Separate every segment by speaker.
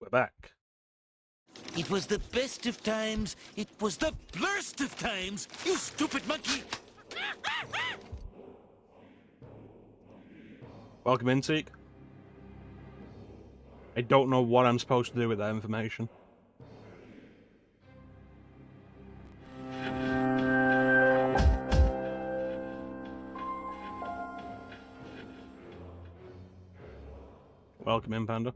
Speaker 1: We're back.
Speaker 2: It was the best of times. It was the blurst of times. You stupid monkey.
Speaker 1: Welcome in, Teak. I don't know what I'm supposed to do with that information. Welcome in, Panda.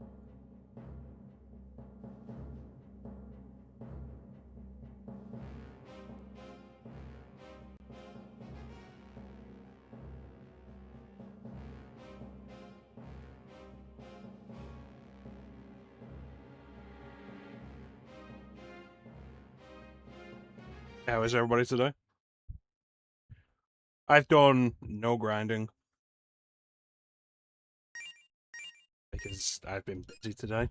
Speaker 1: How is everybody today? I've done no grinding because I've been busy today.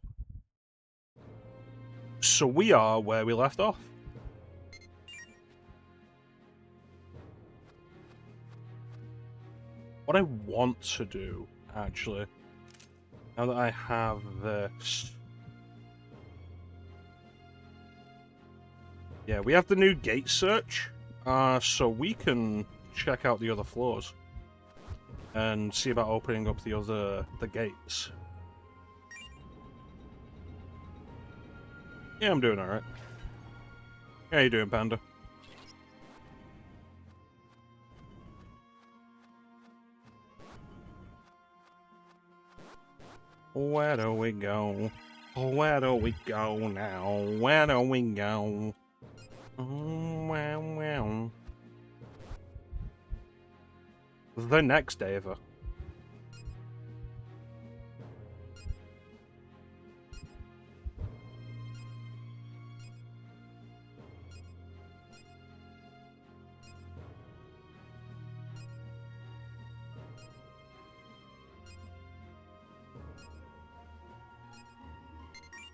Speaker 1: So we are where we left off. What I want to do, actually, now that I have this... Yeah, we have the new gate search, so we can check out the other floors and see about opening up the gates. Yeah, I'm doing alright. How you doing, Panda? Where do we go? Where do we go now? Where do we go? Wow. The next Ava.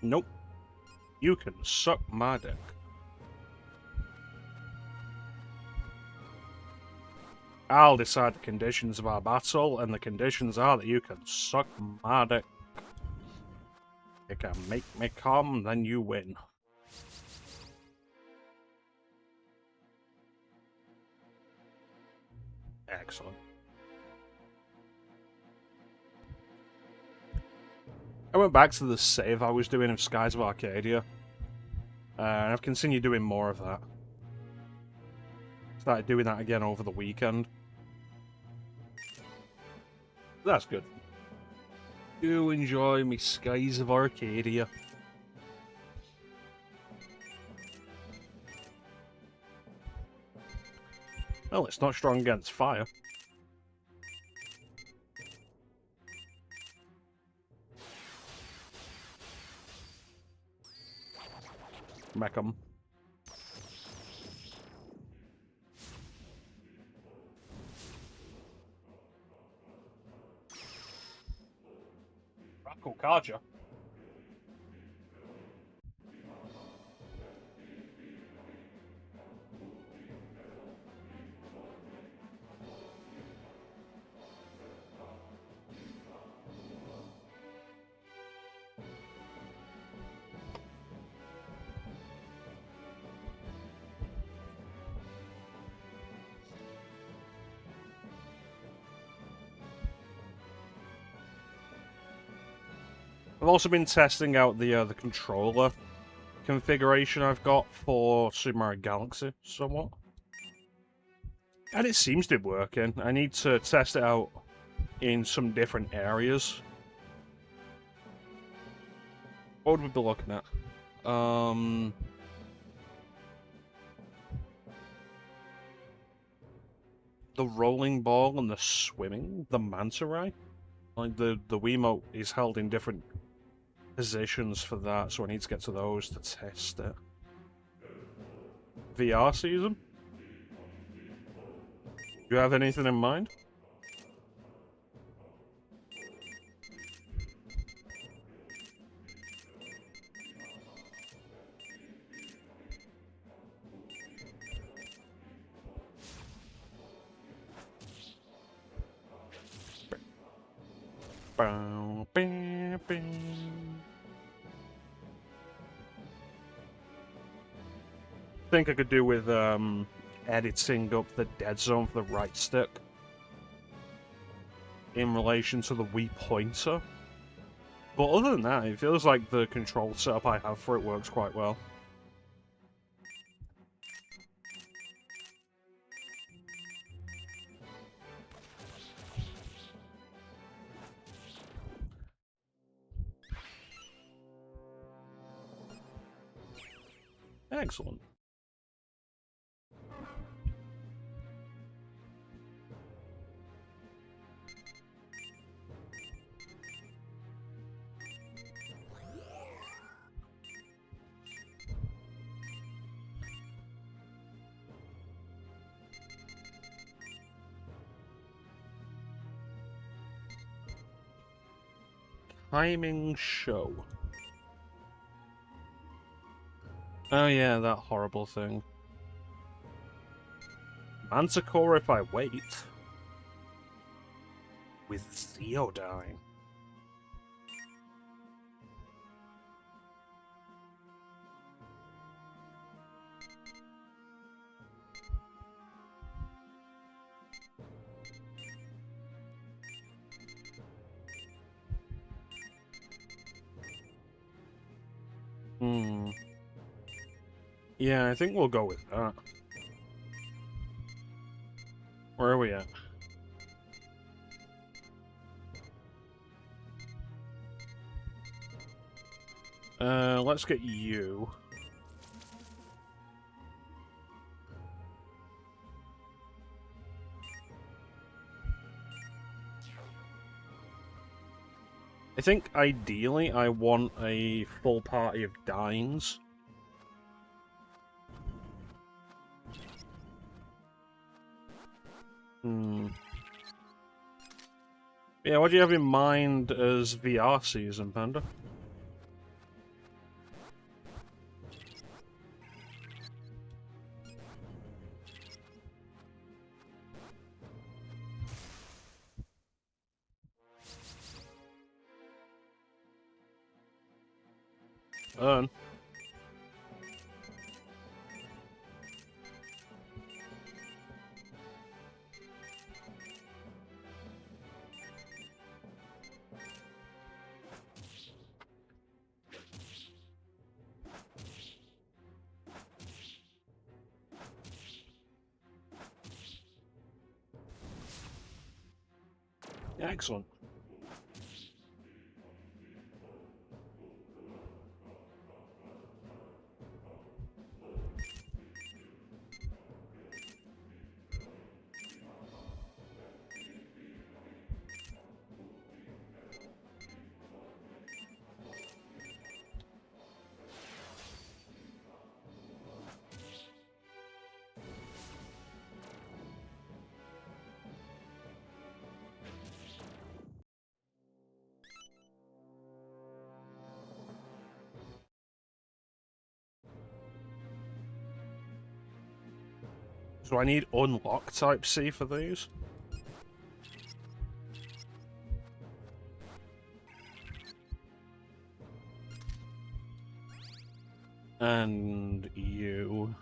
Speaker 1: Nope. You can suck my dick. I'll decide the conditions of our battle, and the conditions are that you can suck my dick. You can make me come, then you win. Excellent. I went back to the save I was doing of Skies of Arcadia, and I've continued doing more of that. Started doing that again over the weekend. That's good. Do enjoy me Skies of Arcadia. Well, it's not strong against fire. Mecham. Rocco Karja. I've also been testing out the controller configuration I've got for Super Mario Galaxy somewhat. And it seems to be working. I need to test it out in some different areas. What would we be looking at? The rolling ball and the swimming, the manta ray. Like the Wiimote is held in different positions for that, so I need to get to those to test it. VR season? Do you have anything in mind? think I could do with editing up the dead zone for the right stick in relation to the Wii pointer. But other than that, it feels like the control setup I have for it works quite well. Excellent. Timing show. Oh yeah, that horrible thing. Manticore if I wait. With Theodine. Yeah, I think we'll go with that. Where are we at? Let's get you. I think ideally I want a full party of Dines. Yeah, what do you have in mind as VR season, Panda? Earn. Excellent. So I need unlock type C for these. And you.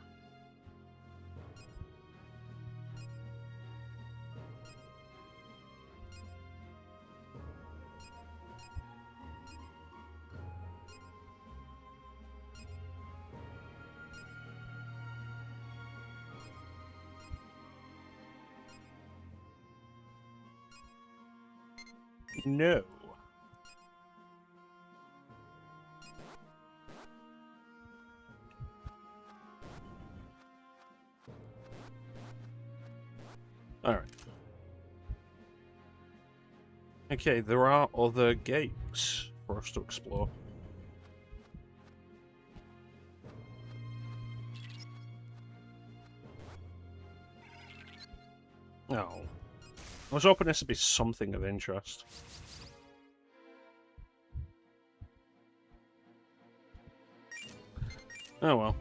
Speaker 1: No. Alright. Okay, there are other gates for us to explore. Oh. I was hoping this would be something of interest. Oh well.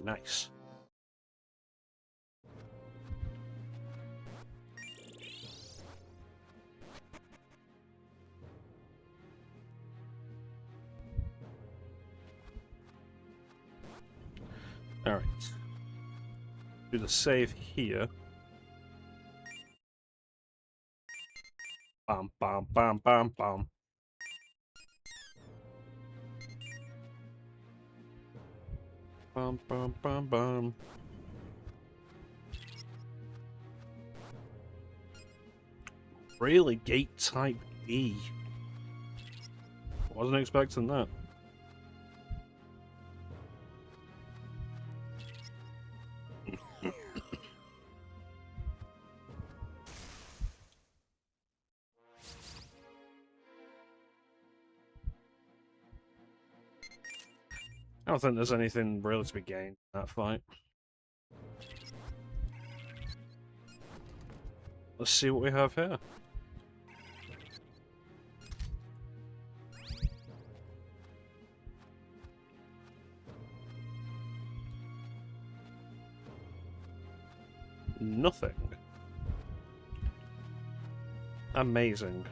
Speaker 1: Nice. Alright. Do the save here. Bam, bam, bam, bam, bam. Bam, bam, bam, bam. Really? Gate type E? Wasn't expecting that. I don't think there's anything really to be gained in that fight. Let's see what we have here. Nothing. Amazing.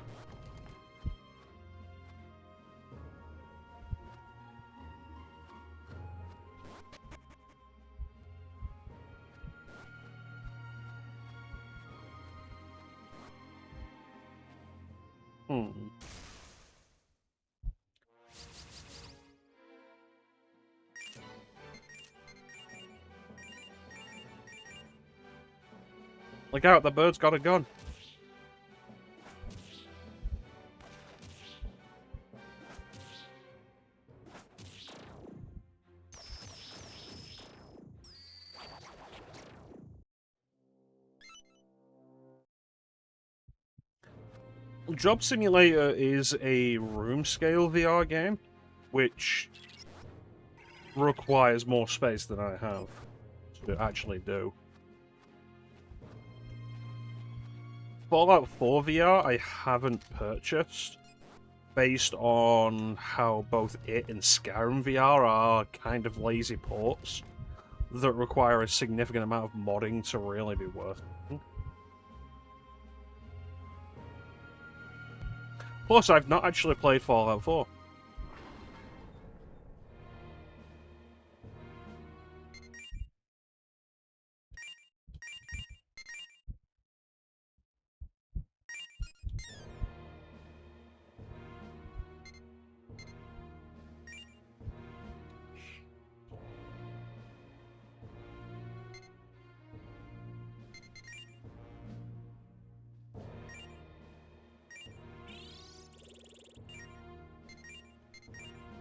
Speaker 1: Look out, the bird's got a gun. Job Simulator is a room scale VR game, which requires more space than I have to actually do. Fallout 4 VR I haven't purchased, based on how both it and Skyrim VR are kind of lazy ports that require a significant amount of modding to really be worth it. Plus, I've not actually played Fallout 4.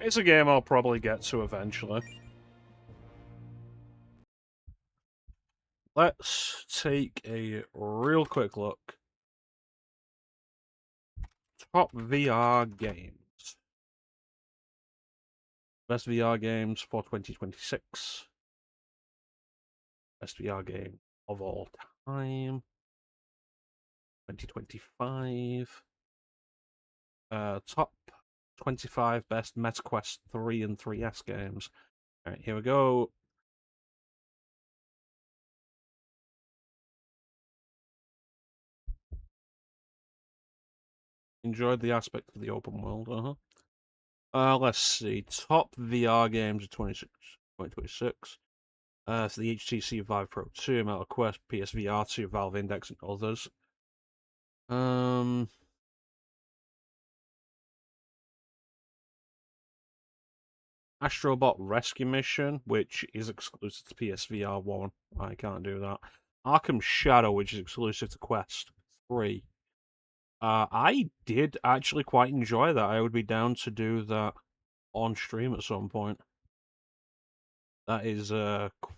Speaker 1: It's a game I'll probably get to eventually. Let's take a real quick look. Top VR games. Best VR games for 2026. Best VR game of all time. 2025. Top 25 best MetaQuest 3 and 3S games. Alright, here we go. Enjoyed the aspect of the open world, let's see. Top VR games of 2026. So the HTC Vive Pro 2, MetaQuest, PSVR 2, Valve Index, and others. Astrobot Rescue Mission, which is exclusive to PSVR 1. I can't do that. Arkham Shadow, which is exclusive to Quest 3. I did actually quite enjoy that. I would be down to do that on stream at some point. That is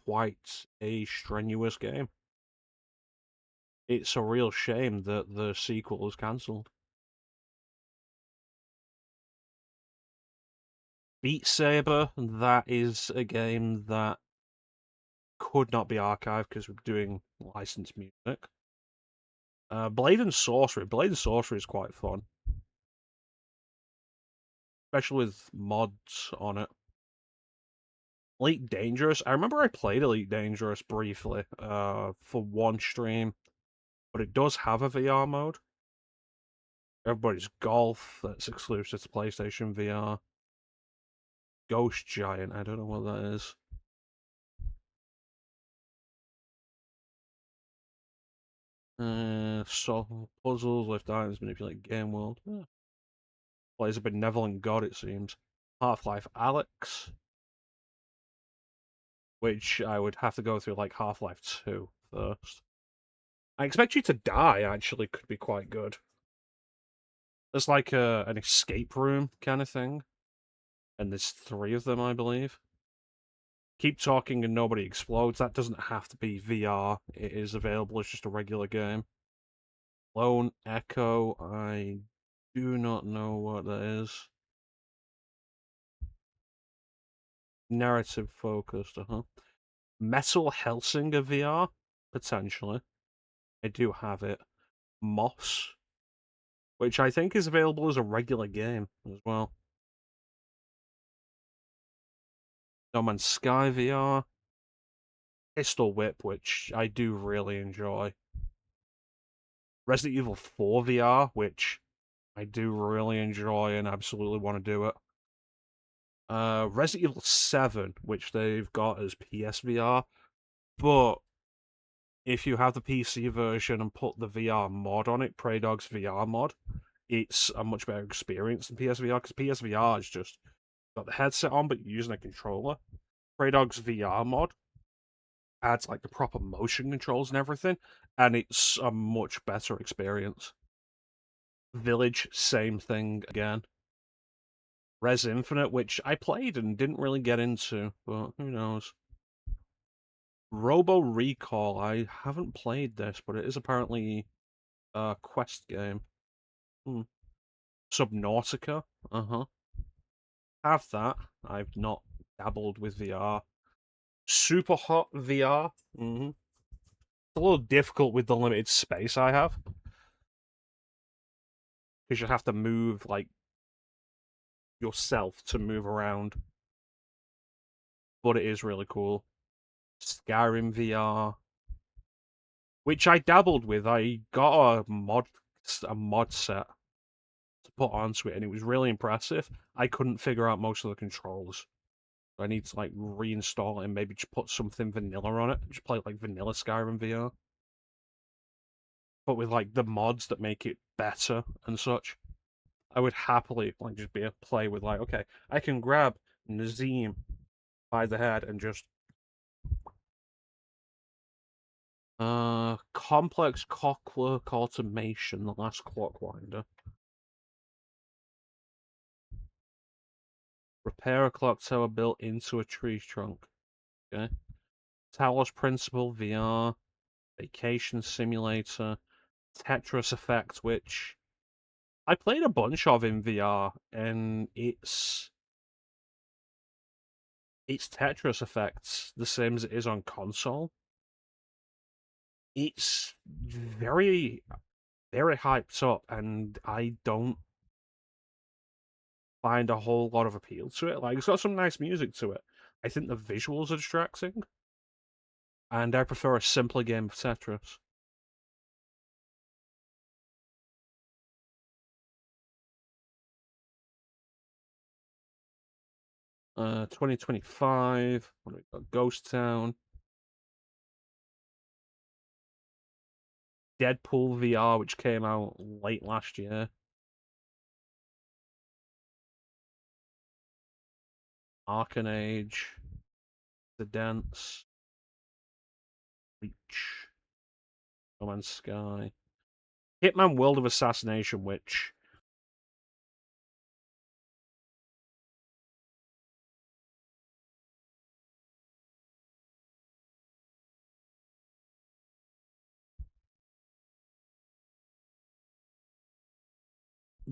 Speaker 1: quite a strenuous game. It's a real shame that the sequel was cancelled. Beat Saber, that is a game that could not be archived because we're doing licensed music. Blade and Sorcery. Blade and Sorcery is quite fun. Especially with mods on it. Elite Dangerous. I remember I played Elite Dangerous briefly, for one stream, but it does have a VR mode. Everybody's Golf, that's exclusive to PlayStation VR. Ghost Giant, I don't know what that is. Solve puzzles, lift items, manipulate game world. Plays a benevolent god, it seems. Half-Life Alyx, which I would have to go through like Half-Life 2 first. I expect you to die, actually, could be quite good. There's like an escape room kind of thing, and there's 3 of them, I believe. Keep talking and nobody explodes. That doesn't have to be VR. It is available as just a regular game. Lone Echo, I do not know what that is. Narrative focused, Metal Hellsinger VR, potentially. I do have it. Moss, which I think is available as a regular game as well. No Man's Sky VR. Pistol Whip, which I do really enjoy. Resident Evil 4 VR, which I do really enjoy and absolutely want to do it. Resident Evil 7, which they've got as PSVR, but if you have the PC version and put the VR mod on it, Prey Dog's VR mod, it's a much better experience than PSVR, because PSVR is just got the headset on, but you're using a controller. Prey Dog's VR mod adds like the proper motion controls and everything, and it's a much better experience. Village, same thing again. Res Infinite, which I played and didn't really get into, but who knows. Robo Recall, I haven't played this, but it is apparently a quest game. Subnautica, have that. I've not dabbled with VR. Super Hot VR, It's a little difficult with the limited space I have, because you have to move, like, yourself to move around. But it is really cool. Skyrim VR, which I dabbled with. I got a mod set to put onto it, and it was really impressive. I couldn't figure out most of the controls. I need to like reinstall it and maybe just put something vanilla on it. Just play like vanilla Skyrim VR, but with like the mods that make it better and such. I would happily like just be a play with like, okay, I can grab Nazim by the head and just complex clockwork automation, the last clockwinder. Repair a clock tower built into a tree trunk. Okay. Talos Principle VR, Vacation Simulator, Tetris Effect, which I played a bunch of in VR, and it's Tetris Effect, the same as it is on console. It's very, very hyped up, and I don't find a whole lot of appeal to it. Like, it's got some nice music to it. I think the visuals are distracting, and I prefer a simpler game of Tetris. . 2025. What do we got? Ghost Town. Deadpool VR, which came out late last year. Arcanage. The Dance. Reach. No Man's Sky. Hitman World of Assassination, which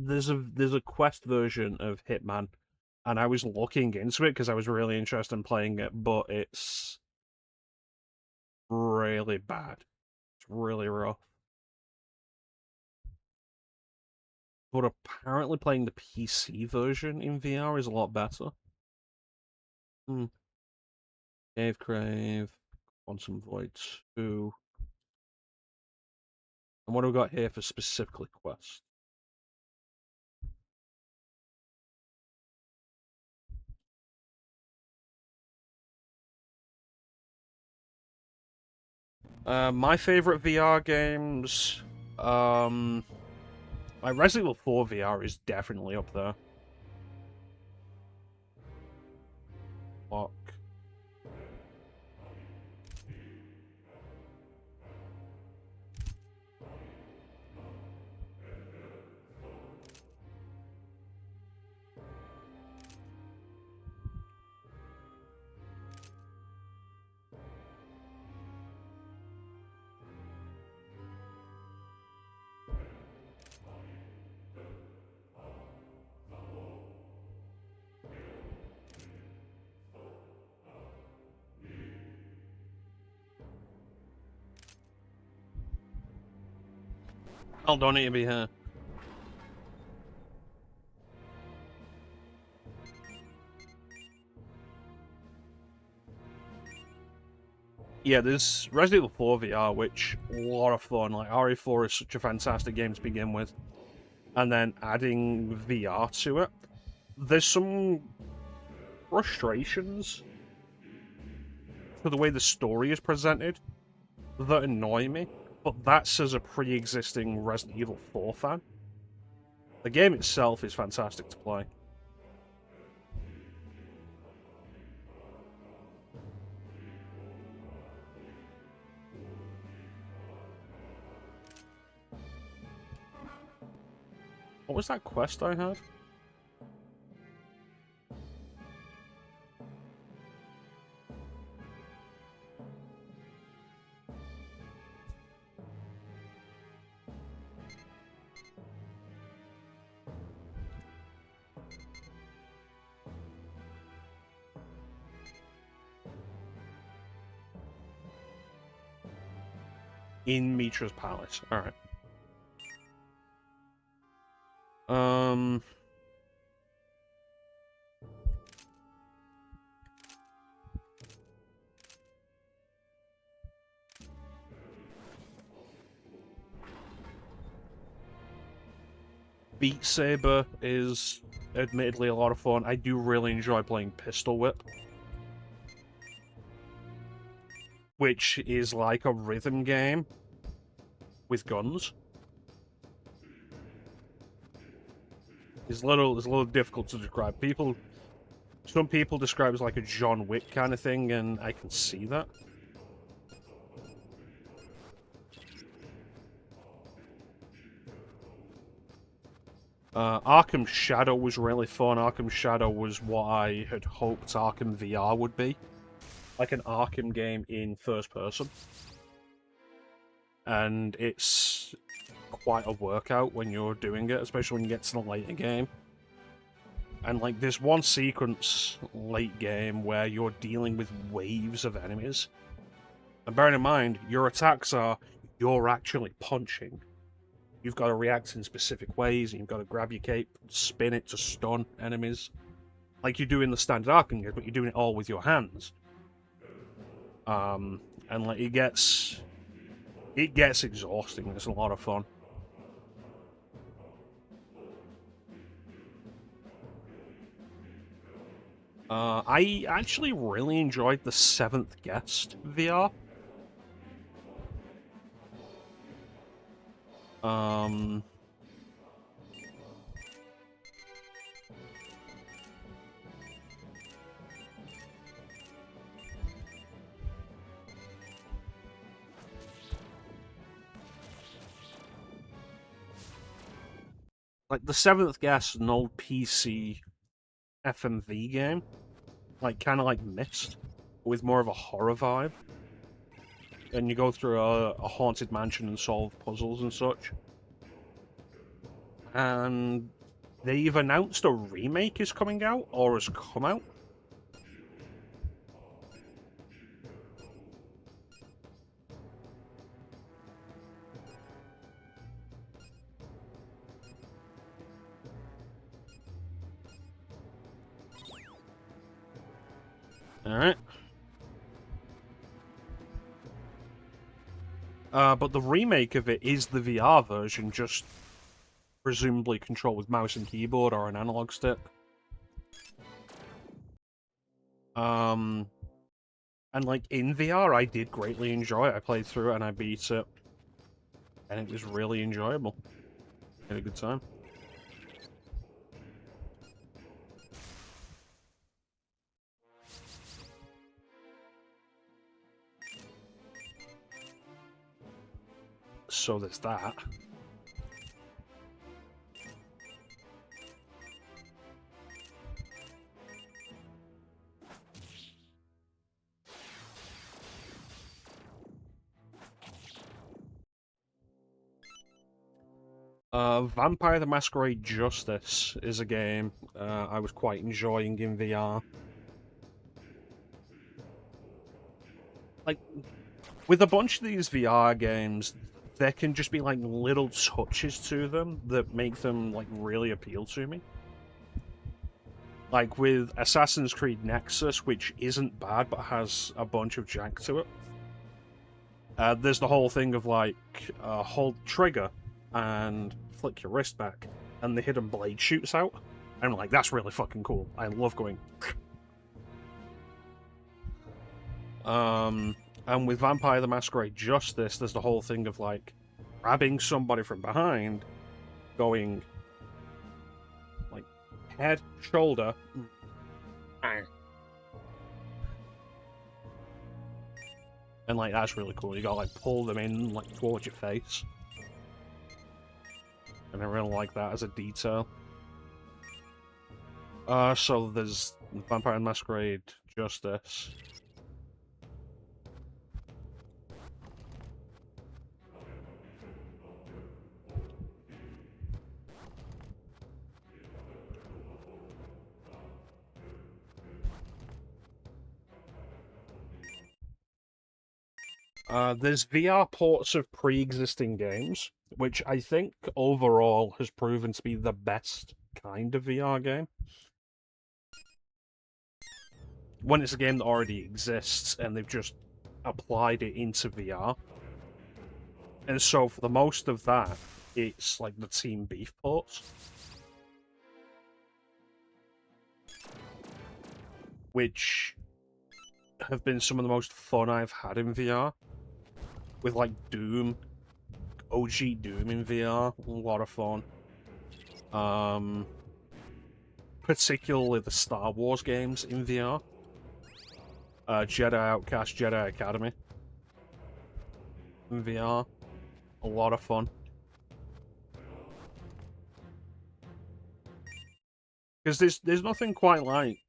Speaker 1: there's a quest version of Hitman, and I was looking into it because I was really interested in playing it, but it's really bad. It's really rough. But apparently playing the PC version in VR is a lot better. Cave Crave, Quantum Void 2. And what have we got here for specifically quest? My favorite VR games, like Resident Evil 4 VR is definitely up there. Fuck. I don't need to be here. Yeah, there's Resident Evil 4 VR, which a lot of fun. Like RE4 is such a fantastic game to begin with, and then adding VR to it, there's some frustrations for the way the story is presented that annoy me. But that's as a pre-existing Resident Evil 4 fan. The game itself is fantastic to play. What was that quest I had? In Mitra's palace. Alright. Beat Saber is admittedly a lot of fun. I do really enjoy playing Pistol Whip, which is like a rhythm game with guns. It's a little difficult to describe. Some people describe it as like a John Wick kind of thing, and I can see that. Arkham Shadow was really fun. Arkham Shadow was what I had hoped Arkham VR would be. Like an Arkham game in first person. And it's quite a workout when you're doing it, especially when you get to the later game. And like there's one sequence late game where you're dealing with waves of enemies. And bearing in mind, your attacks are you're actually punching. You've got to react in specific ways, and you've got to grab your cape, spin it to stun enemies. Like you do in the standard Arkham game, but you're doing it all with your hands. And like it gets exhausting. It's a lot of fun. I actually really enjoyed the Seventh Guest VR. Like the Seventh Guest, an old PC FMV game, like kind of like Myst, with more of a horror vibe. And you go through a haunted mansion and solve puzzles and such. And they've announced a remake is coming out, or has come out. Alright. But the remake of it is the VR version, just presumably controlled with mouse and keyboard or an analog stick. And like in VR, I did greatly enjoy it. I played through it and I beat it, and it was really enjoyable. Had a good time. So there's that. Vampire the Masquerade Justice is a game I was quite enjoying in VR. Like, with a bunch of these VR games, there can just be like little touches to them that make them like really appeal to me. Like with Assassin's Creed Nexus, which isn't bad but has a bunch of jank to it. There's the whole thing of like hold trigger and flick your wrist back, and the hidden blade shoots out. And I'm like, that's really fucking cool. I love going. And with Vampire the Masquerade Justice, there's the whole thing of like grabbing somebody from behind, going like head, shoulder, and like that's really cool. You gotta like pull them in like towards your face, and I really like that as a detail. So there's Vampire the Masquerade Justice. There's VR ports of pre-existing games, which I think overall has proven to be the best kind of VR game. When it's a game that already exists and they've just applied it into VR. And so for the most of that, it's like the Team Beef ports. Which have been some of the most fun I've had in VR. With like Doom, OG Doom in VR, a lot of fun. Particularly the Star Wars games in VR. Jedi Outcast, Jedi Academy in VR, a lot of fun. Because there's nothing quite like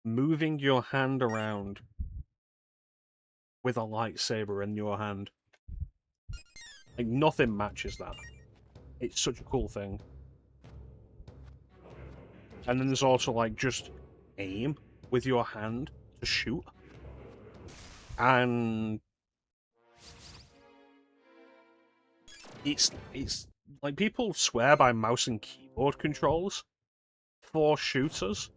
Speaker 1: moving your hand around with a lightsaber in your hand. Like, nothing matches that. It's such a cool thing. And then there's also, like, just aim with your hand to shoot. And it's like, people swear by mouse and keyboard controls for shooters.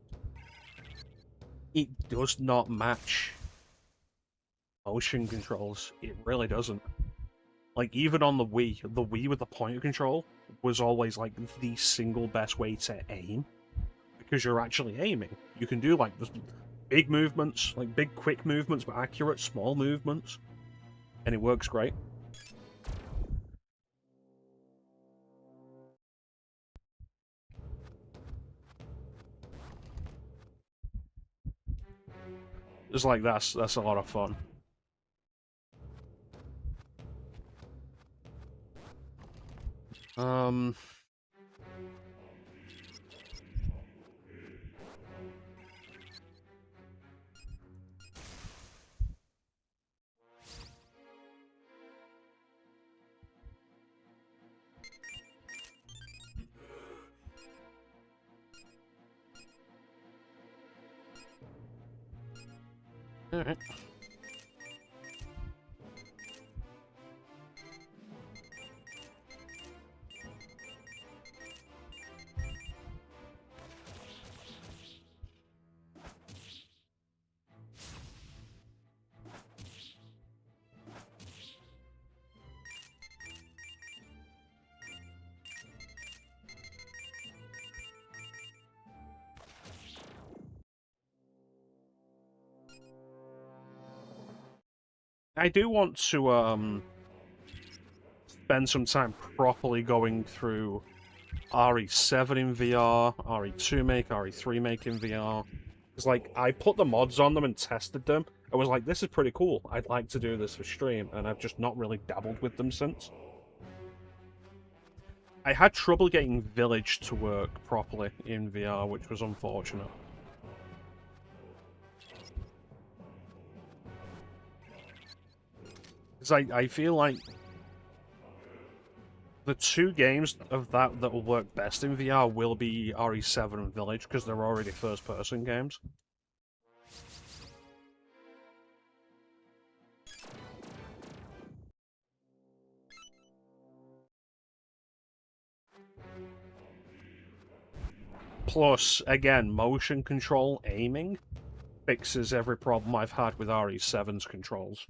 Speaker 1: It does not match motion controls. It really doesn't. Like, even on the Wii with the pointer control was always, like, the single best way to aim. Because you're actually aiming. You can do, like, big movements, like, big quick movements, but accurate small movements. And it works great. It's like, that's a lot of fun. Alright. I do want to spend some time properly going through RE7 in VR, RE2 make, RE3 make in VR. It's like, I put the mods on them and tested them. I was like, this is pretty cool. I'd like to do this for stream, and I've just not really dabbled with them since. I had trouble getting Village to work properly in VR, which was unfortunate. Because I feel like the two games of that will work best in VR will be RE7 and Village, because they're already first-person games. Plus, again, motion control aiming fixes every problem I've had with RE7's controls.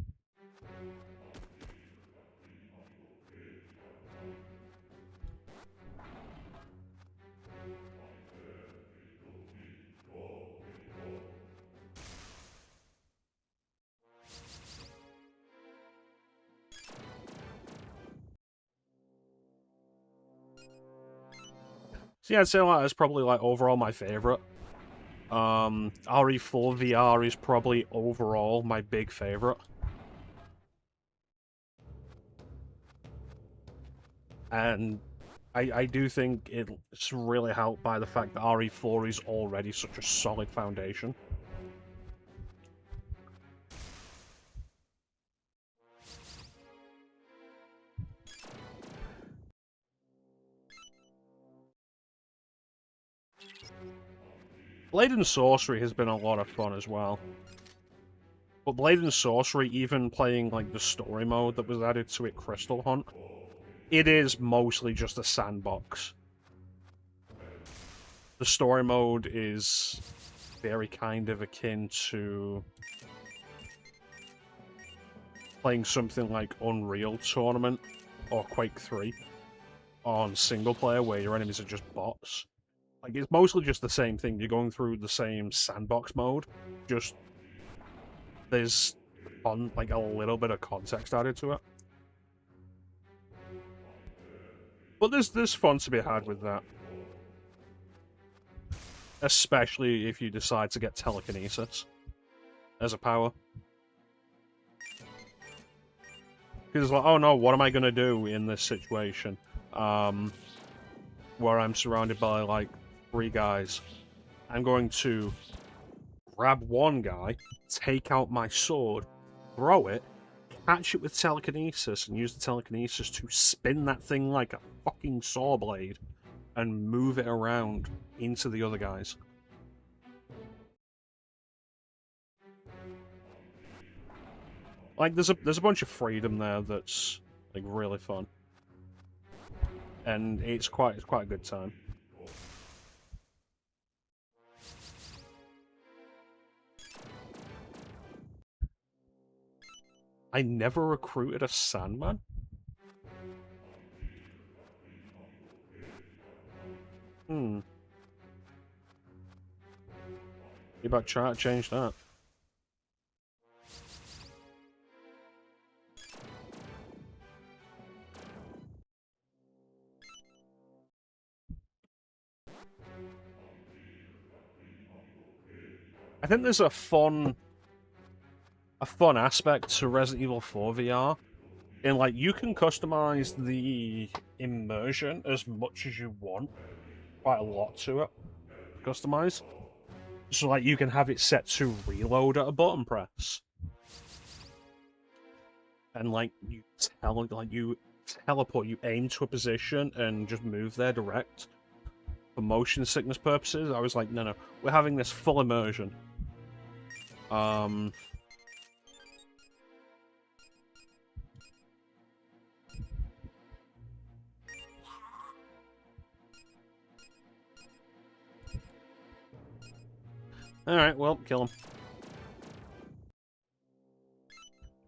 Speaker 1: So yeah, I'd say that's probably like overall my favorite. RE4 VR is probably overall my big favorite. And I do think it's really helped by the fact that RE4 is already such a solid foundation. Blade and Sorcery has been a lot of fun as well. But Blade and Sorcery, even playing like the story mode that was added to it, Crystal Hunt, it is mostly just a sandbox. The story mode is very kind of akin to playing something like Unreal Tournament or Quake 3 on single player, where your enemies are just bots. Like, it's mostly just the same thing. You're going through the same sandbox mode, just there's like a little bit of context added to it. But there's fun to be had with that. Especially if you decide to get telekinesis as a power. Because, like, oh no, what am I going to do in this situation? Where I'm surrounded by, like, 3 guys. I'm going to grab one guy, take out my sword, throw it, catch it with telekinesis, and use the telekinesis to spin that thing like a fucking saw blade and move it around into the other guys. Like, there's a bunch of freedom there that's like really fun, and it's quite a good time. I never recruited a Sandman. You about try to change that? I think there's a fun aspect to Resident Evil 4 VR. In, like, you can customize the immersion as much as you want. Quite a lot to it. Customize. So, like, you can have it set to reload at a button press. And, like, you teleport, you aim to a position and just move there direct. For motion sickness purposes, I was like, no, we're having this full immersion. Alright, well, kill him.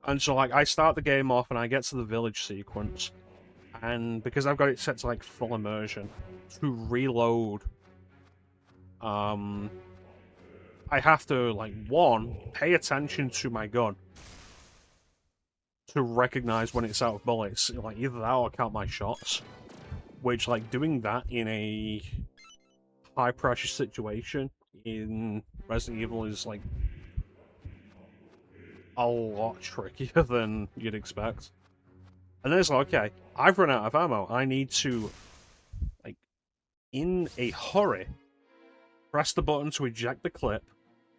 Speaker 1: And so, like, I start the game off and I get to the village sequence. And because I've got it set to, like, full immersion, to reload, I have to, like, 1, pay attention to my gun. to recognize when it's out of bullets. Like, either that or count my shots. Which, like, doing that in a high-pressure situation in Resident Evil is, like, a lot trickier than you'd expect. And then it's like, okay, I've run out of ammo. I need to, like, in a hurry, press the button to eject the clip,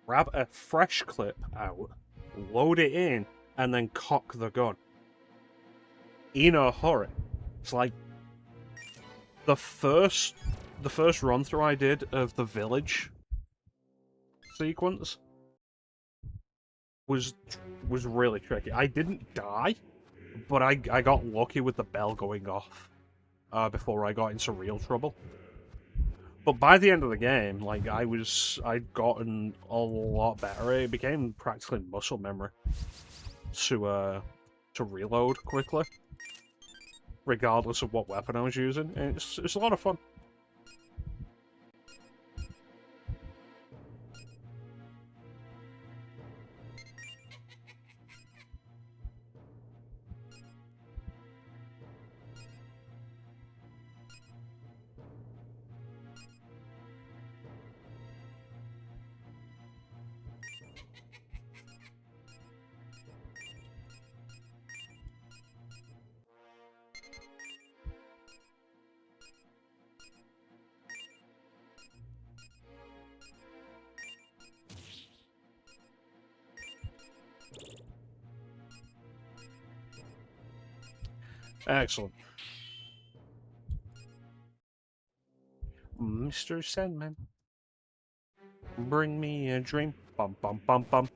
Speaker 1: grab a fresh clip out, load it in, and then cock the gun. In a hurry. It's like the first run through I did of the village sequence was really tricky. I didn't die, but I got lucky with the bell going off before I got into real trouble. But by the end of the game, like, I'd gotten a lot better. It became practically muscle memory to reload quickly, regardless of what weapon I was using. And it's a lot of fun. Excellent. Mr. Sandman, bring me a dream. Bum bum bum bum.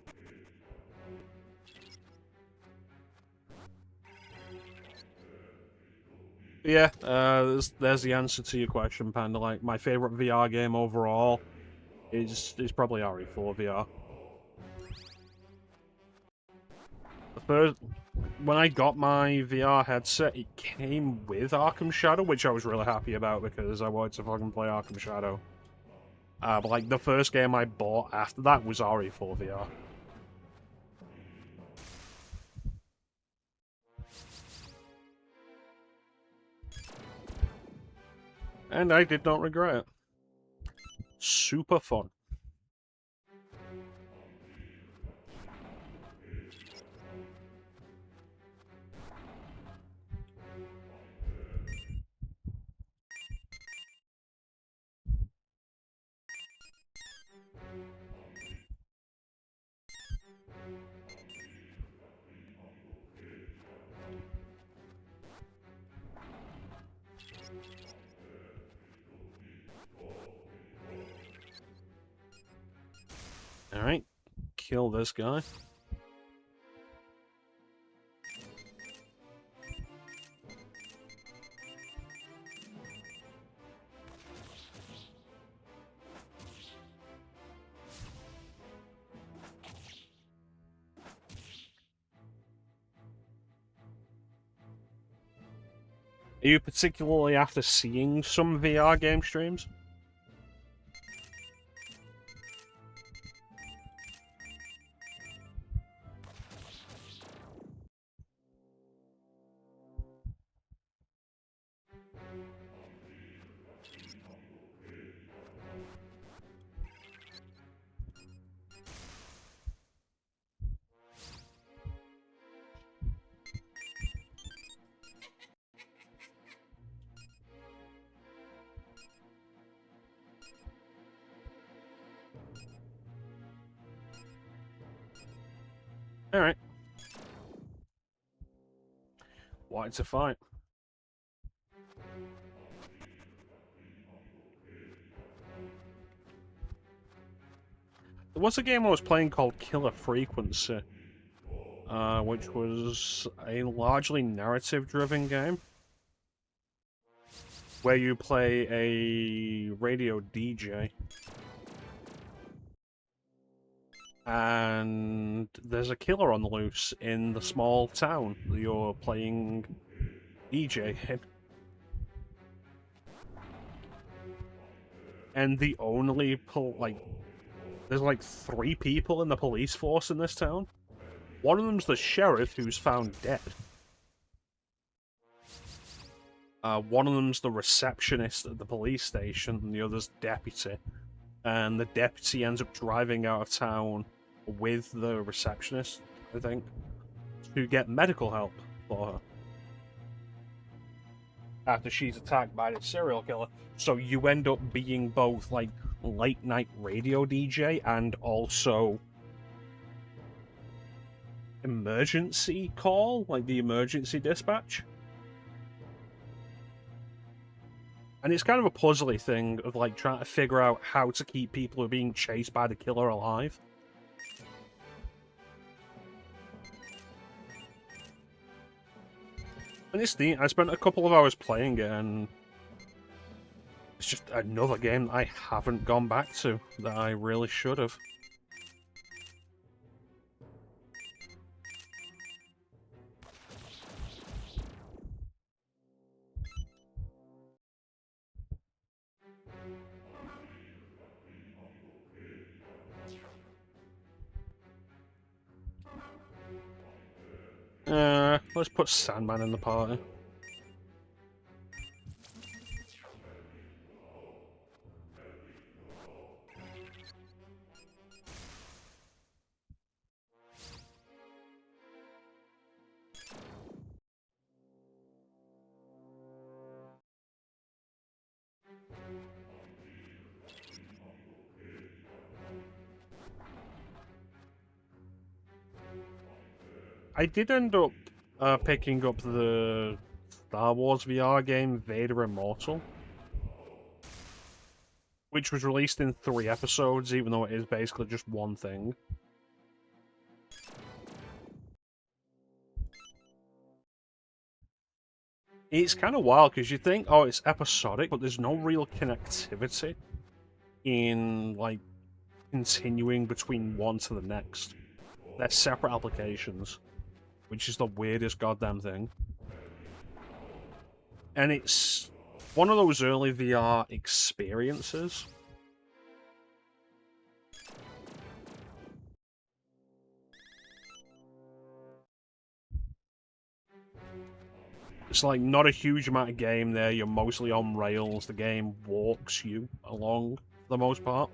Speaker 1: Yeah, there's the answer to your question, Panda. Like, my favorite VR game overall is probably RE4 VR. When I got my VR headset, it came with Arkham Shadow, which I was really happy about because I wanted to fucking play Arkham Shadow. But like, the first game I bought after that was RE4 VR. And I did not regret it. Super fun. Alright, kill this guy. Are you particularly after seeing some VR game streams? Alright. Wanted to fight. There was a game I was playing called Killer Frequency, which was a largely narrative-driven game, where you play a radio DJ. And there's a killer on the loose in the small town that you're playing DJ in. And the only, there's like 3 people in the police force in this town. One of them's the sheriff who's found dead. One of them's the receptionist at the police station, and the other's deputy. And the deputy ends up driving out of town with the receptionist, I think, to get medical help for her. After she's attacked by the serial killer. So you end up being both, like, late night radio DJ and also emergency call, like the emergency dispatch. And it's kind of a puzzly thing of, like, trying to figure out how to keep people who are being chased by the killer alive. And it's neat. I spent a couple of hours playing it, and it's just another game that I haven't gone back to that I really should have. Let's put Sandman in the party. I did end up picking up the Star Wars VR game Vader Immortal, which was released in 3 episodes, even though it is basically just one thing. It's kind of wild, because you think, oh, it's episodic, but there's no real connectivity in, like, continuing between one to the next. They're separate applications, which is the weirdest goddamn thing. And it's one of those early VR experiences. It's like not a huge amount of game there, you're mostly on rails, the game walks you along for the most part.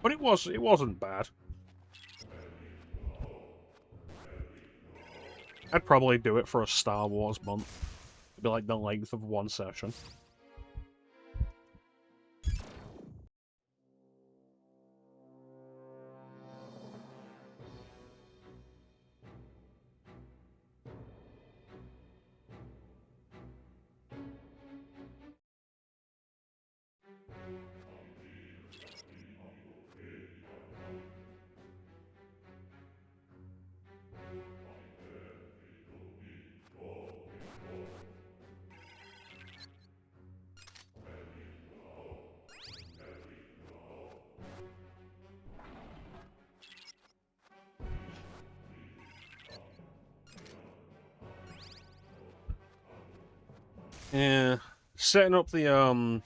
Speaker 1: But it wasn't bad. I'd probably do it for a Star Wars month. It'd be like the length of one session. Yeah, setting up the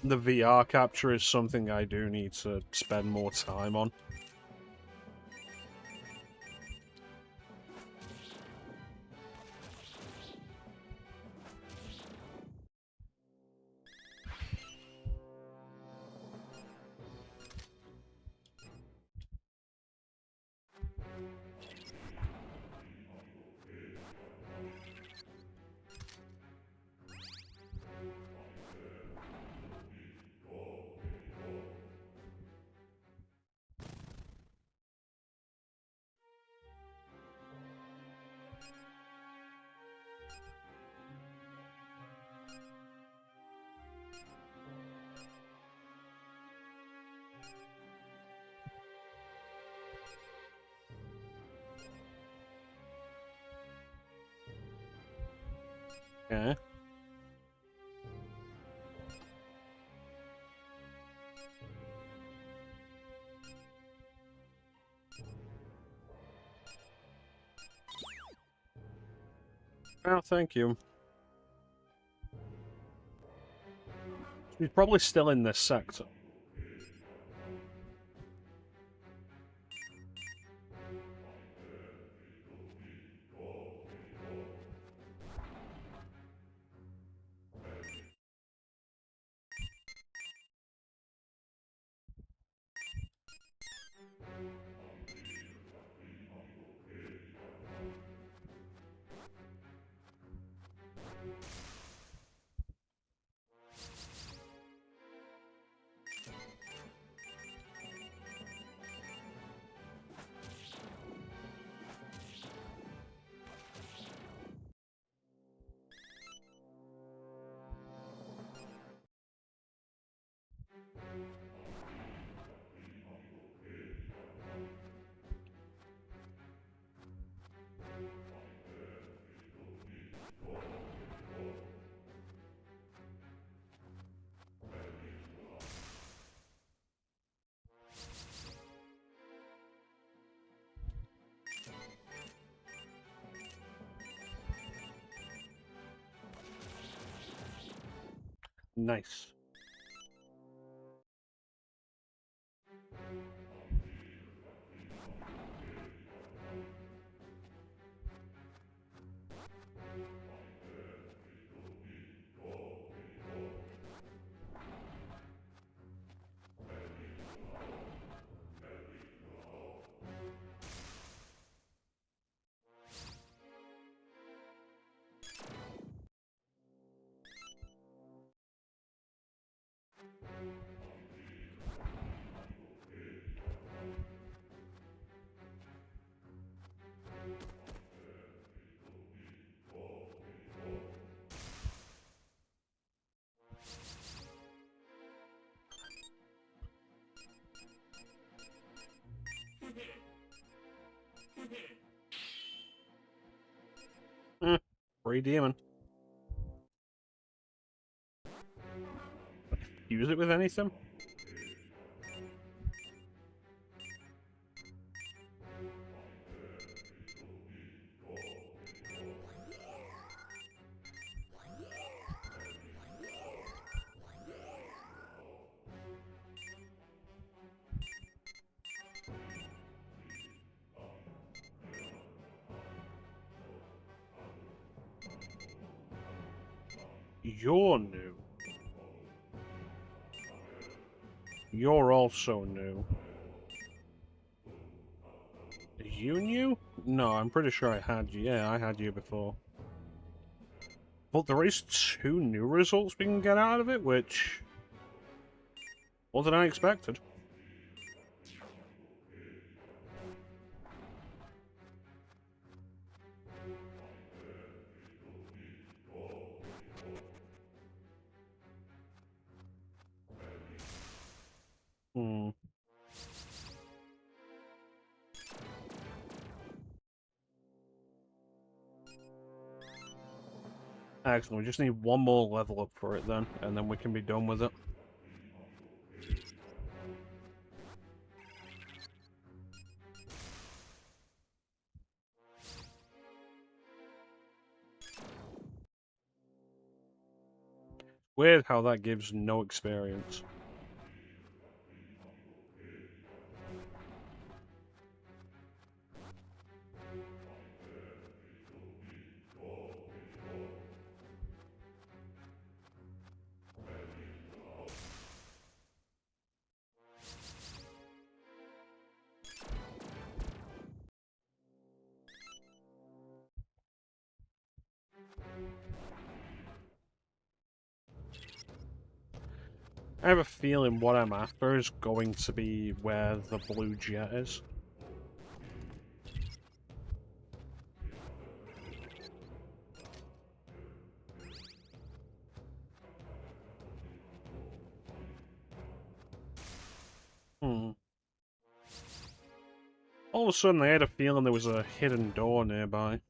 Speaker 1: VR capture is something I do need to spend more time on. Okay. Oh, thank you. He's probably still in this sector. Nice. Free demon. Use it with anything? You're new. You're also new. Are you new? No, I'm pretty sure I had you. Yeah, I had you before. But there is 2 new results we can get out of it, which more than I expected. Hmm. Excellent, we just need 1 more level up for it then, and then we can be done with it. Weird how that gives no experience. I have a feeling what I'm after is going to be where the blue jet is. Hmm. All of a sudden, I had a feeling there was a hidden door nearby.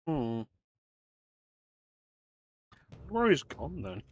Speaker 1: Hmm. Where he's gone then?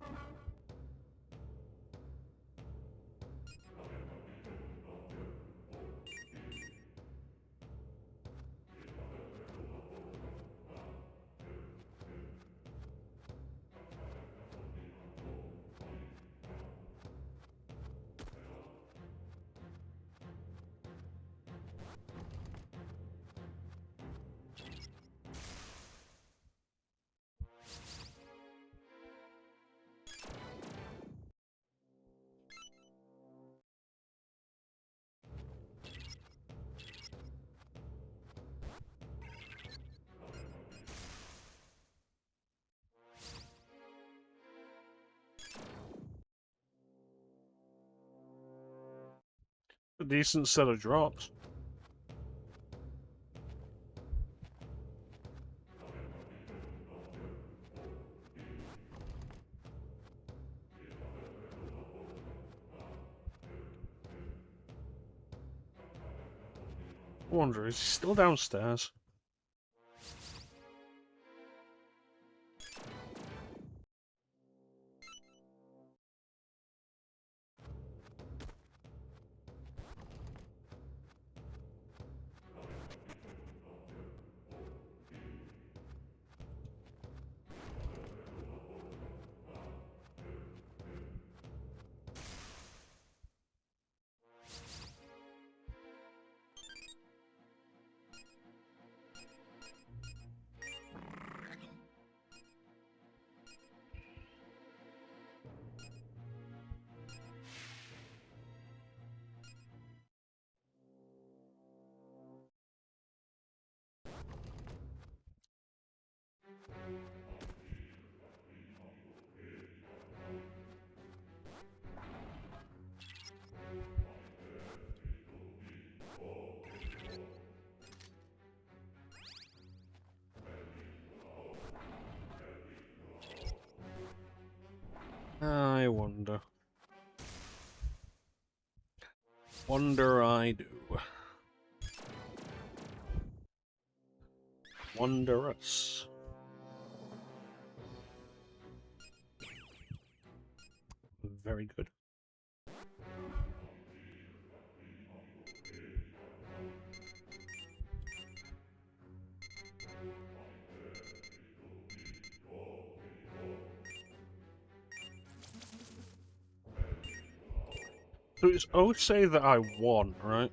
Speaker 1: A decent set of drops. I wonder, is he still downstairs? I wonder. Wonder I do. Wondrous. Very good. So it's Osei that I want, right?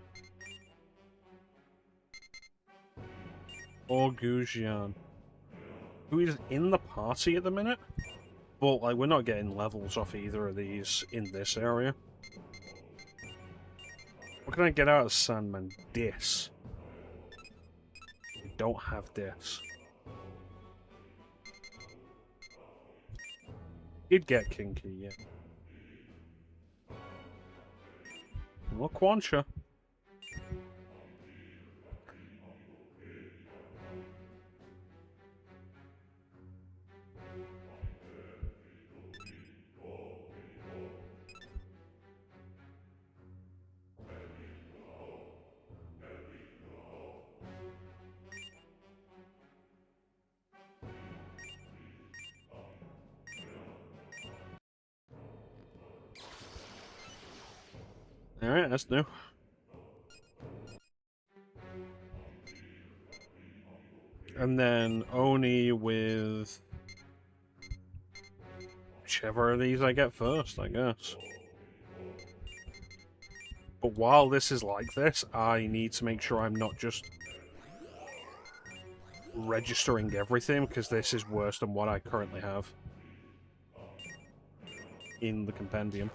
Speaker 1: Or Gujian. Who is in the party at the minute? But, like, we're not getting levels off either of these in this area. What can I get out of Sandman? Dis. We don't have this. You'd get Kinky, yeah. Well, Quancha. Alright, that's new. And then Oni with whichever of these I get first, I guess. But while this is like this, I need to make sure I'm not just registering everything, because this is worse than what I currently have in the compendium.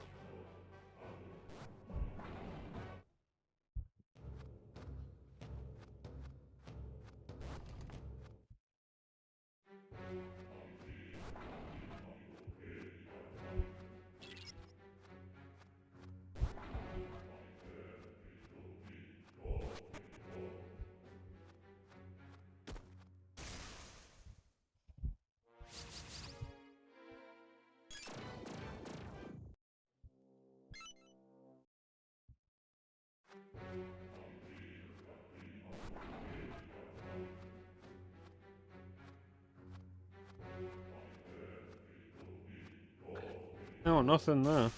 Speaker 1: No, nothing there.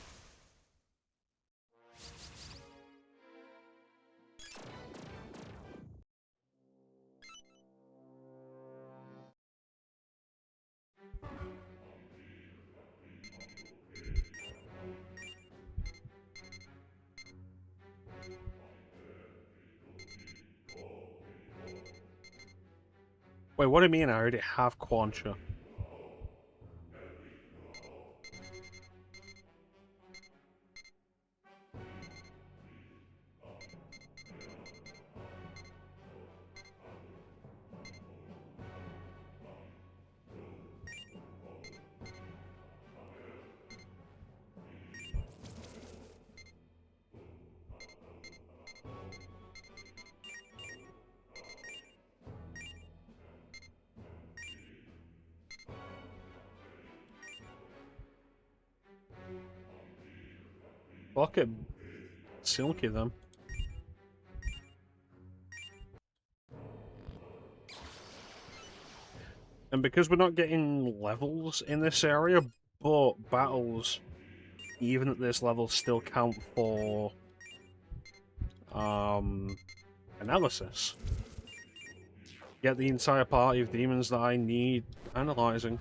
Speaker 1: Wait, what do you mean I already have Quancha? Bucket silky them. And because we're not getting levels in this area, but battles, even at this level, still count for analysis. Get the entire party of demons that I need analyzing.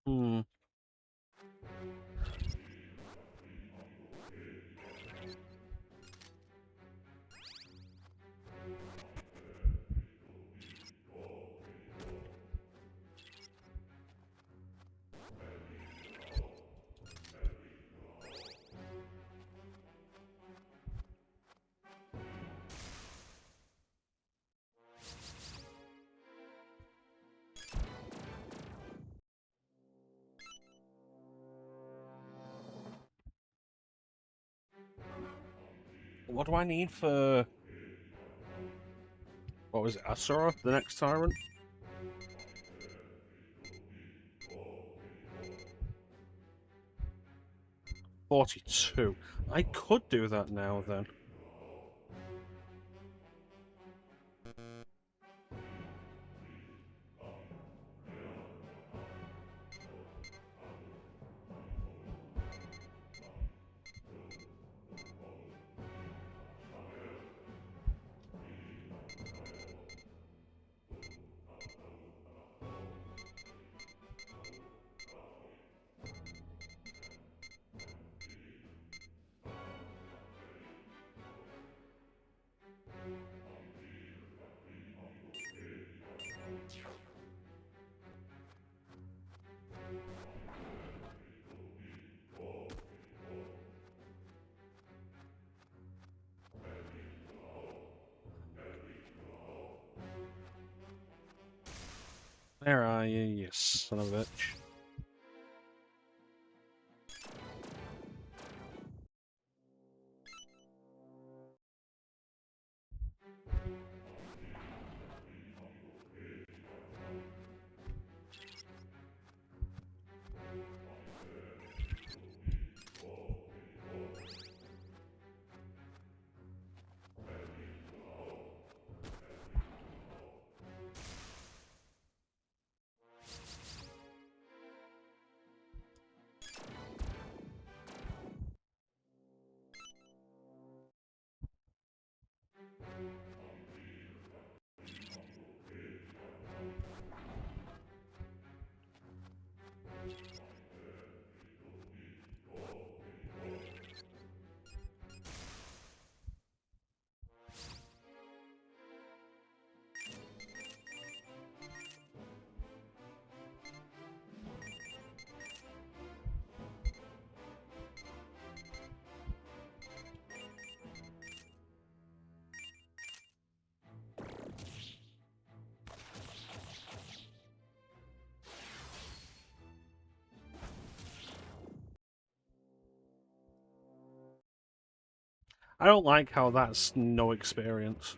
Speaker 1: Hmm. What do I need for... What was it, Asura, the next tyrant? 42. I could do that now, then. Where are you, you son of a bitch? I don't like how that's no experience.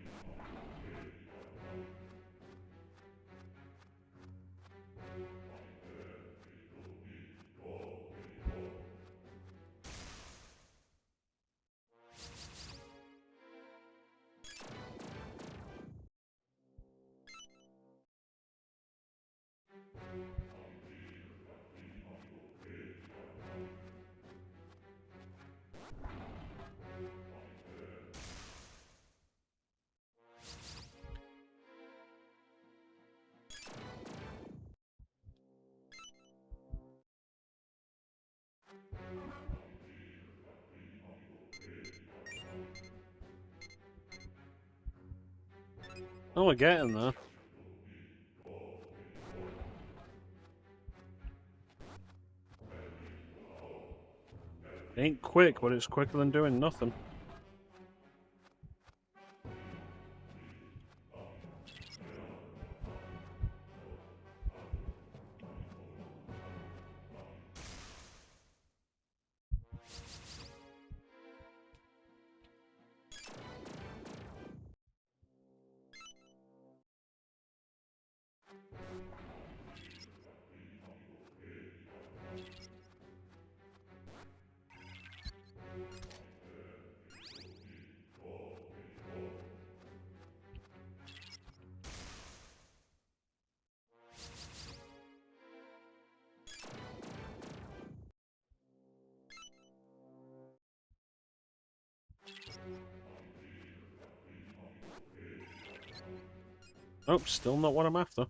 Speaker 1: Oh, we're getting there. Ain't quick, but it's quicker than doing nothing. Oh, still not what I'm after.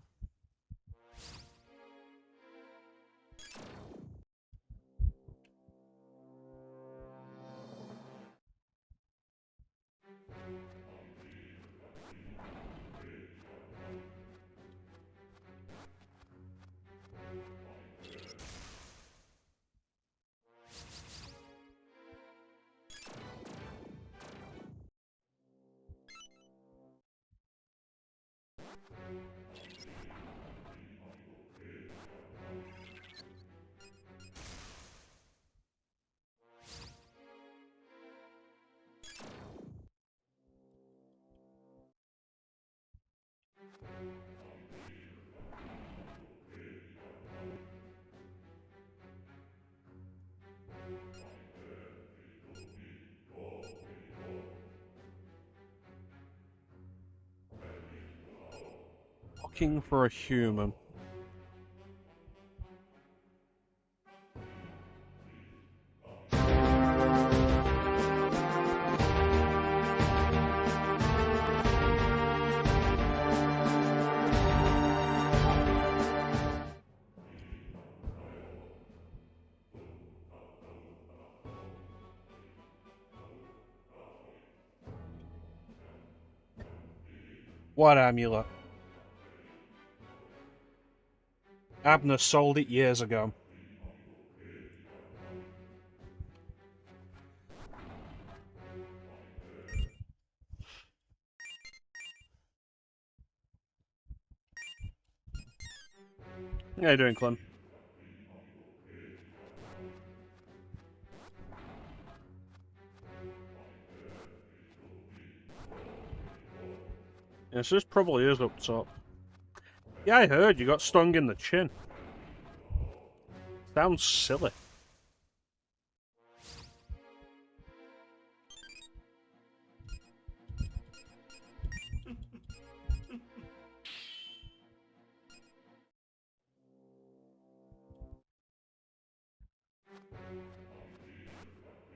Speaker 1: Looking for a human. What amulet? Abner sold it years ago. How you doing, Clem? Yes, this probably is up top. Yeah, I heard you got stung in the chin. Sounds silly.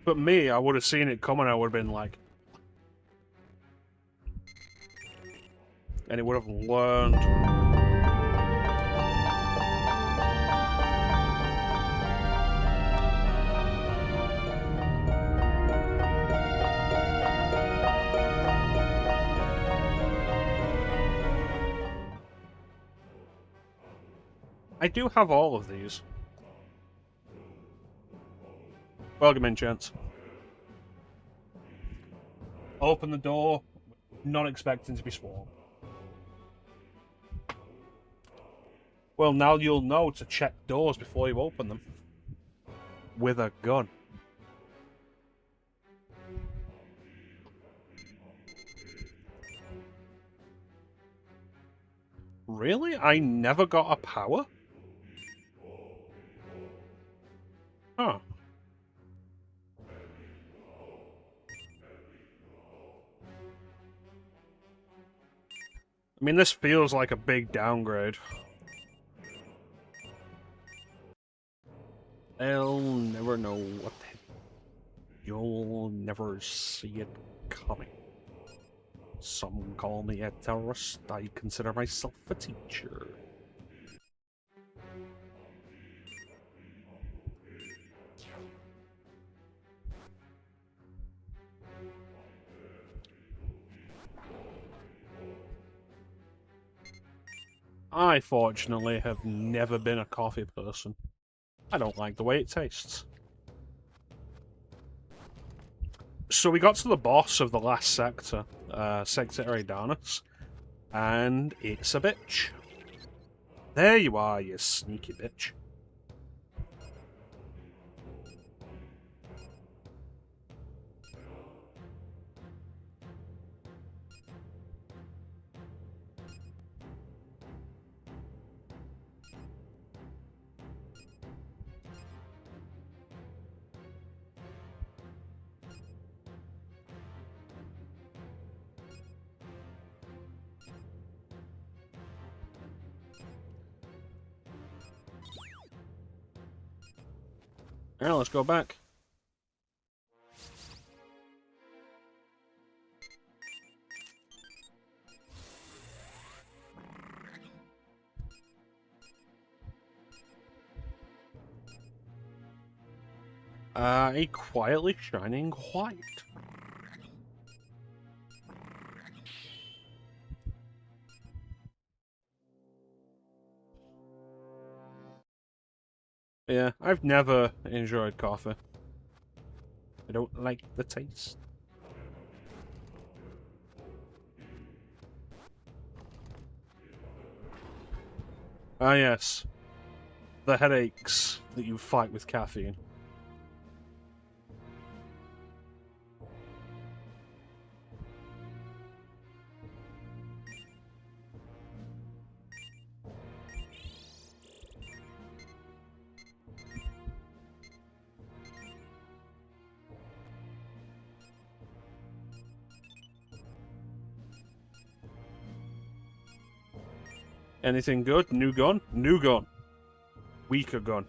Speaker 1: But me, I would have seen it coming, I would have been like... And it would have learned. I do have all of these. Welcome in, gents. Open the door, not expecting to be swarmed. Well, now you'll know to check doors before you open them. With a gun. Really? I never got a power? Huh. I mean, this feels like a big downgrade. I'll never know what the... You'll never see it coming. Some call me a terrorist. I consider myself a teacher. I, fortunately, have never been a coffee person. I don't like the way it tastes. So we got to the boss of the last sector, Sector Eridanus, and it's a bitch. There you are, you sneaky bitch. Alright, let's go back. A quietly shining white. Yeah, I've never enjoyed coffee. I don't like the taste. Ah, yes. The headaches that you fight with caffeine. Anything good? New gun? New gun. Weaker gun.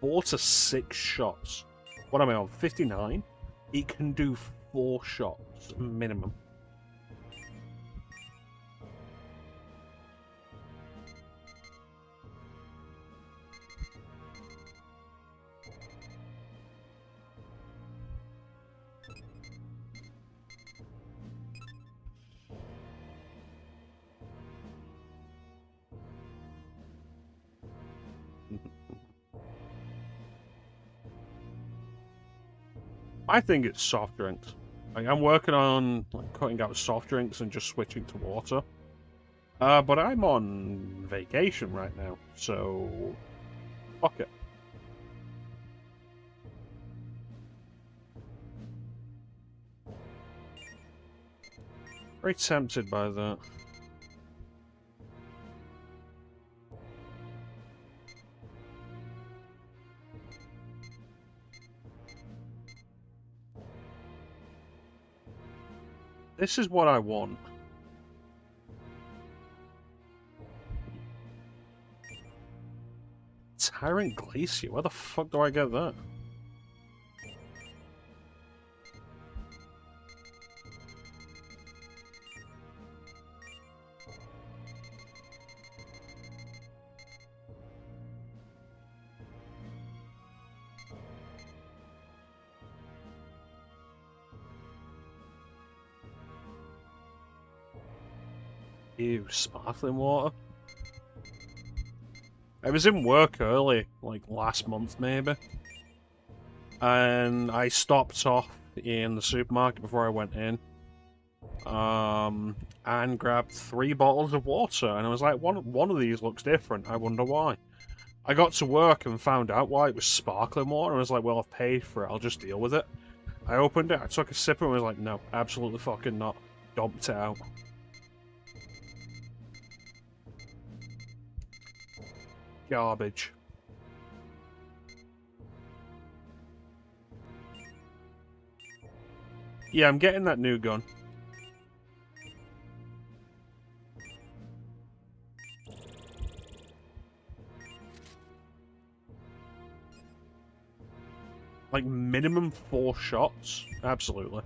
Speaker 1: 4 to 6 shots. What am I on? 59? It can do 4 shots minimum. I think it's soft drinks. Like, I'm working on cutting out soft drinks and just switching to water. But I'm on vacation right now, so fuck it. Very tempted by that. This is what I want. Tyrant Glacier? Where the fuck do I get that? Ew, sparkling water? I was in work early, like last month maybe, and I stopped off in the supermarket before I went in, and grabbed 3 bottles of water, and I was like, one of these looks different, I wonder why. I got to work and found out why it was sparkling water, and I was like, well, I've paid for it, I'll just deal with it. I opened it, I took a sip, and was like, no, absolutely fucking not. Dumped it out. Garbage. Yeah, I'm getting that new gun. Like, minimum 4 shots? Absolutely.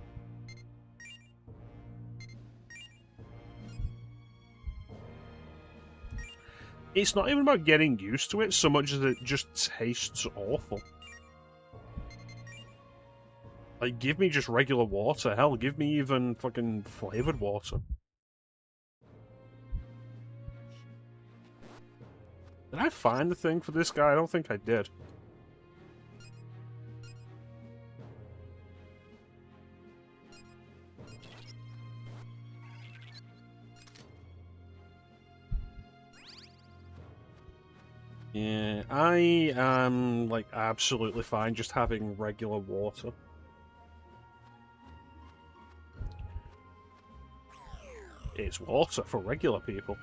Speaker 1: It's not even about getting used to it so much as it just tastes awful. Like, give me just regular water. Hell, give me even fucking flavored water. Did I find the thing for this guy? I don't think I did. Yeah, I am, like, absolutely fine just having regular water. It's water for regular people.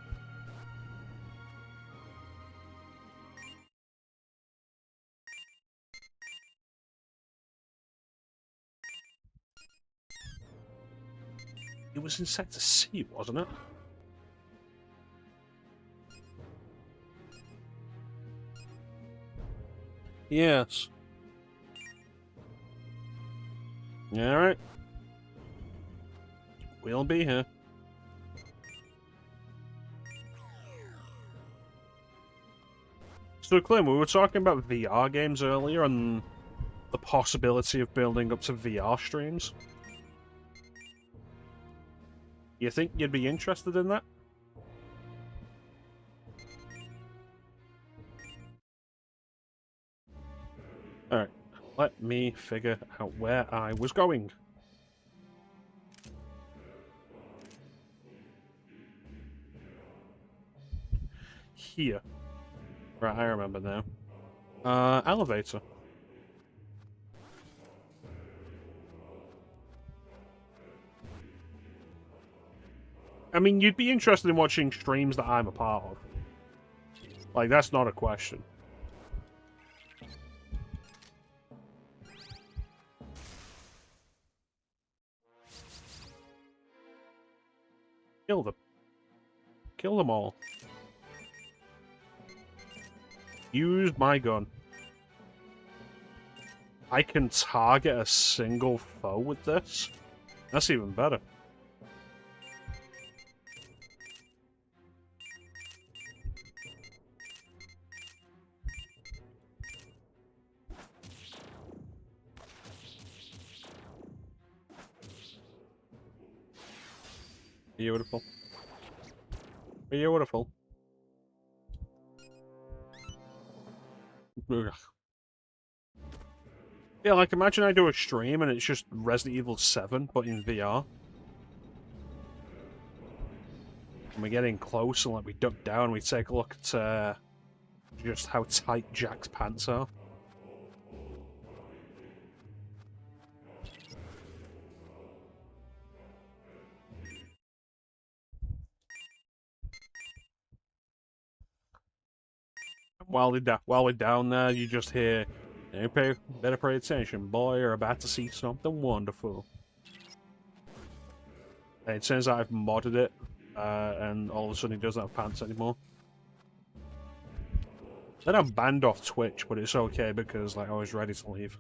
Speaker 1: It was in Sector C, wasn't it? Yes. Alright. We'll be here. So, Clem, we were talking about VR games earlier and the possibility of building up to VR streams. You think you'd be interested in that? Alright, let me figure out where I was going. Here. Right, I remember now. Elevator. I mean, you'd be interested in watching streams that I'm a part of. Like, that's not a question. Kill them. Kill them all. Use my gun. I can target a single foe with this? That's even better. Beautiful. Beautiful. Ugh. Yeah, like, imagine I do a stream and it's just Resident Evil 7, but in VR. And we get in close and, like, we duck down and we take a look at, just how tight Jack's pants are. While we're down there, you just hear, better pay attention, boy, you're about to see something wonderful. And it turns out I've modded it, and all of a sudden he doesn't have pants anymore. Then I'm banned off Twitch, but it's okay because, like, I was ready to leave.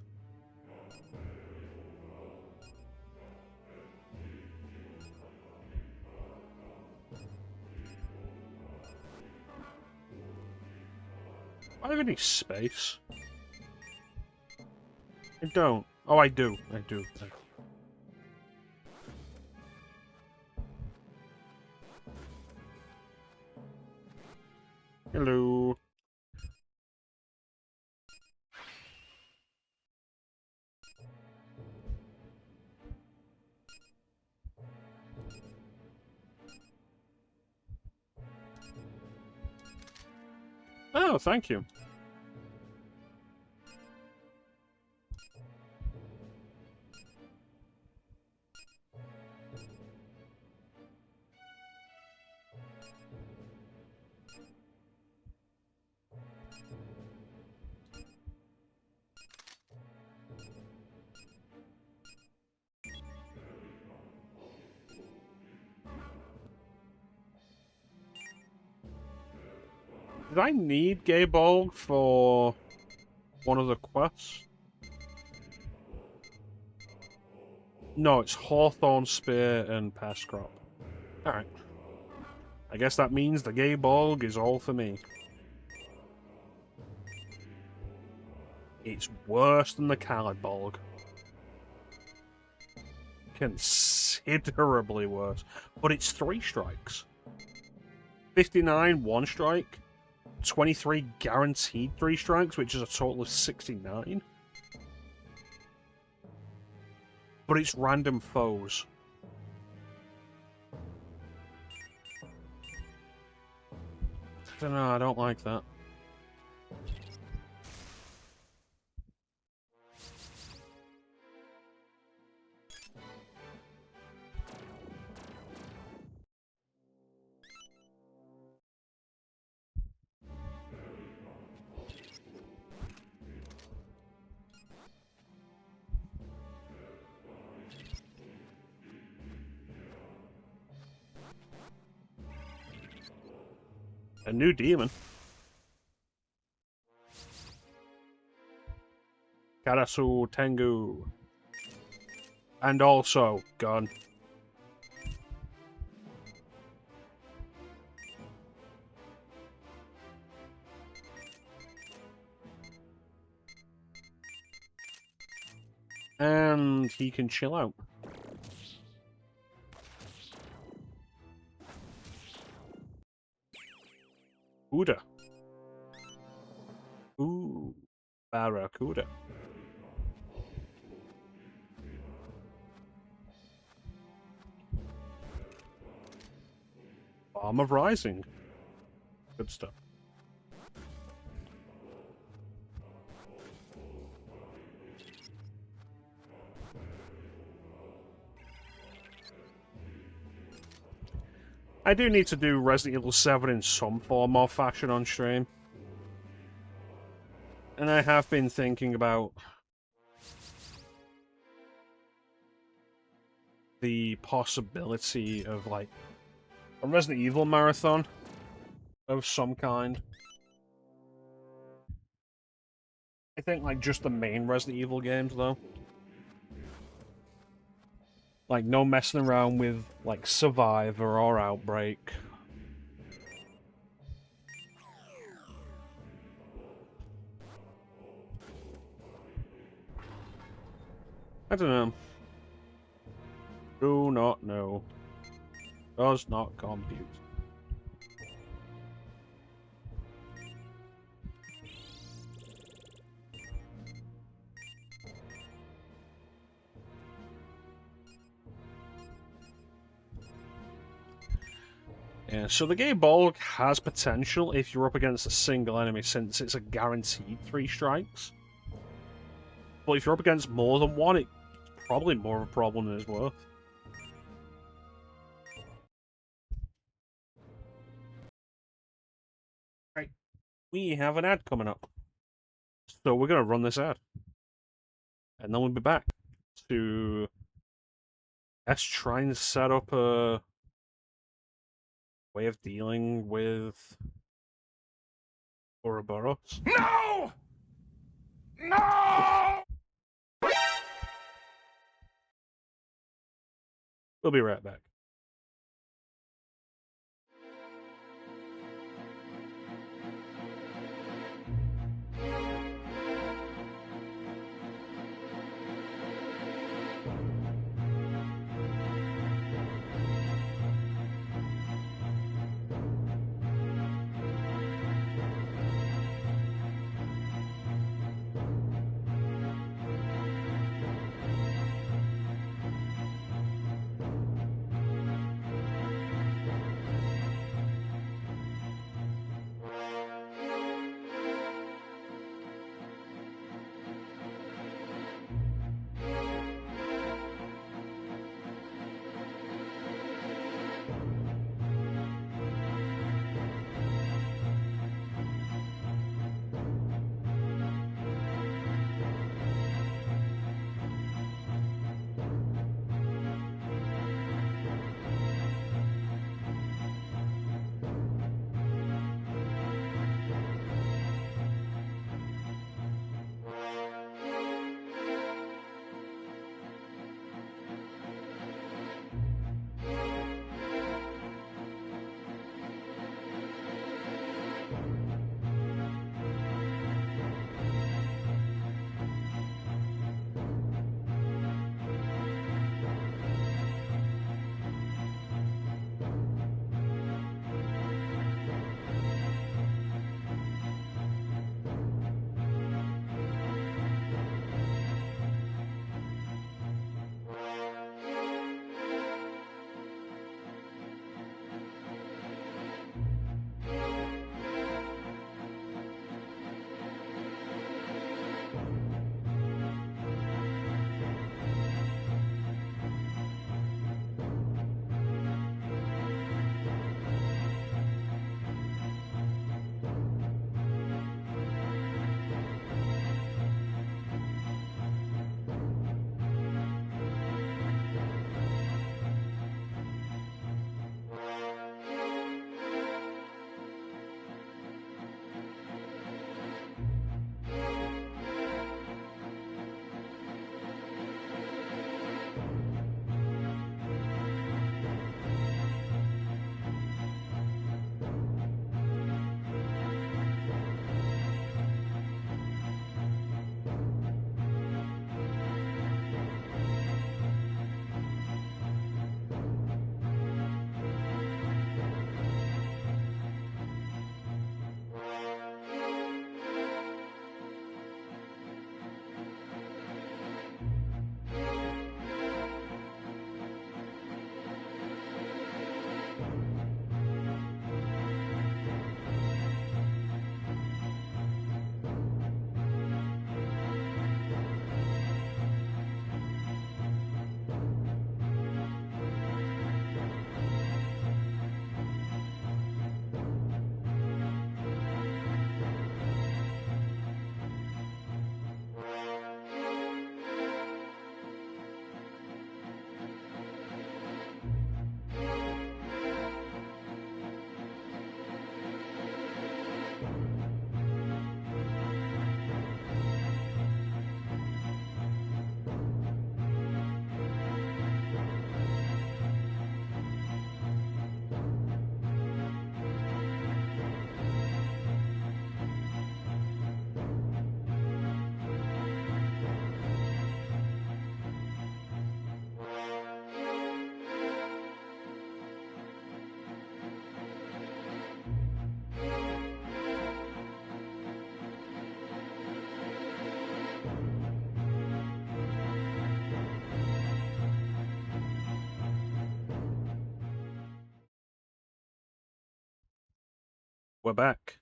Speaker 1: Do I have any space? I don't. Oh, I do. I do. Hello. Oh, thank you. Did I need Gay Bulg for one of the quests? No, it's Hawthorn Spear and Pest Crop. Alright. I guess that means the Gay Bulg is all for me. It's worse than the Callid Bulg. Considerably worse. But it's 3 strikes. 59, 1 strike. 23 guaranteed 3 strikes, which is a total of 69. But it's random foes. I don't know, I don't like that. A new demon. Karasu Tengu. And also, gun. And he can chill out. Barracuda. Ooh, Barracuda. Arm of Rising. Good stuff. I do need to do Resident Evil 7 in some form or fashion on stream. And I have been thinking about the possibility of, like, a Resident Evil marathon of some kind. I think, like, just the main Resident Evil games, though. Like, no messing around with, like, Survivor or Outbreak. I don't know. Do not know. Does not compute. Yeah, so the Gay Bolg has potential if you're up against a single enemy, since it's a guaranteed 3 strikes. But if you're up against more than one, it's probably more of a problem than it's worth. Right, we have an ad coming up. So we're going to run this ad. And then we'll be back to let's try and set up a way of dealing with Ouroboros.
Speaker 3: No! No!
Speaker 1: We'll be right back. We're back.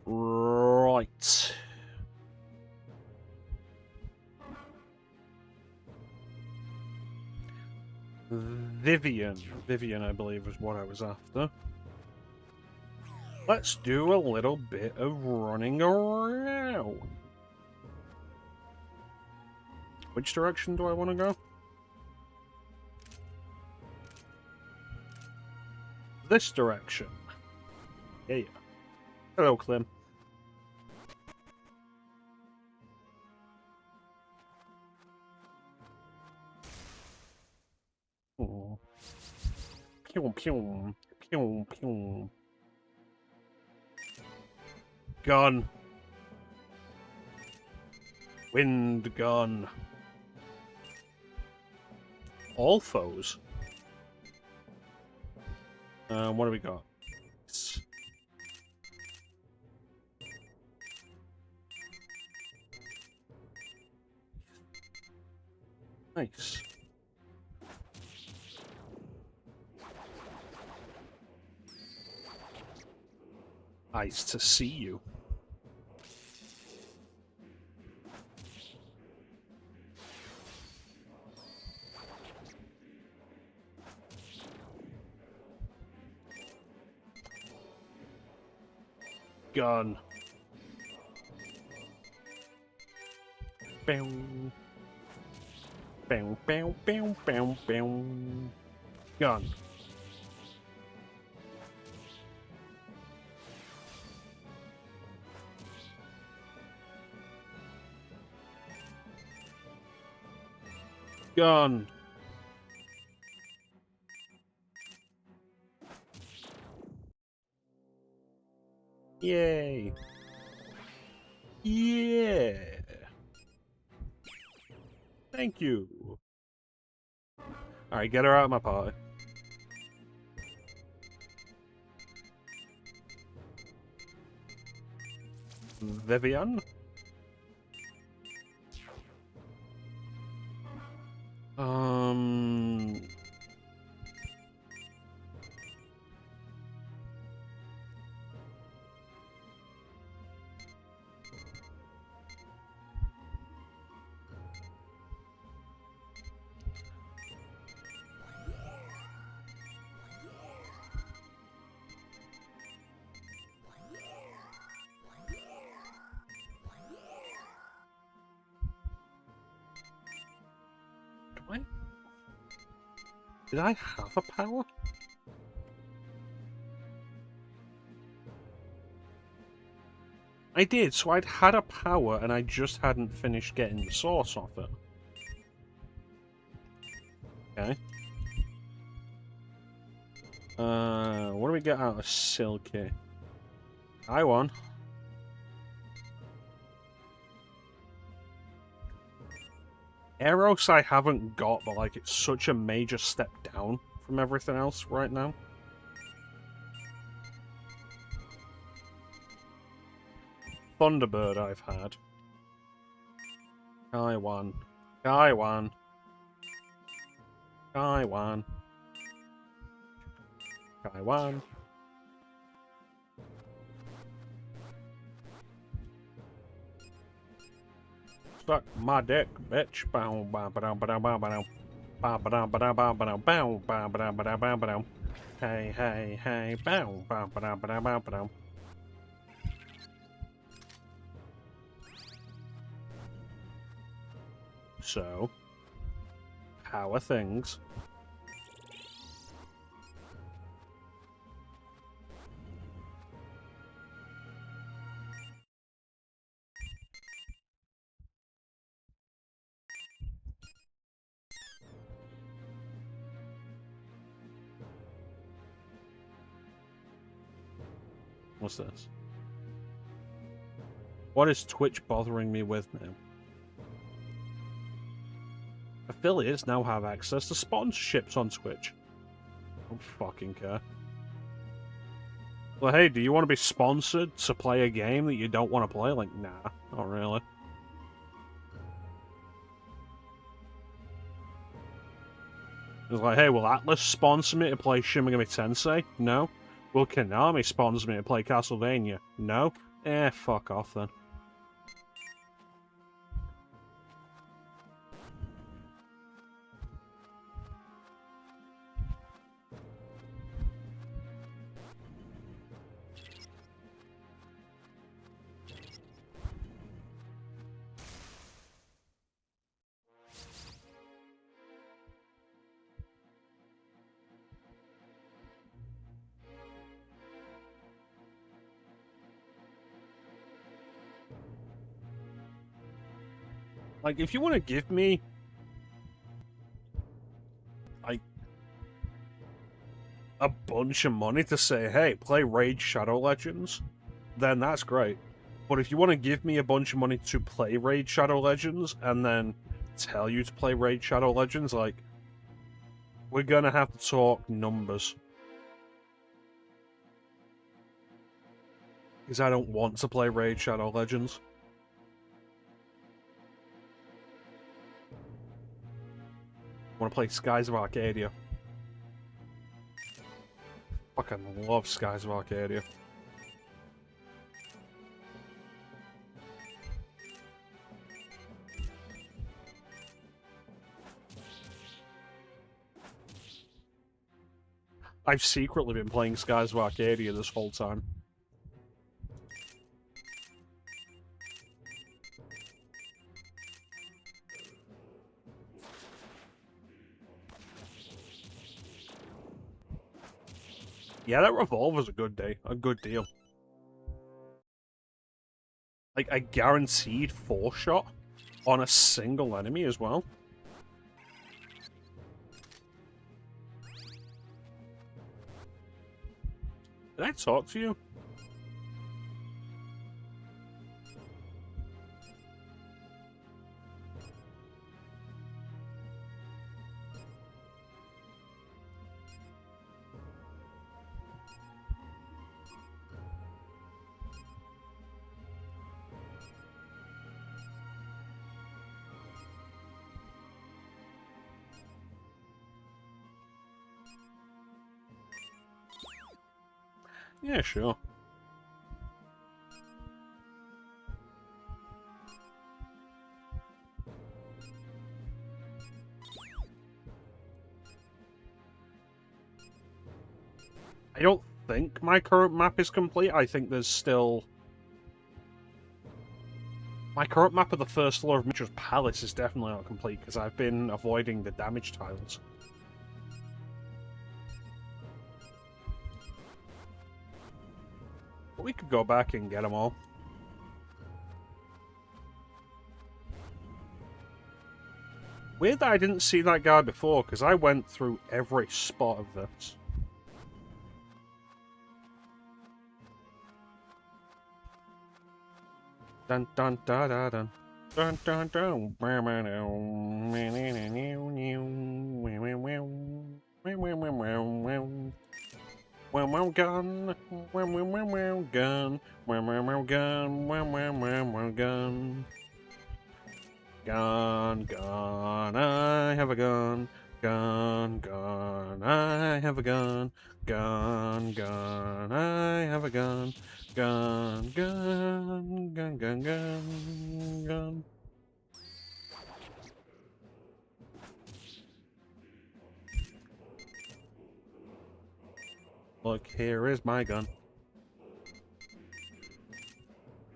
Speaker 1: Right. Vivian, I believe, was what I was after. Let's do a little bit of running around. Which direction do I want to go? This direction. Yeah. Hello, Clem. Oh. Pew, pew, pew, pew. Gun. Wind gun. All foes. What do we got? Nice. Nice to see you. Gun. Bow. Bow, bow, bow, bow, bow. Gun. Gun. Yay. Yeah. Thank you. Alright, get her out of my party. Vivian? Did I have a power? I did, so I'd had a power and I just hadn't finished getting the source off it. Okay. What do we get out of Silky? I won. Eros I haven't got, but like it's such a major step down from everything else right now. Thunderbird I've had. Kaiwan. Kaiwan. Kaiwan. Kaiwan. Suck my dick, bitch. Bow, bow, ba, ba, ba, ba, ba, ba, ba, ba, ba, ba, ba, bow, ba, ba, ba, ba, ba, hey, hey, hey, bow, ba, ba, ba, ba, ba. So, how are things? What's this? What is Twitch bothering me with now? Affiliates now have access to sponsorships on Twitch. I don't fucking care. Well, hey, do you want to be sponsored to play a game that you don't want to play? Like, nah, not really. It's like, hey, will Atlas sponsor me to play Shin Megami Tensei? No. Will Konami sponsor me to play Castlevania? No. Eh, fuck off then. Like, if you want to give me, like, a bunch of money to say, hey, play Raid Shadow Legends, then that's great. But if you want to give me a bunch of money to play Raid Shadow Legends, and then tell you to play Raid Shadow Legends, like, we're gonna have to talk numbers. Because I don't want to play Raid Shadow Legends. I want to play Skies of Arcadia. Fucking love Skies of Arcadia. I've secretly been playing Skies of Arcadia this whole time. Yeah, that revolver's a good deal. Like, a guaranteed 4-shot on a single enemy as well. Did I talk to you? Yeah, sure. I don't think my current map is complete. I think there's still... My current map of the first floor of Mitra's Palace is definitely not complete, because I've been avoiding the damage tiles. But we could go back and get them all. Weird that I didn't see that guy before, because I went through every spot of this. Dun dun da da dun. Dun dun dun. Gun. Gun. Gun, gun, I have a gun. Gun, gun, I have a gun. Gun, gun, I have a gun. Gun, gun, gun, gun, gun, gun. Look, here is my gun.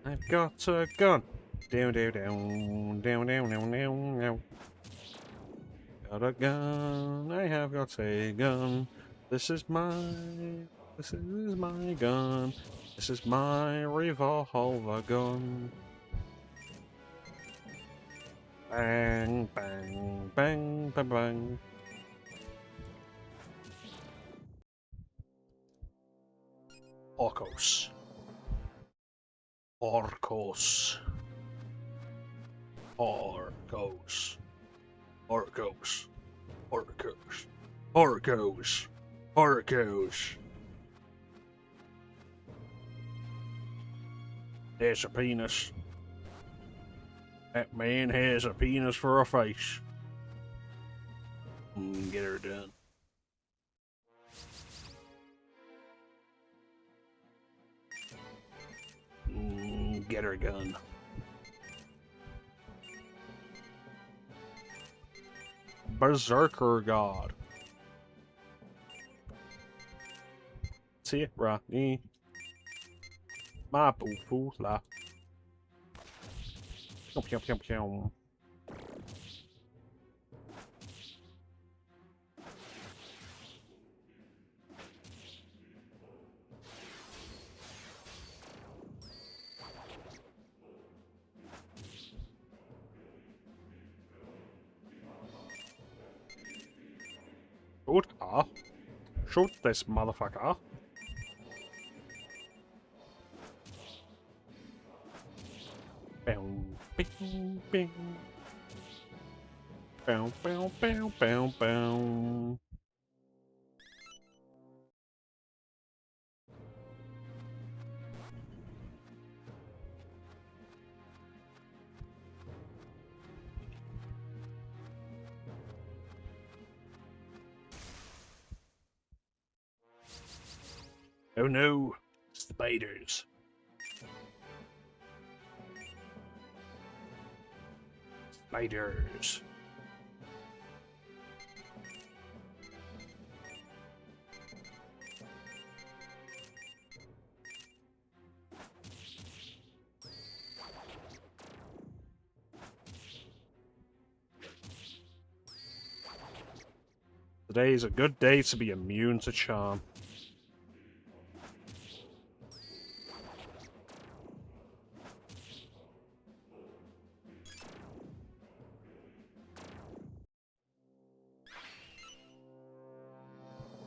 Speaker 1: I've got a gun. Down, down, down, down, down, down, down, down. Got a gun. I have got a gun. This is my gun. This is my revolver gun. Bang, bang, bang, bang, bang. Orcos. Orcos. Orcos. Orcos. Orcos. Orcos. Orcos. There's a penis. That man has a penis for a face. Get her done. Get her gun. Berserker God. See, Rodney. My boo-foo-la. Pew, pew, pew, pew. Shoot this motherfucker. Bow, bing, bing. Bow, bow, bow, bow, bow. Oh no, spiders. Spiders. Today is a good day to be immune to charm.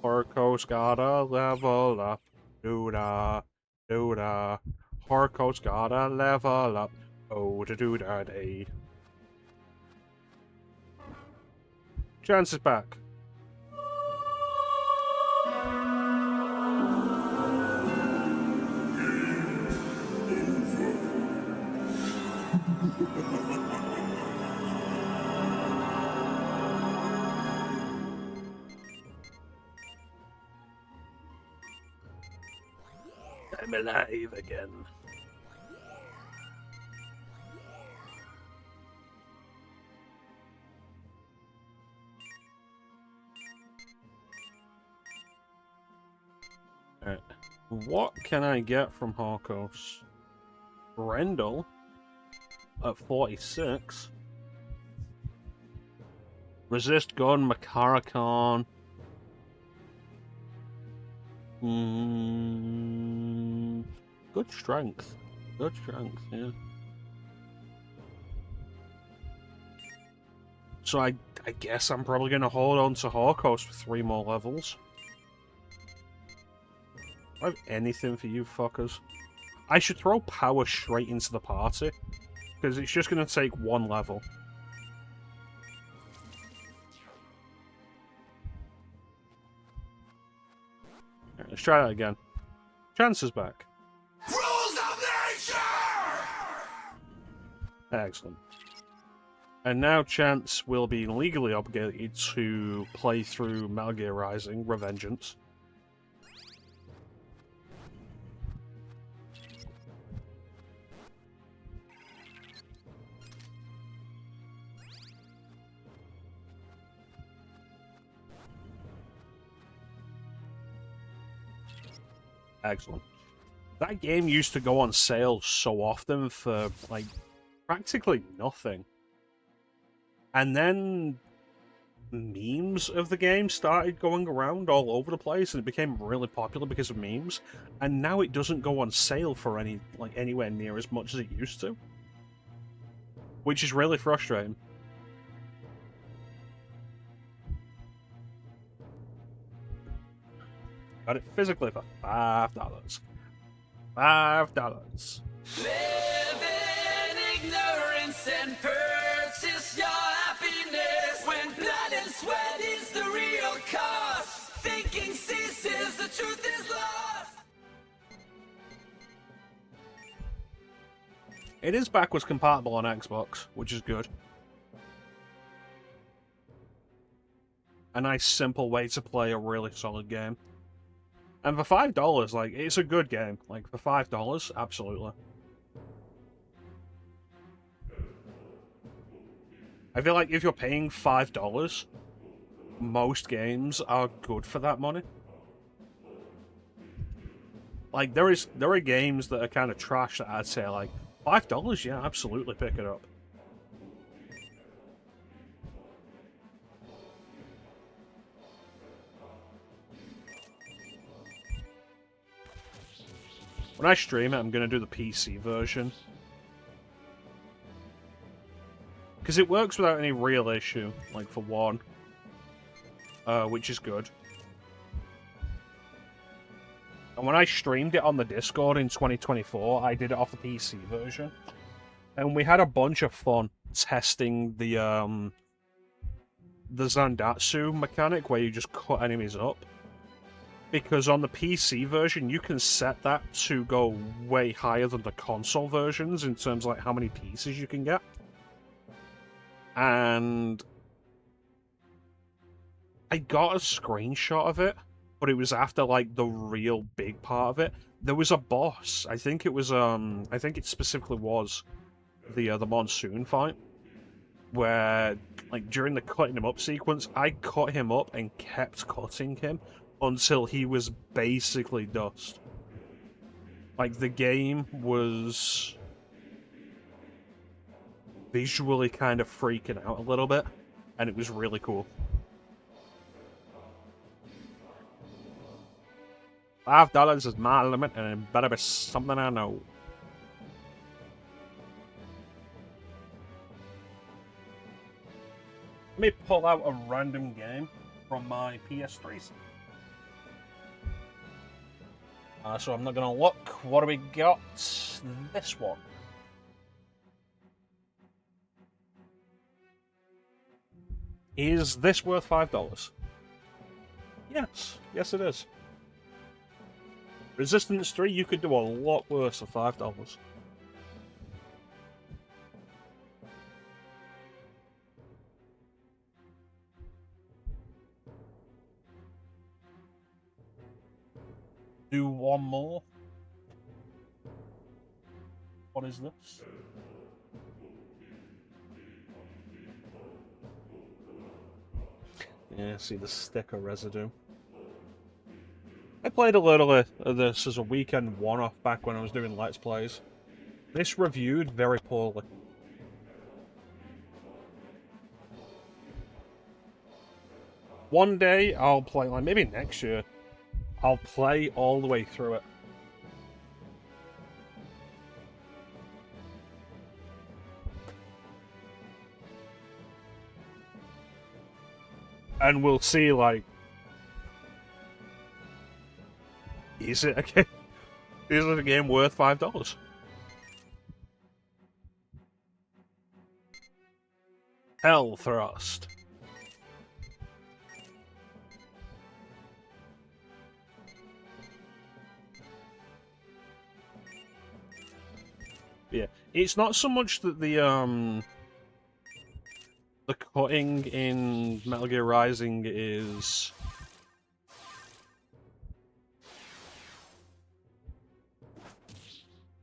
Speaker 1: Harco's gotta level up. Doo-da, doo-da. Harco's gotta level up. Oh, da doo da day. Chance is back. I'm alive again. Alright. What can I get from Harkos? Brendel at 46. Resist gun, Makaracon. Good strength. Good strength, yeah. So I guess I'm probably going to hold on to Harkos for 3 more levels. Do I have anything for you fuckers? I should throw power straight into the party, because it's just going to take 1 level. Right, let's try that again. Chance is back.
Speaker 2: Rules of nature!
Speaker 1: Excellent. And now Chance will be legally obligated to play through Metal Gear Rising: Revengeance. Excellent. That game used to go on sale so often for, like, practically nothing. And then memes of the game started going around all over the place, and it became really popular because of memes. And now it doesn't go on sale for anywhere near as much as it used to, which is really frustrating. Got it physically for $5. $5.
Speaker 3: Live in ignorance and purchase your happiness when blood and sweat is the real cost. Thinking ceases, the truth is lost.
Speaker 1: It is backwards compatible on Xbox, which is good. A nice, simple way to play a really solid game. And for $5, like, it's a good game. Like, for $5, absolutely. I feel like if you're paying $5, most games are good for that money. Like, there are games that are kind of trash that I'd say, like, $5, yeah, absolutely pick it up. When I stream it, I'm going to do the PC version. Because it works without any real issue, like, for one. Which is good. And when I streamed it on the Discord in 2024, I did it off the PC version. And we had a bunch of fun testing the Zandatsu mechanic, where you just cut enemies up. Because on the PC version, you can set that to go way higher than the console versions in terms of like how many pieces you can get. And I got a screenshot of it, but it was after like the real big part of it. There was a boss. I think it specifically was the monsoon fight, where like during the cutting him up sequence, I cut him up and kept cutting him until he was basically dust. Like, the game was visually kind of freaking out a little bit, and it was really cool. $5 is my limit, and it better be something I know. Let me pull out a random game from my PS3. So I'm not going to look. What do we got? This one. Is this worth $5? Yes. Yes, it is. Resistance 3, you could do a lot worse for $5. Do one more. What is this? Yeah, see the sticker residue. I played a little of this as a weekend one-off back when I was doing Let's Plays. This reviewed very poorly. One day I'll play, like maybe next year, I'll play all the way through it. And we'll see, like, is it a game worth $5? Hell Thrust. Yeah, it's not so much that the cutting in Metal Gear Rising is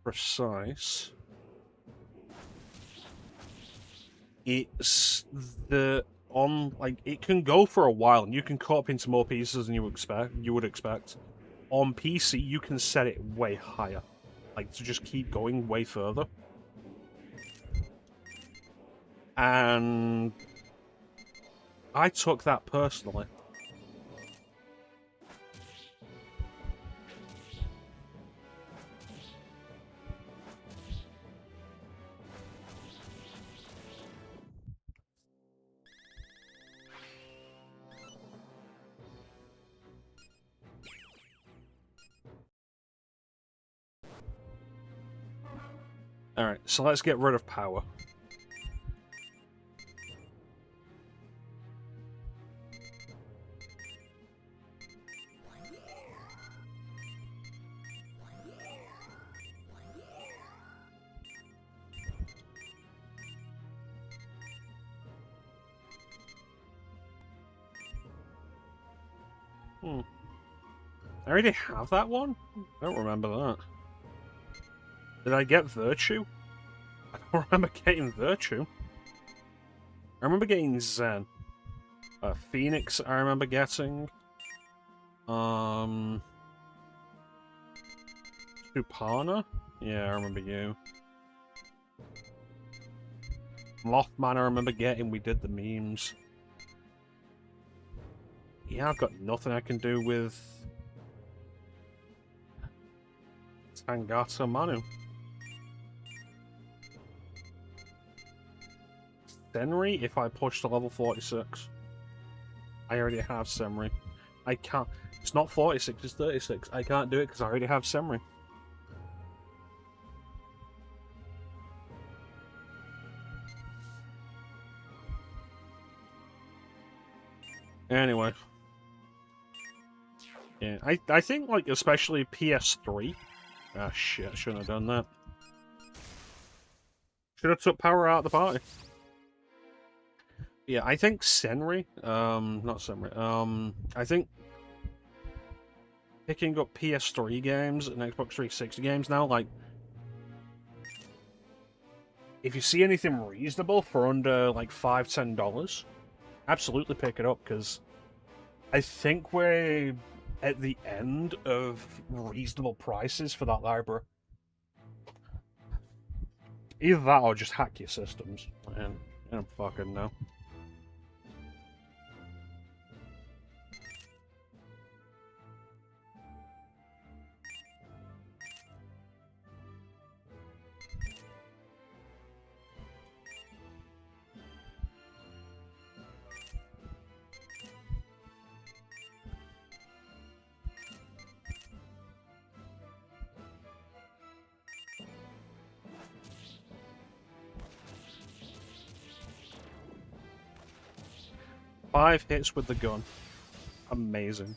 Speaker 1: precise. It's it can go for a while, and you can cut up into more pieces than you would expect. On PC, you can set it way higher, like to just keep going way further. And I took that personally. Alright, so let's get rid of power. I already have that one? I don't remember that. Did I get Virtue? I don't remember getting Virtue. I remember getting Zen. Phoenix I remember getting. Supana? Yeah, I remember you. Mothman I remember getting, we did the memes. Yeah, I've got nothing I can do with Tangata Manu. Senri if I push to level 46. I already have Senri. I can't. It's not 46, it's 36. I can't do it because I already have Senri. Anyway. Yeah, I think, like, especially PS3. Ah, shit, I shouldn't have done that. Should have took power out of the party. Yeah, I think Senri, not Senri, I think picking up PS3 games and Xbox 360 games now, like, if you see anything reasonable for under, like, $5–10, absolutely pick it up, because I think we're at the end of reasonable prices for that library. Either that or just hack your systems. And I don't fucking know. Five hits with the gun. Amazing.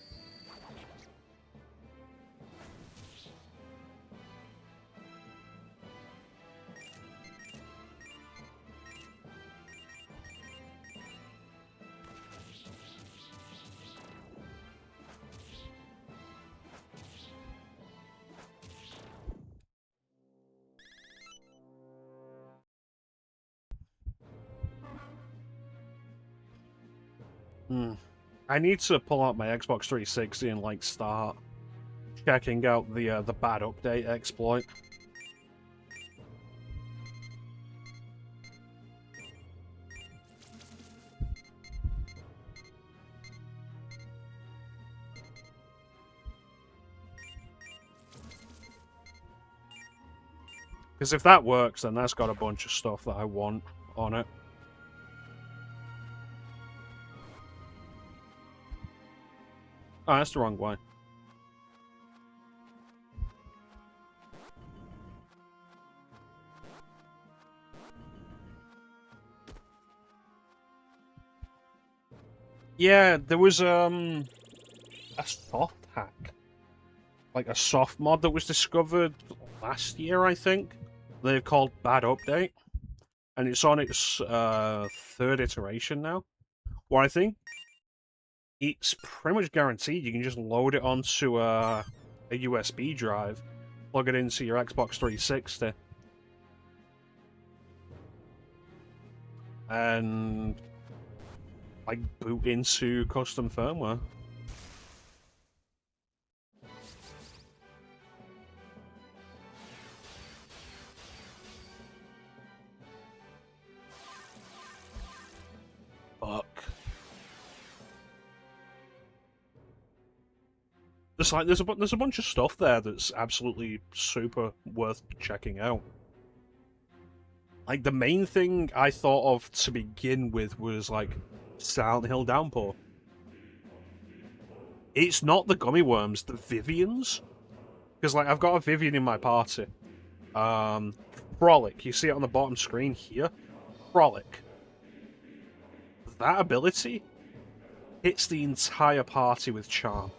Speaker 1: I need to pull out my Xbox 360 and, like, start checking out the bad update exploit. Because if that works, then that's got a bunch of stuff that I want on it. Oh, that's the wrong way. Yeah, there was a soft hack. Like a soft mod that was discovered last year, I think. They've called Bad Update. And it's on its third iteration now. Where I think it's pretty much guaranteed you can just load it onto a USB drive, plug it into your Xbox 360, and, like, boot into custom firmware. Fuck. There's a bunch of stuff there that's absolutely super worth checking out. Like, the main thing I thought of to begin with was, like, Silent Hill Downpour. It's not the gummy worms, the Vivians. Because, like, I've got a Vivian in my party. Frolic, you see it on the bottom screen here? Frolic. That ability hits the entire party with charm.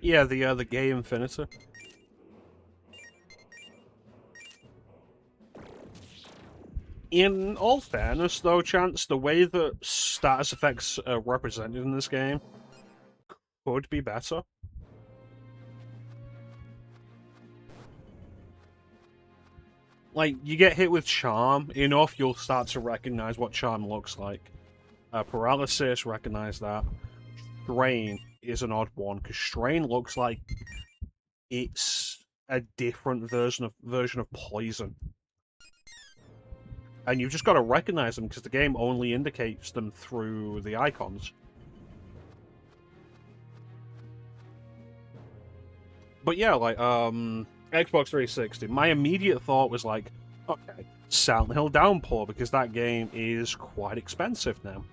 Speaker 1: Yeah, the Gay Infinity. In all fairness, though, Chance, the way that status effects are represented in this game could be better. Like, you get hit with Charm enough, you'll start to recognize what Charm looks like. Paralysis, recognize that. Strain is an odd one, because Strain looks like it's a different version of Poison. And you've just got to recognize them, because the game only indicates them through the icons. But yeah, like, Xbox 360, my immediate thought was like, okay, Silent Hill Downpour, because that game is quite expensive now.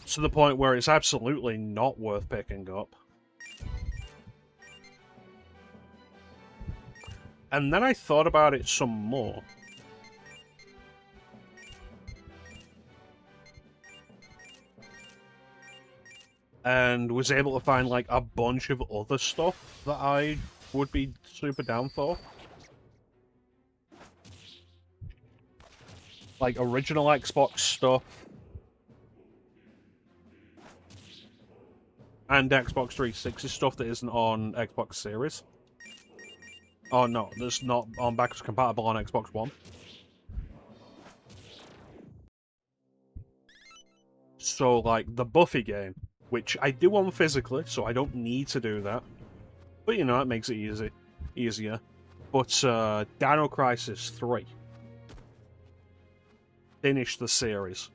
Speaker 1: To the point where it's absolutely not worth picking up. And then I thought about it some more. And was able to find, like, a bunch of other stuff that I would be super down for. Like, original Xbox stuff. And Xbox 360 stuff that isn't on Xbox Series. Oh no, that's not on backwards compatible on Xbox One. So, like, the Buffy game, which I do own physically, so I don't need to do that. But, you know, it makes it easier. But, Dino Crisis 3. Finish the series.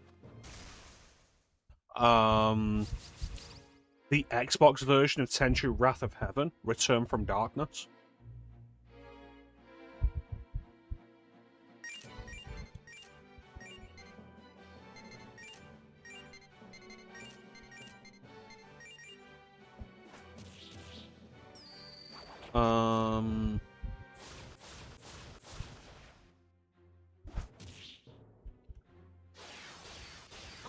Speaker 1: The Xbox version of Tenchu Wrath of Heaven, Return from Darkness.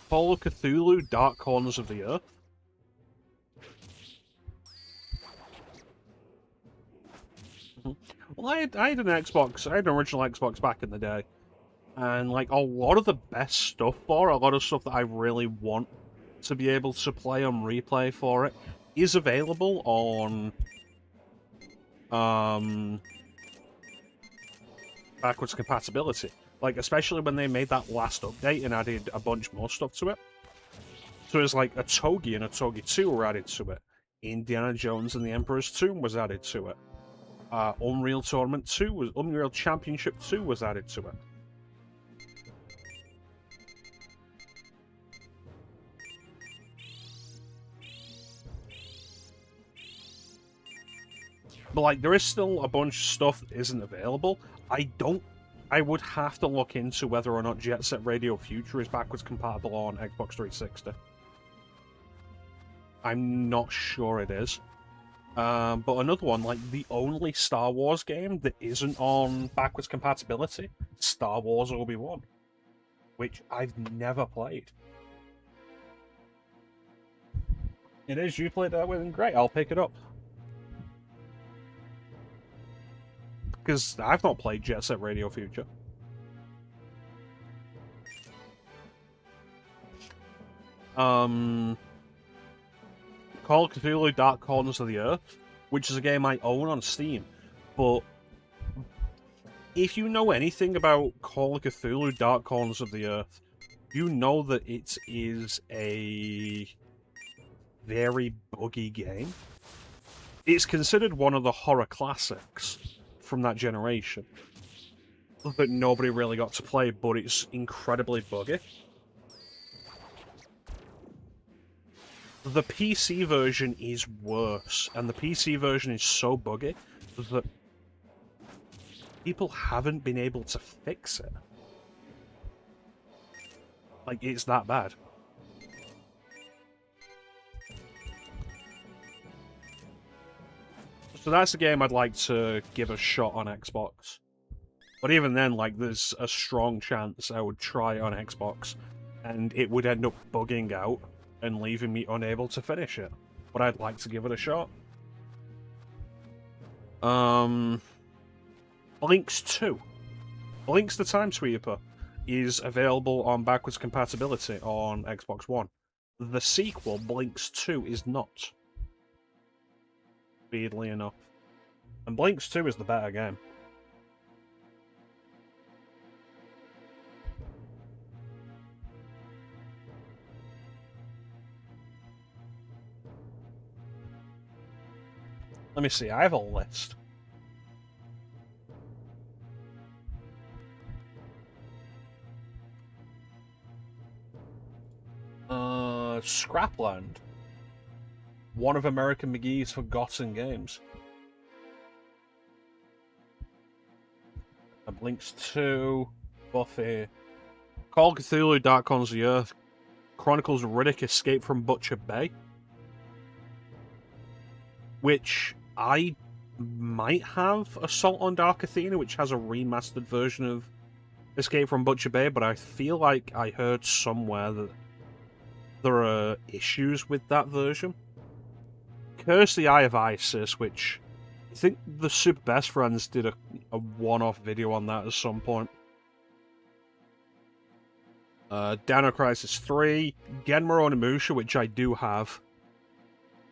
Speaker 1: Call of Cthulhu, Dark Corners of the Earth. Well, I had an Xbox, I had an original Xbox back in the day. And, like, a lot of the best stuff for it, a lot of stuff that I really want to be able to play on replay for it, is available on backwards compatibility. Like, especially when they made that last update and added a bunch more stuff to it. So it's like a Togi and a Togi 2 were added to it. Indiana Jones and the Emperor's Tomb was added to it. Unreal Tournament 2 was Unreal Championship 2 was added to it. But, like, there is still a bunch of stuff that isn't available. I would have to look into whether or not Jet Set Radio Future is backwards compatible on Xbox 360. I'm not sure it is. But another one, like, the only Star Wars game that isn't on backwards compatibility, Star Wars Obi-Wan, which I've never played. It is, you played that with, and great, I'll pick it up. Because I've not played Jet Set Radio Future. Call of Cthulhu Dark Corners of the Earth, which is a game I own on Steam. But if you know anything about Call of Cthulhu Dark Corners of the Earth, you know that it is a very buggy game. It's considered one of the horror classics from that generation, but nobody really got to play, but it's incredibly buggy. The PC version is worse, and the PC version is so buggy that people haven't been able to fix it. Like, it's that bad. So that's a game I'd like to give a shot on Xbox. But even then, like, there's a strong chance I would try it on Xbox, and it would end up bugging out, and leaving me unable to finish it. But I'd like to give it a shot. Blinks 2. Blinks the Time Sweeper is available on backwards compatibility on Xbox One. The sequel, Blinks 2, is not. Weirdly enough. And Blinks 2 is the better game. Let me see, I have a list. Scrapland. One of American McGee's forgotten games. Blinks 2, Buffy, Call of Cthulhu, Dark Corners of the Earth, Chronicles of Riddick, Escape from Butcher Bay, which I might have Assault on Dark Athena, which has a remastered version of Escape from Butcher Bay, but I feel like I heard somewhere that there are issues with that version. Curse the Eye of Isis, which I think the Super Best Friends did a one-off video on that at some point. Dino Crisis 3, Genma Onimusha, which I do have.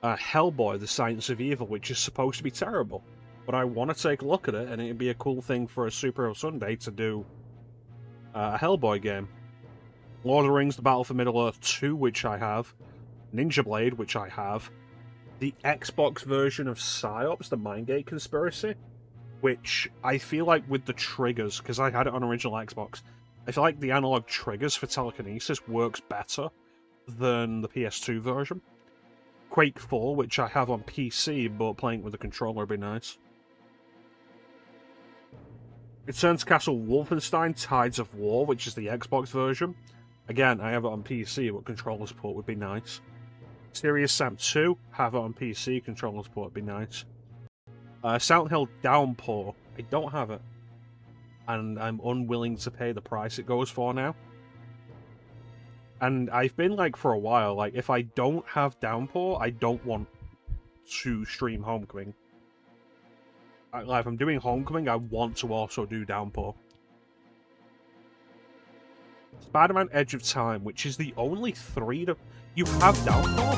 Speaker 1: Hellboy, The Science of Evil, which is supposed to be terrible. But I want to take a look at it, and it'd be a cool thing for a Superhero Sunday to do a Hellboy game. Lord of the Rings, The Battle for Middle-earth 2, which I have. Ninja Blade, which I have. The Xbox version of Psyops, The Mindgate Conspiracy, which I feel like with the triggers, because I had it on original Xbox, I feel like the analog triggers for telekinesis works better than the PS2 version. Quake 4, which I have on PC, but playing with a controller would be nice. Return to Castle Wolfenstein, Tides of War, which is the Xbox version. Again, I have it on PC, but controller support would be nice. Serious Sam 2, have it on PC, controller support would be nice. Silent Hill Downpour, I don't have it. And I'm unwilling to pay the price it goes for now. And I've been like for a while, like if I don't have Downpour, I don't want to stream Homecoming. Like if I'm doing Homecoming, I want to also do Downpour. Spider-Man Edge of Time, which is the only 3 to... You have Downpour?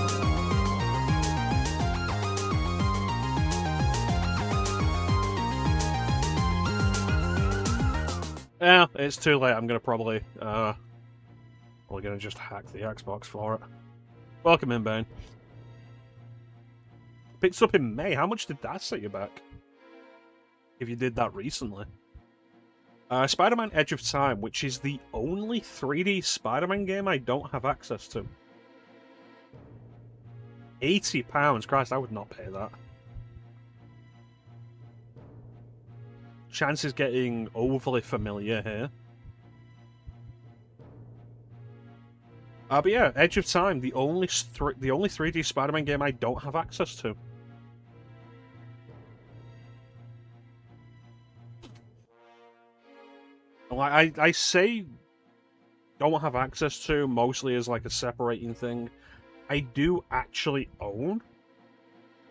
Speaker 1: Yeah, it's too late. I'm gonna probably gonna just hack the Xbox for it. Welcome in, Bane. Picked up in May. How much did that set you back? If you did that recently. Spider-Man Edge of Time, which is the only 3D Spider-Man game I don't have access to. £80. Christ, I would not pay that. Chance is getting overly familiar here. But yeah, Edge of Time, the only 3D Spider-Man game I don't have access to. Like I say don't have access to mostly as like a separating thing. I do actually own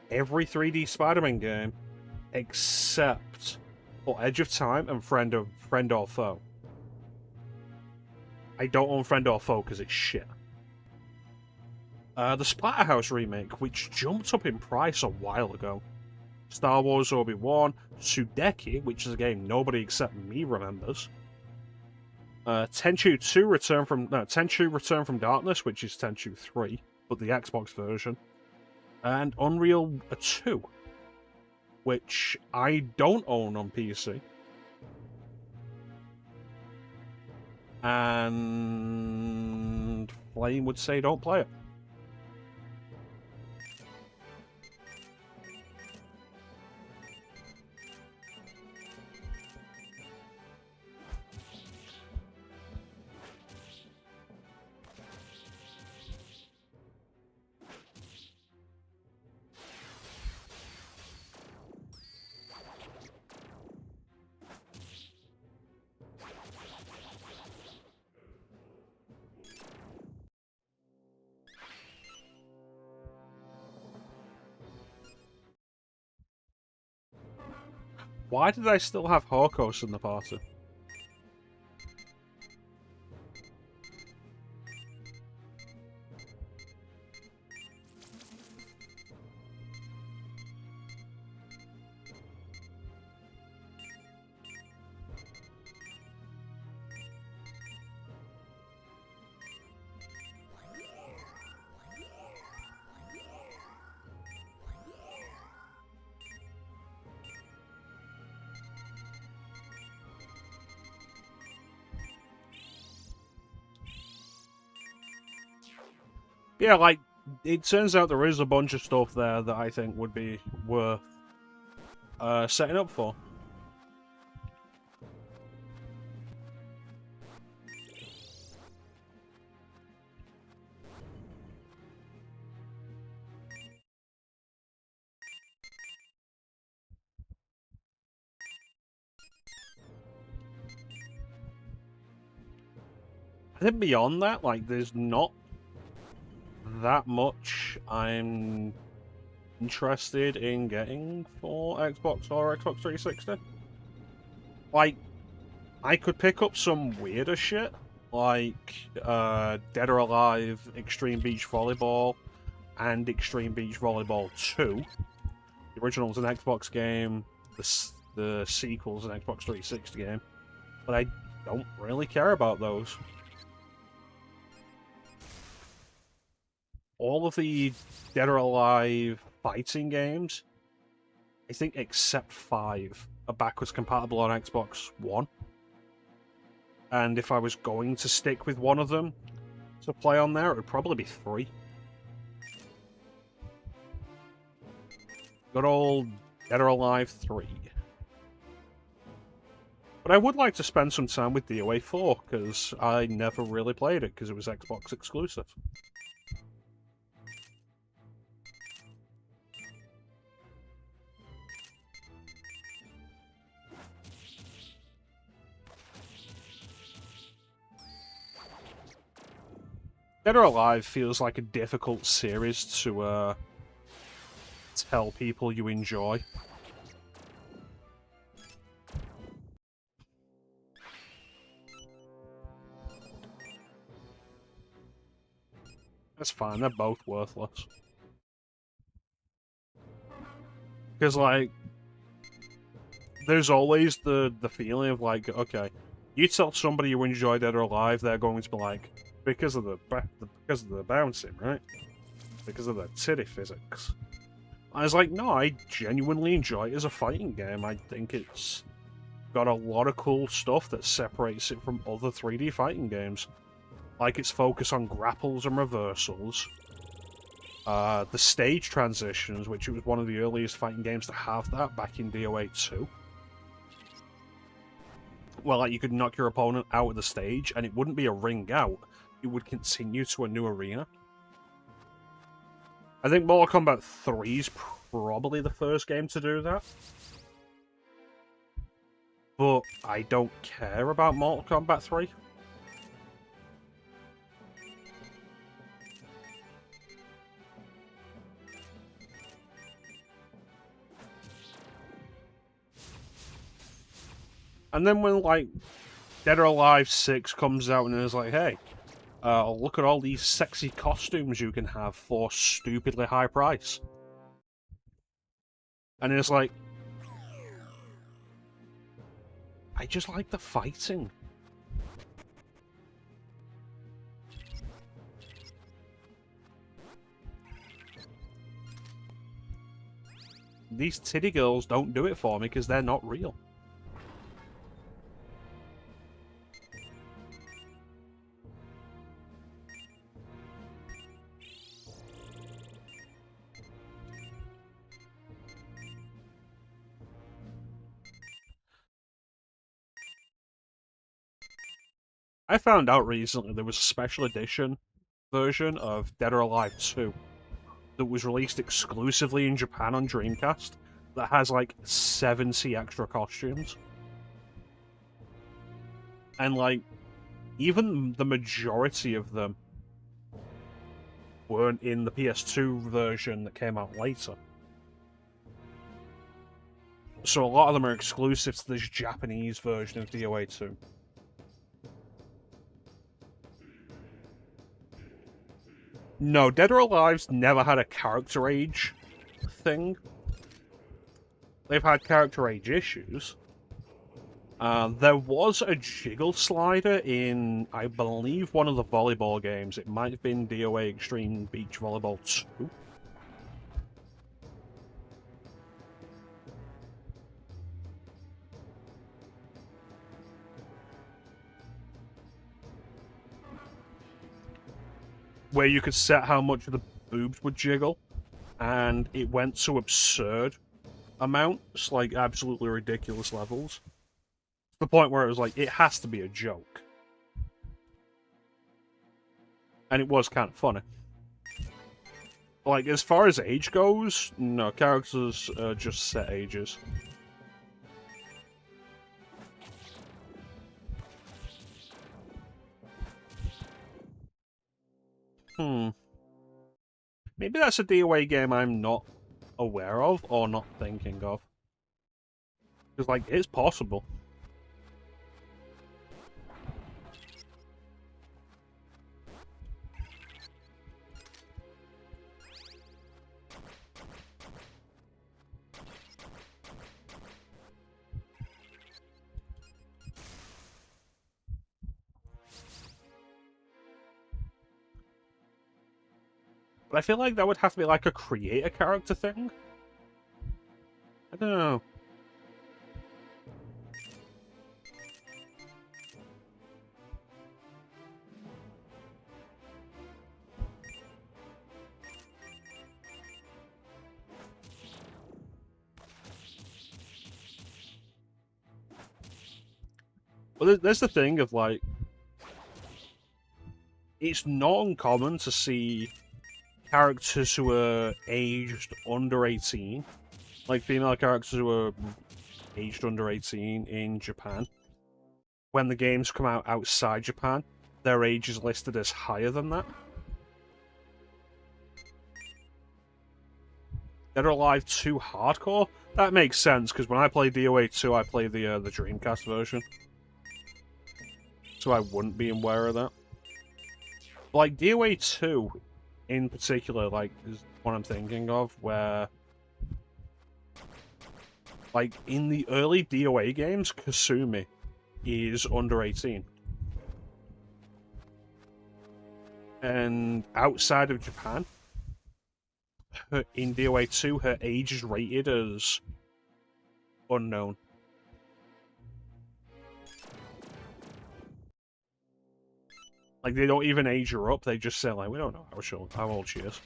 Speaker 1: every 3D Spider-Man game except for Edge of Time and Friend or Foe. I don't own Friend or Foe because it's shit. The Splatterhouse remake, which jumped up in price a while ago. Star Wars Obi-Wan, Sudeki, which is a game nobody except me remembers. Tenchu 2 Tenchu Return from Darkness, which is Tenchu 3, but the Xbox version. And Unreal 2, which I don't own on PC. And Flame would say don't play it. Why did I still have Horkos in the party? Yeah, like, it turns out there is a bunch of stuff there that I think would be worth setting up for. I think beyond that, like, there's not that much I'm interested in getting for Xbox or Xbox 360. Like, I could pick up some weirder shit, like Dead or Alive, Extreme Beach Volleyball, and Extreme Beach Volleyball 2. The original's an Xbox game, the sequel's an Xbox 360 game, but I don't really care about those. All of the Dead or Alive fighting games, I think except 5, are backwards compatible on Xbox One. And if I was going to stick with one of them to play on there, it would probably be 3. Good old Dead or Alive 3. But I would like to spend some time with DOA 4, because I never really played it, because it was Xbox exclusive. Dead or Alive feels like a difficult series to tell people you enjoy. That's fine, they're both worthless. Because, like, there's always the feeling of, like, okay, you tell somebody you enjoy Dead or Alive, they're going to be like, because of the bouncing, right? Because of the titty physics. I was like, no, I genuinely enjoy it as a fighting game. I think it's got a lot of cool stuff that separates it from other 3D fighting games. Like its focus on grapples and reversals. The stage transitions, which it was one of the earliest fighting games to have that back in DOA 2. Well, like, you could knock your opponent out of the stage, and it wouldn't be a ring out. It would continue to a new arena. I think Mortal Kombat 3 is probably the first game to do that. But I don't care about Mortal Kombat 3. And then when, like, Dead or Alive 6 comes out and it's like, hey, look at all these sexy costumes you can have for stupidly high price. And it's like, I just like the fighting. These titty girls don't do it for me because they're not real. I found out recently there was a special edition version of Dead or Alive 2 that was released exclusively in Japan on Dreamcast that has like 70 extra costumes. And like, even the majority of them weren't in the PS2 version that came out later. So a lot of them are exclusive to this Japanese version of DOA 2. No, Dead or Alive's never had a character age thing. They've had character age issues. There was a jiggle slider in, I believe, one of the volleyball games. It might have been DOA Extreme Beach Volleyball 2. Where you could set how much the boobs would jiggle, and it went to absurd amounts, like absolutely ridiculous levels. To the point where it was like, it has to be a joke. And it was kind of funny. Like, as far as age goes, no, characters are just set ages. Maybe that's a DOA game I'm not aware of, or not thinking of. Because, like, it's possible. But I feel like that would have to be like a create a character thing. I don't know. Well, there's the thing of like, it's not uncommon to see characters who are aged under 18, like female characters who are aged under 18 in Japan. When the games come out outside Japan, their age is listed as higher than that. Dead or Alive 2 Hardcore? That makes sense, because when I play DOA 2, I play the Dreamcast version. So I wouldn't be aware of that. But, like, DOA 2, in particular, like, is what I'm thinking of, where... Like, in the early DOA games, Kasumi is under 18. And outside of Japan, in DOA 2, her age is rated as unknown. Like, they don't even age her up, they just say, like, we don't know how old she is.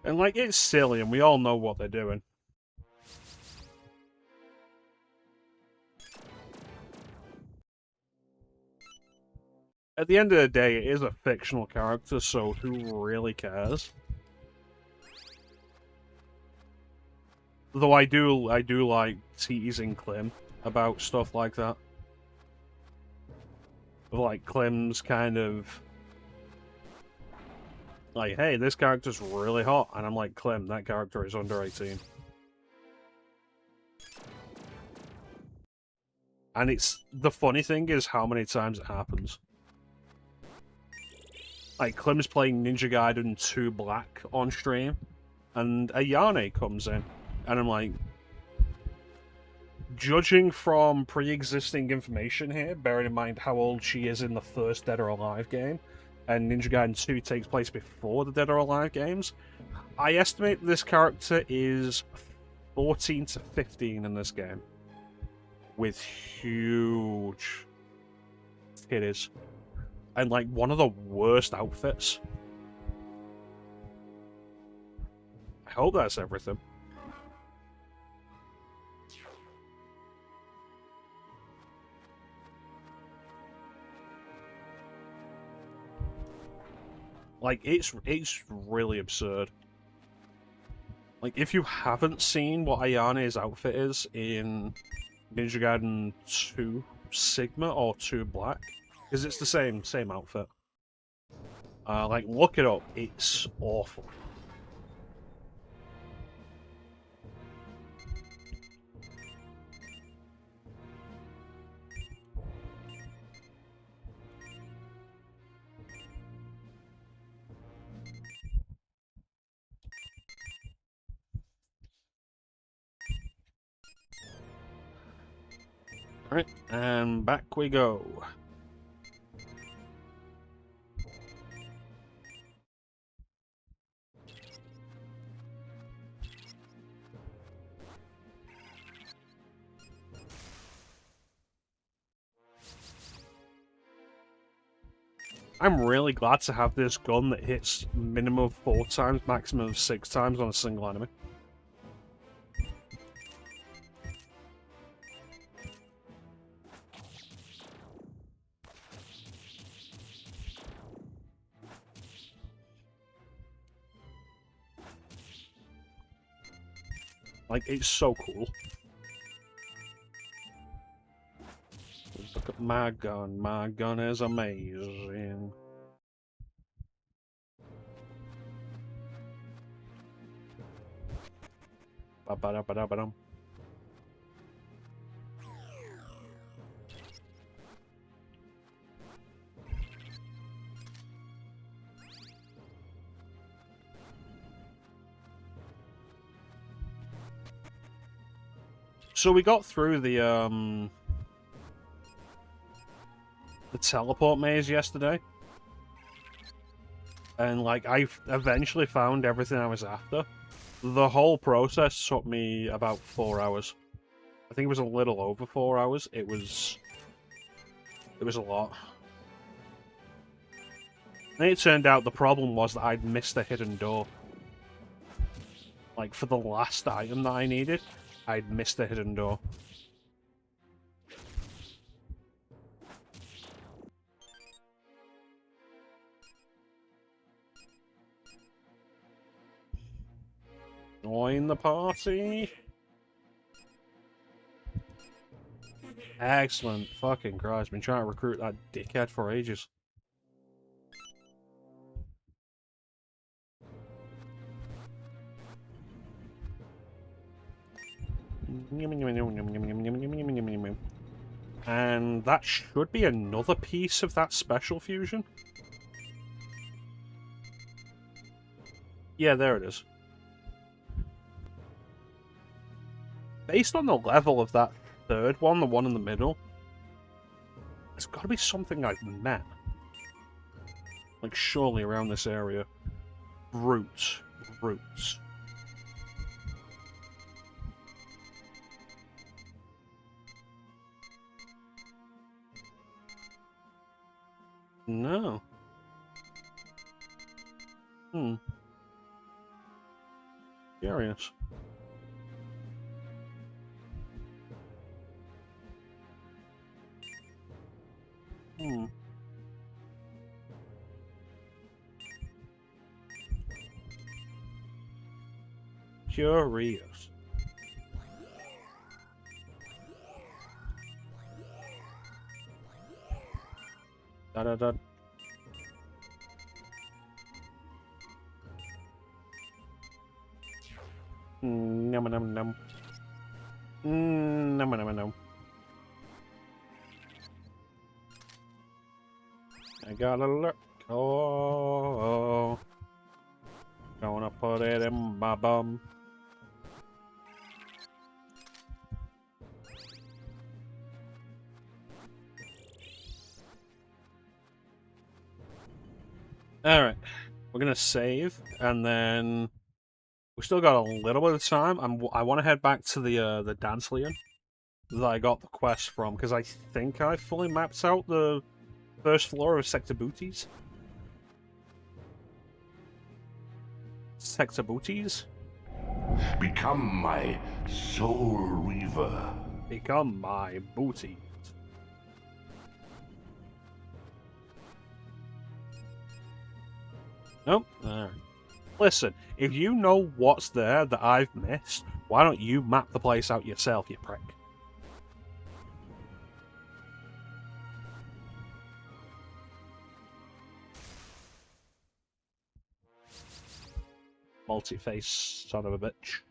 Speaker 1: And, like, it's silly, and we all know what they're doing. At the end of the day, it is a fictional character, so who really cares? Though I do like teasing Clem about stuff like that. Like, Clem's kind of... like, hey, this character's really hot, and I'm like, Clem, that character is under 18. And it's... the funny thing is how many times it happens. Like, Clem's playing Ninja Gaiden 2 Black on stream, and Ayane comes in, and I'm like... judging from pre-existing information here, bearing in mind how old she is in the first Dead or Alive game, and Ninja Gaiden 2 takes place before the Dead or Alive games, I estimate this character is 14 to 15 in this game. With huge it is. And, like, one of the worst outfits. I hope that's everything. Like, it's really absurd. Like, if you haven't seen what Ayane's outfit is in Ninja Gaiden 2 Sigma or 2 Black, because it's the same outfit. Like, look it up. It's awful. Alright, and back we go. I'm really glad to have this gun that hits minimum of 4 times, maximum of 6 times on a single enemy. Like, it's so cool. Look at my gun. My gun is amazing. Ba-ba-da-ba-da-ba-dum. So we got through the teleport maze yesterday. And, like, I eventually found everything I was after. The whole process took me about 4 hours. I think it was a little over 4 hours. It was a lot. And it turned out the problem was that I'd missed the hidden door. Like, for the last item that I needed, I'd missed the hidden door. Join the party. Excellent. Fucking Christ. Been trying to recruit that dickhead for ages. And that should be another piece of that special fusion. Yeah, there it is. Based on the level of that third one, the one in the middle, it's got to be something I've met. Like, surely around this area. Roots. No. Curious. Curious. Da-da-da. Num-num-num. Num-num-num. I gotta look. Oh. Gonna put it in my bum. Alright. We're gonna save, and then we still got a little bit of time. I want to head back to the dance leon that I got the quest from, because I think I fully mapped out the First floor of Sector Booties. Sector Booties?
Speaker 4: Become my soul reaver.
Speaker 1: Become my booty. Nope. Alright. Listen, if you know what's there that I've missed, why don't you map the place out yourself, you prick? Multi-face son of a bitch.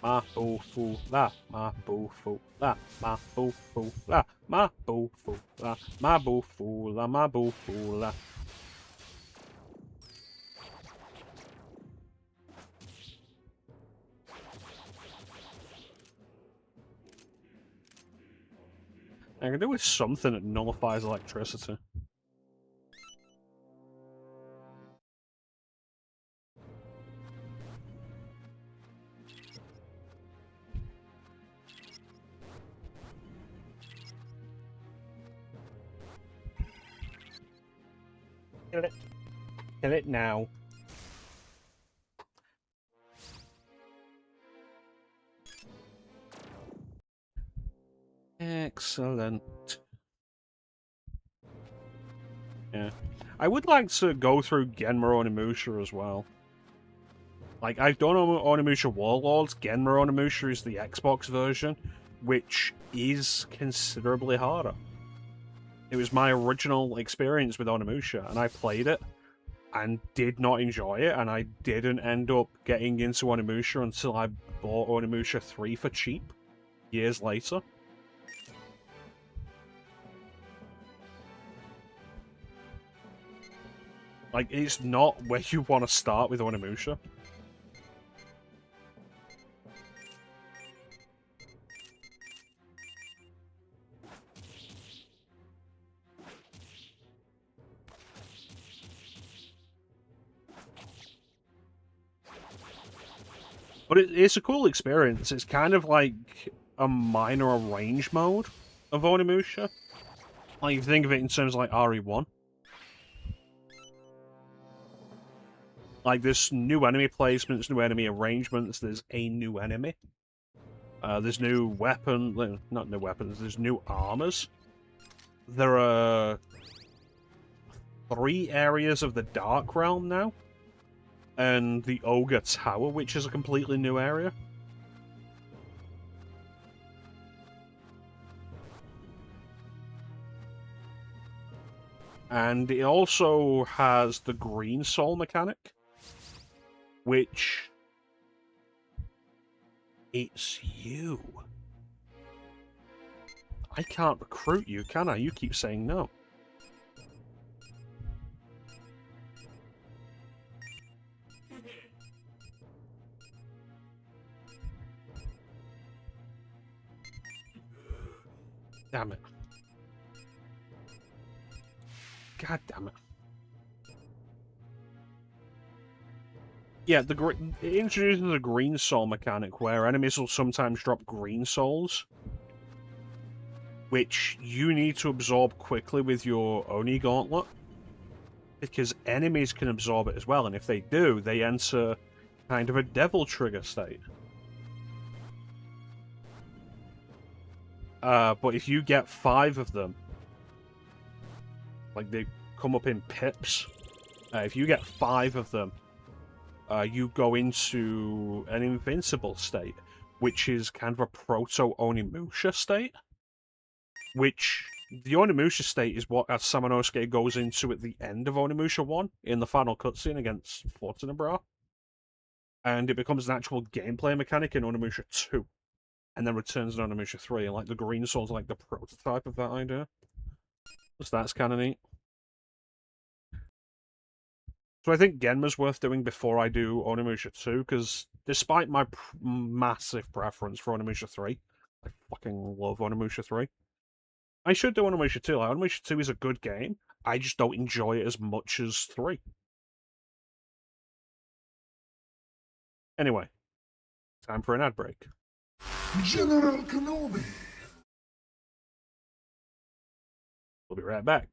Speaker 1: Ma boo foo la, ma boo foo la, ma boo foo la, ma boo foo la, ma boo foo la, ma boo foo la. I can do with something that nullifies electricity. Kill it. Kill it now. Excellent. Yeah. I would like to go through Genma Onimusha as well. Like, I've done Onimusha Warlords. Genma Onimusha is the Xbox version, which is considerably harder. It was my original experience with Onimusha, and I played it and did not enjoy it, and I didn't end up getting into Onimusha until I bought Onimusha 3 for cheap years later. Like, it's not where you want to start with Onimusha. But it's a cool experience. It's kind of like a minor range mode of Onimusha. Like, you think of it in terms of like RE1. Like, there's new enemy placements, new enemy arrangements, there's a new enemy. There's new weapon... not new weapons, there's new armors. There are 3 areas of the Dark Realm now. And the Ogre Tower, which is a completely new area. And it also has the Green Soul mechanic, which... it's you. I can't recruit you, can I? You keep saying no. Damn it. God damn it. Yeah, it introduces a green soul mechanic where enemies will sometimes drop green souls, which you need to absorb quickly with your Oni Gauntlet, because enemies can absorb it as well, and if they do, they enter kind of a devil trigger state. But if you get 5 of them, like they come up in pips, if you get 5 of them, you go into an invincible state, which is kind of a proto-Onimusha state. Which, the Onimusha state is what Samanosuke goes into at the end of Onimusha 1, in the final cutscene against Fortinabra. And it becomes an actual gameplay mechanic in Onimusha 2. And then returns in Onimusha 3, and like the Green Soul's like the prototype of that idea. So that's kind of neat. So I think Genma's worth doing before I do Onimusha 2, because despite my massive preference for Onimusha 3, I fucking love Onimusha 3. I should do Onimusha 2. Like, Onimusha 2 is a good game, I just don't enjoy it as much as 3. Anyway, Time for an ad break.
Speaker 4: General Kenobi.
Speaker 1: We'll be right back.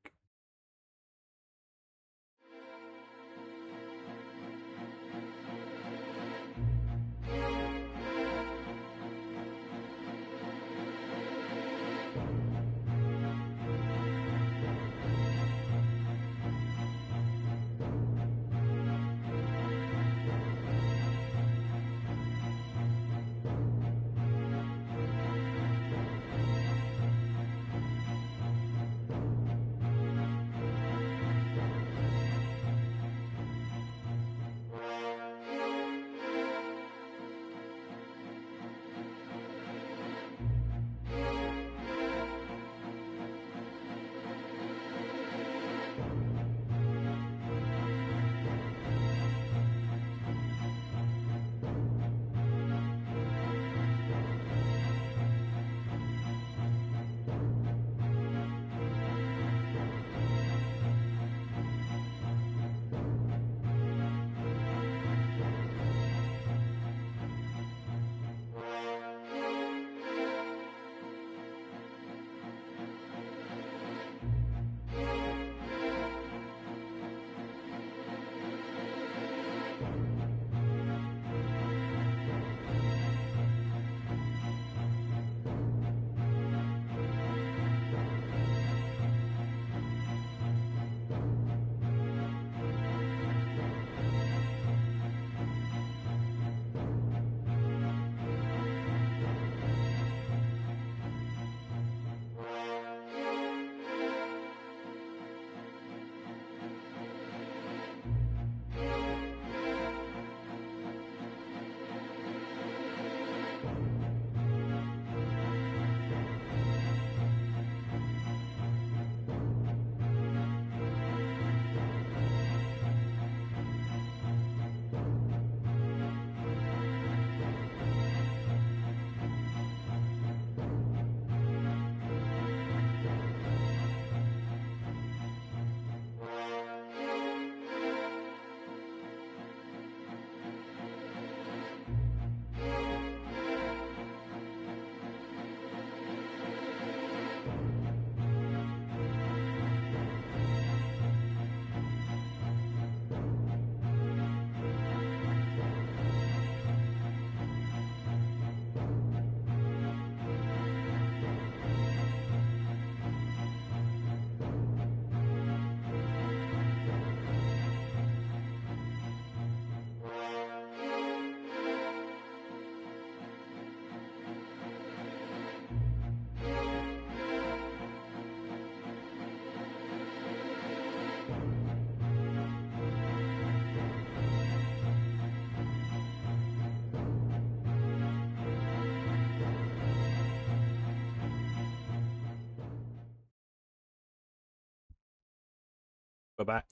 Speaker 1: We're back.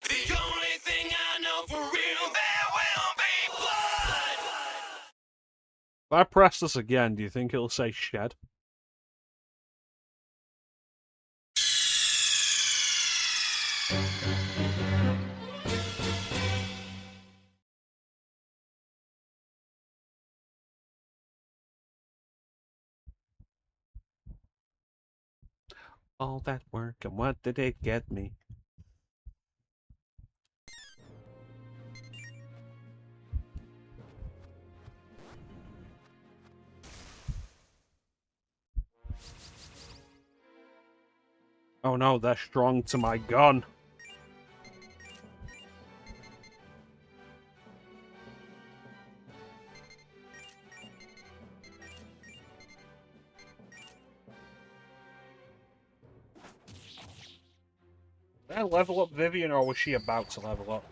Speaker 3: The only thing I know for real, there will be blood!
Speaker 1: If I press this again, do you think it'll say shed? All that work, and what did it get me? Oh no, they're strong to my gun. Did I level up Vivian, or was she about to level up?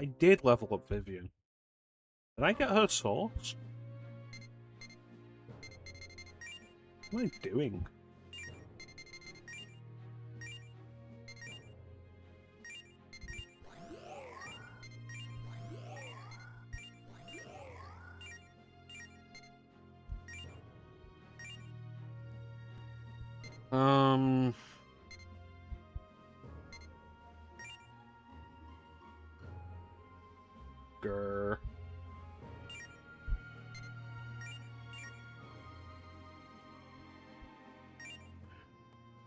Speaker 1: I did level up Vivian. Did I get her source? What am I doing? Grr.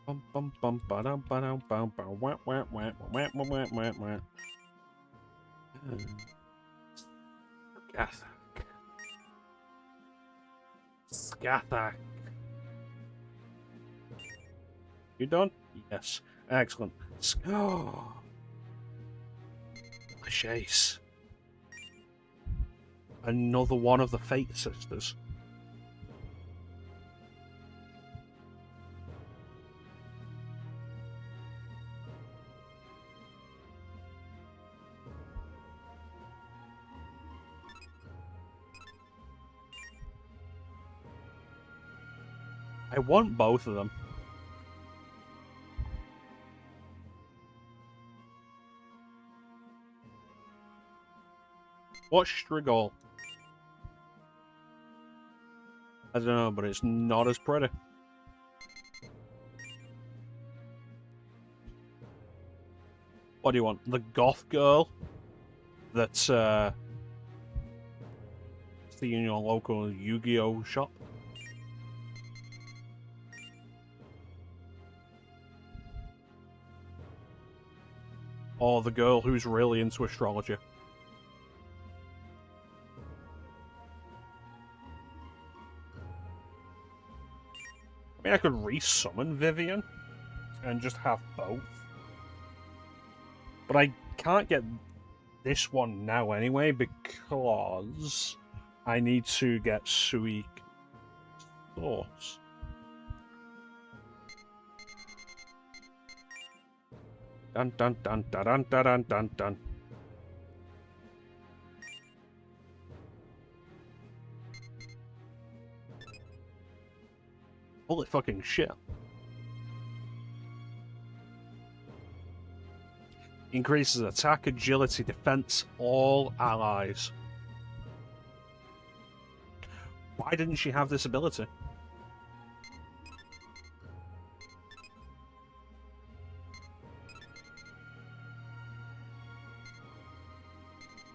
Speaker 1: Bum bum bum ba dum ba dum bum bum wah wah wah wah wah wah wah wah. Skathak. Skathak. You done? Yes. Excellent. Oh. Chase. Another one of the Fate Sisters. I want both of them. What's Strigol? I don't know, but it's not as pretty. What do you want? The goth girl that's seeing your local Yu-Gi-Oh shop? Or the girl who's really into astrology? I mean, I could resummon Vivian and just have both. But I can't get this one now anyway because I need to get Sui Source. Dun dun dun dun dun dun dun dun. Holy fucking shit. Increases attack, agility, defense, all allies. Why didn't she have this ability?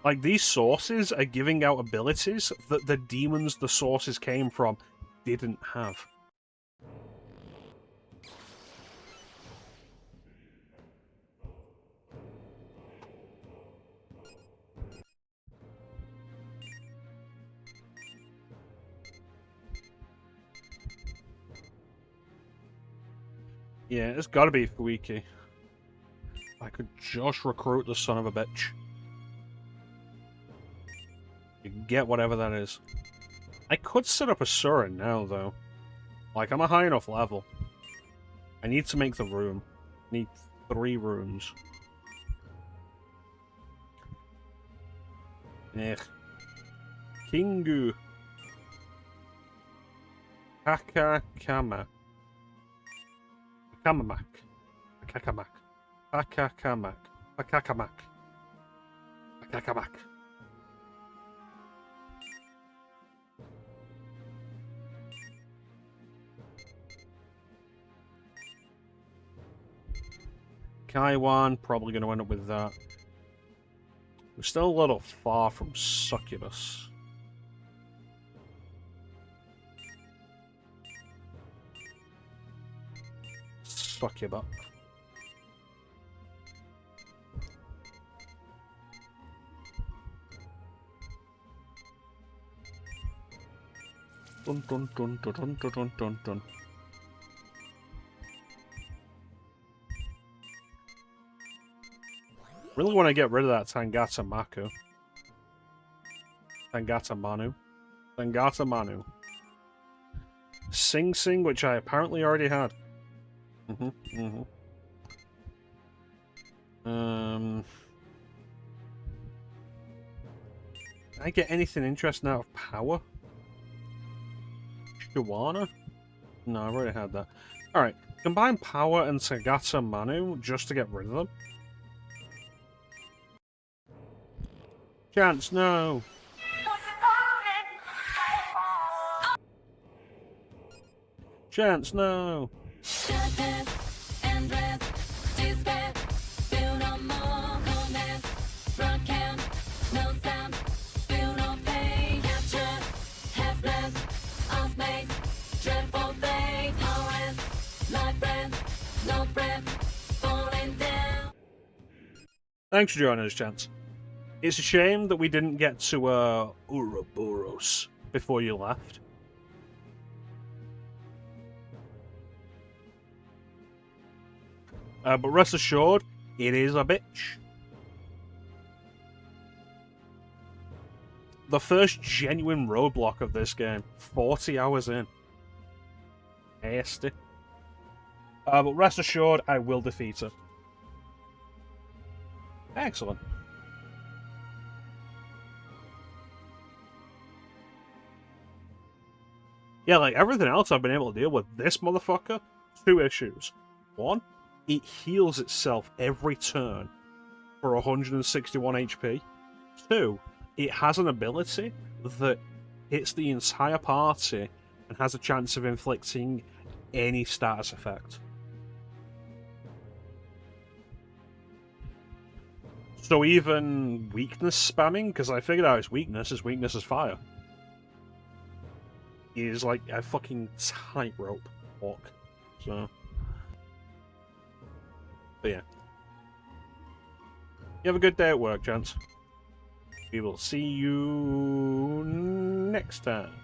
Speaker 1: Like, these sources are giving out abilities that the demons the sources came from didn't have. Yeah, it's gotta be Fuiki. I could just recruit the son of a bitch. You get whatever that is. I could set up a Surin now, though. Like, I'm a high enough level. I need to make the room. I need 3 rooms. Ugh. Kingu. Kakakama. Kamamak. Kakamak. Akakamak. Akakamak. Akakamak. Kaiwan, probably going to end up with that. We're still a little far from Succubus. Succubus. Dun dun dun dun dun dun dun dun dun. Really want to get rid of that Tangata Maku. Tangata Manu. Tangata Manu. Sing Sing, which I apparently already had. Did I get anything interesting out of power? Shawana? No, I've already had that. Alright, combine power and Sagata Manu just to get rid of them. Chance, no! Chance, no! Thanks for joining us, Chance. It's a shame that we didn't get to Ouroboros before you left. But rest assured, it is a bitch. The first genuine roadblock of this game, 40 hours in. Hasty. But rest assured, I will defeat her. Excellent. Yeah, like everything else I've been able to deal with, this motherfucker, 2 issues. 1, it heals itself every turn for 161 HP. 2, it has an ability that hits the entire party and has a chance of inflicting any status effect. So even weakness spamming, because I figured out his weakness is fire, is like a fucking tightrope walk. So, but yeah. You have a good day at work, gents. We will see you next time.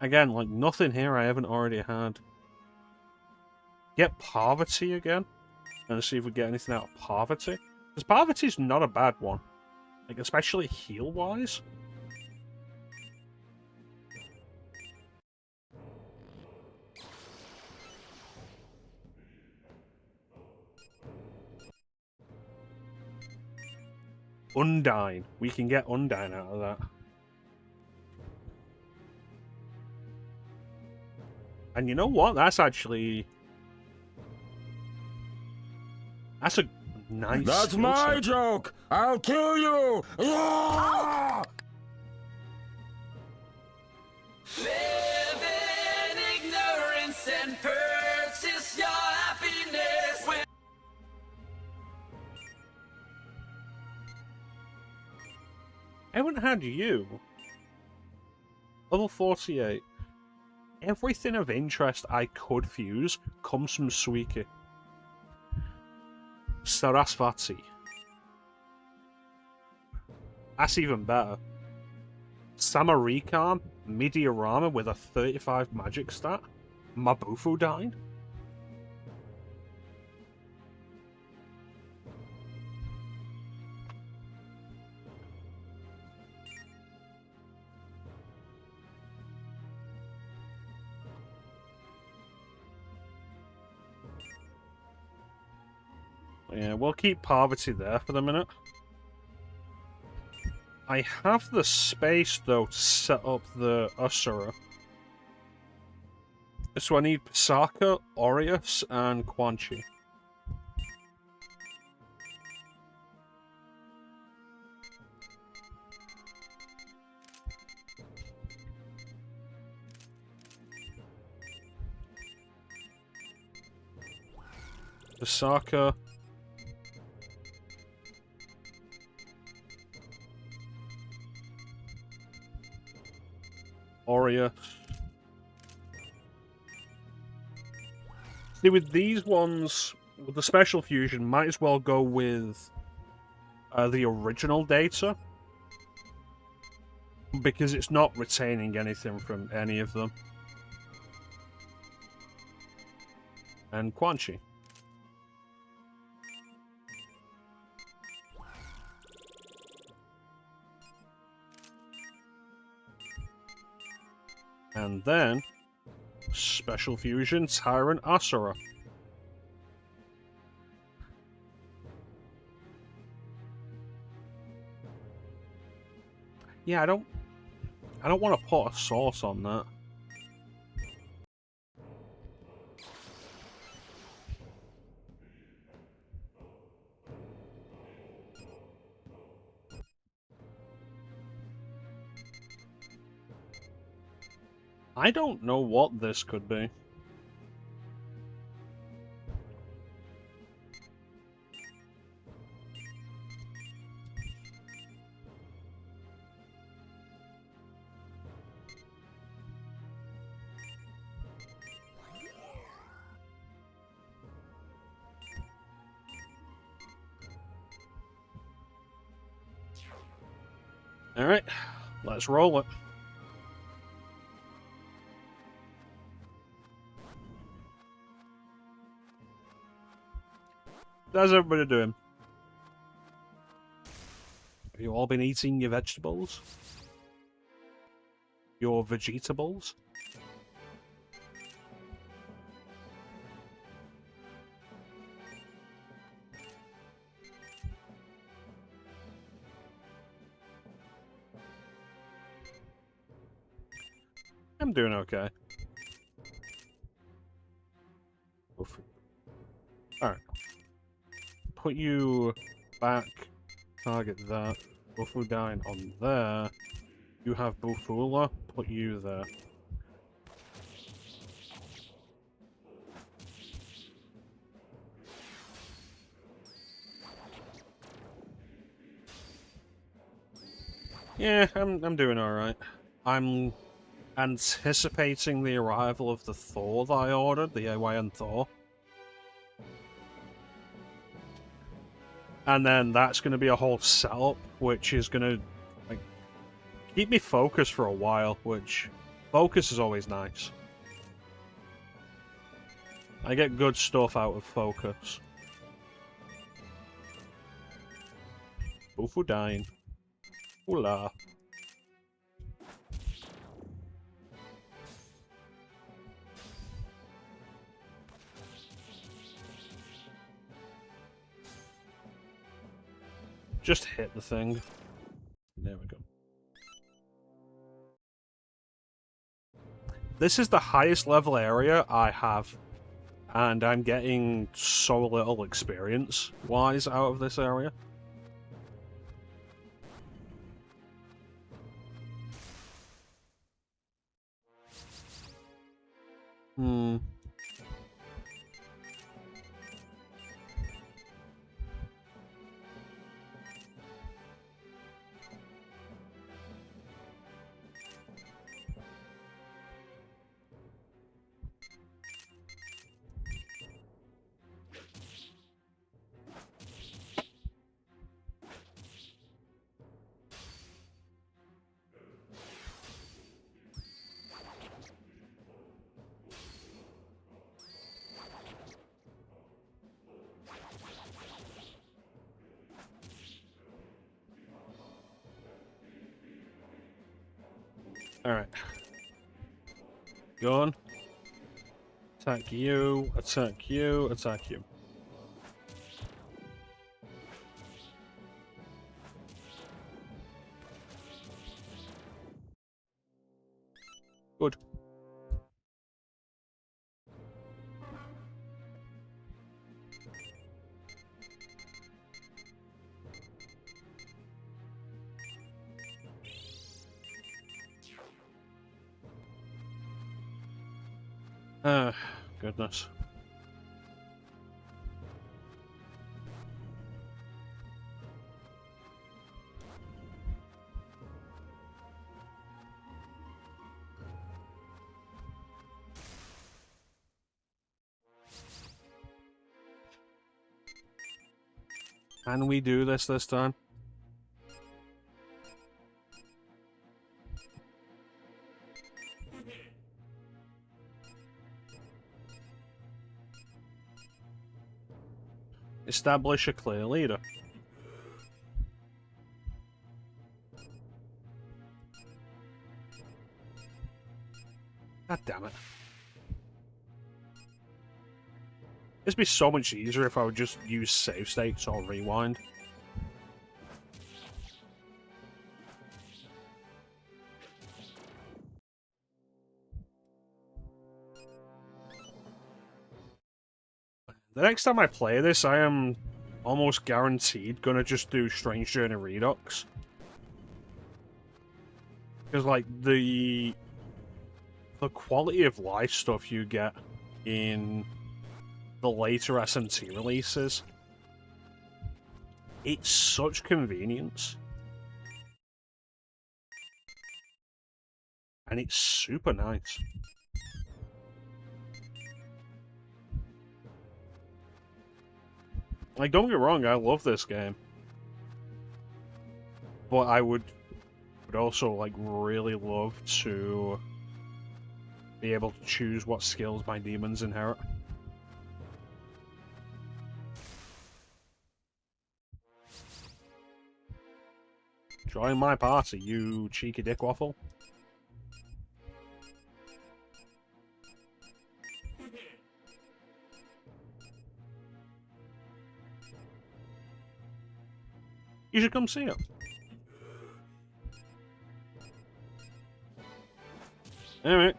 Speaker 1: Again, like nothing here I haven't already had. Get Parvati again. And see if we get anything out of Parvati. Because Parvati's not a bad one. Like, especially heal-wise. Undyne. We can get Undyne out of that. And you know what? That's actually... That's a nice...
Speaker 5: That's my joke! I'll kill you! Yeah!
Speaker 3: Live in ignorance and purchase your happiness when
Speaker 1: I haven't had you. Level 48. Everything of interest I could fuse comes from Suiki. Sarasvati. That's even better. Samarikam, Midiorama with a 35 magic stat. Mabufu Dine. Yeah, we'll keep Parvati there for the minute. I have the space, though, to set up the Asura. So I need Pisaka, Aureus, and Quan Chi. Pisaka. Aureus. See, with these ones, with the special fusion, might as well go with the original data. Because it's not retaining anything from any of them. And Quan Chi. And then, Special Fusion, Tyrant Asura. Yeah, I don't want to put a sauce on that. I don't know what this could be. Alright, let's roll it. How's everybody doing? Have you all been eating your vegetables? Your vegetables? I'm doing okay. Alright. Put you back. Target that. Bufudine on there. You have Bufula. Put you there. Yeah, I'm doing alright. I'm anticipating the arrival of the Thor that I ordered, the Hawaiian Thor. And then that's going to be a whole setup, which is going to like keep me focused for a while, which focus is always nice. I get good stuff out of focus. Bufudine. Hula. Just hit the thing. There we go. This is the highest level area I have, and I'm getting so little experience-wise out of this area. Alright. Go on. Attack you, attack you, attack you. Good. Ah, goodness. Can we do this time? Establish a clear leader. God damn it. It'd be so much easier if I would just use save states or rewind. The next time I play this, I am almost guaranteed gonna just do Strange Journey Redux. Because, like, the quality of life stuff you get in the later SMT releases, it's such convenience. And it's super nice. Like, don't get me wrong, I love this game. But I would also, like, really love to be able to choose what skills my demons inherit. Join my party, you cheeky dick waffle. You should come see him. Alright.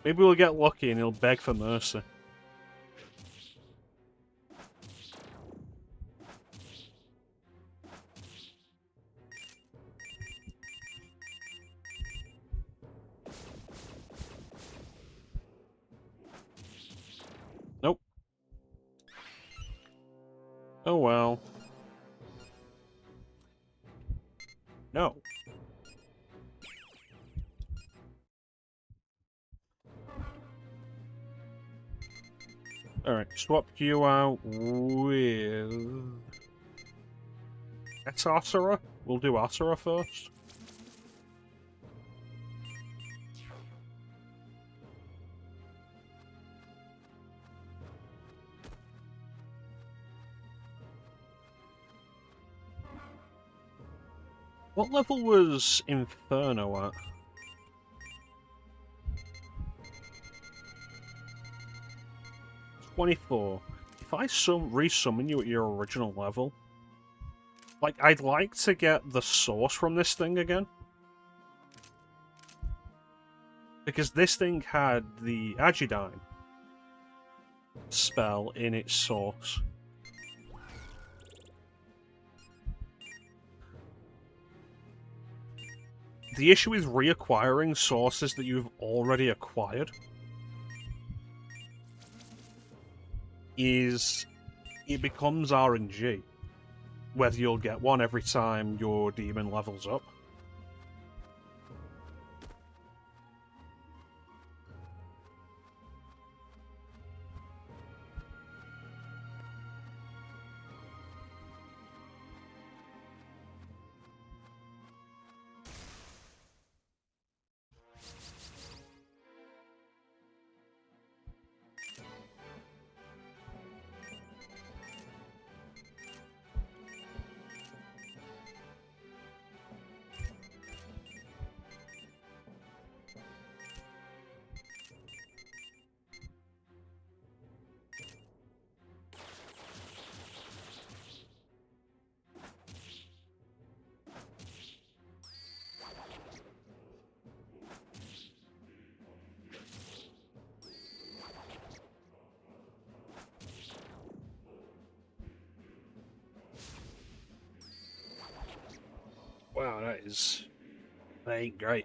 Speaker 1: Maybe we'll get lucky and he'll beg for mercy. Nope. Oh well. No. Alright, swap you out with... That's Asura? We'll do Asura first. What level was Inferno at? 24. If I resummon you at your original level, like, I'd like to get the source from this thing again. Because this thing had the Agidyne spell in its source. The issue is reacquiring sources that you've already acquired is it becomes RNG, whether you'll get one every time your demon levels up. Wow, that ain't great.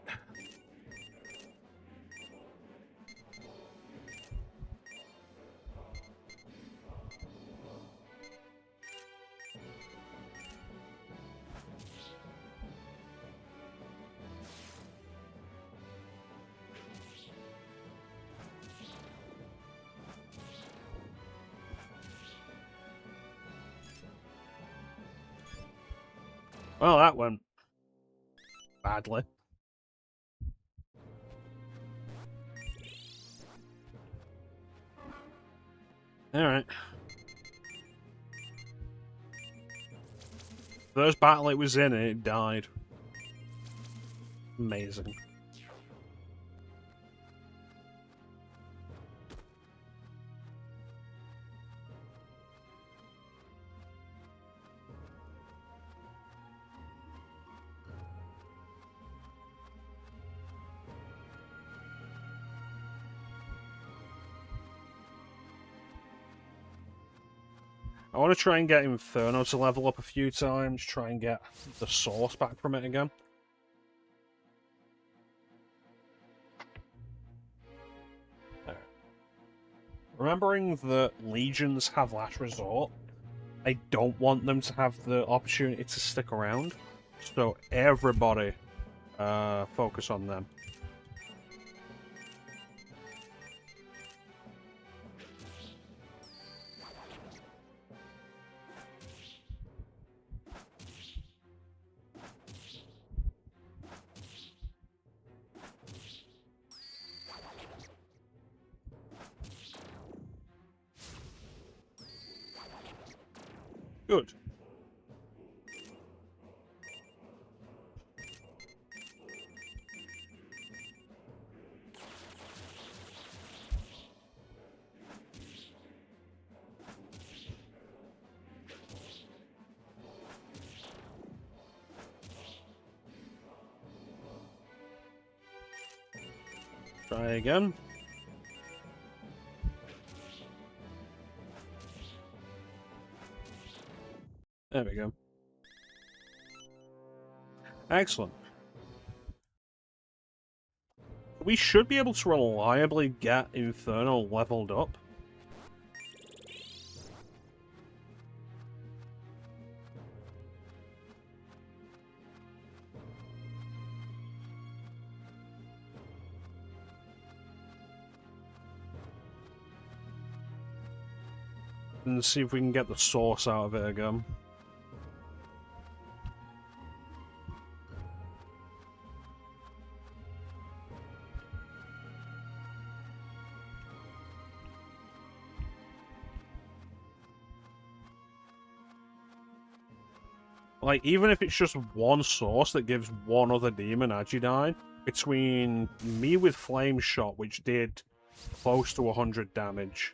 Speaker 1: Well, that went badly. Alright. First battle it was in, it died. Amazing. I want to try and get Inferno to level up a few times, try and get the source back from it again. Remembering that legions have last resort, I don't want them to have the opportunity to stick around. So everybody, focus on them. Good. Try again. There we go. Excellent. We should be able to reliably get Inferno leveled up. And see if we can get the source out of it again. Like, even if it's just one source that gives one other demon Agidine, between me with Flame Shot, which did close to 100 damage,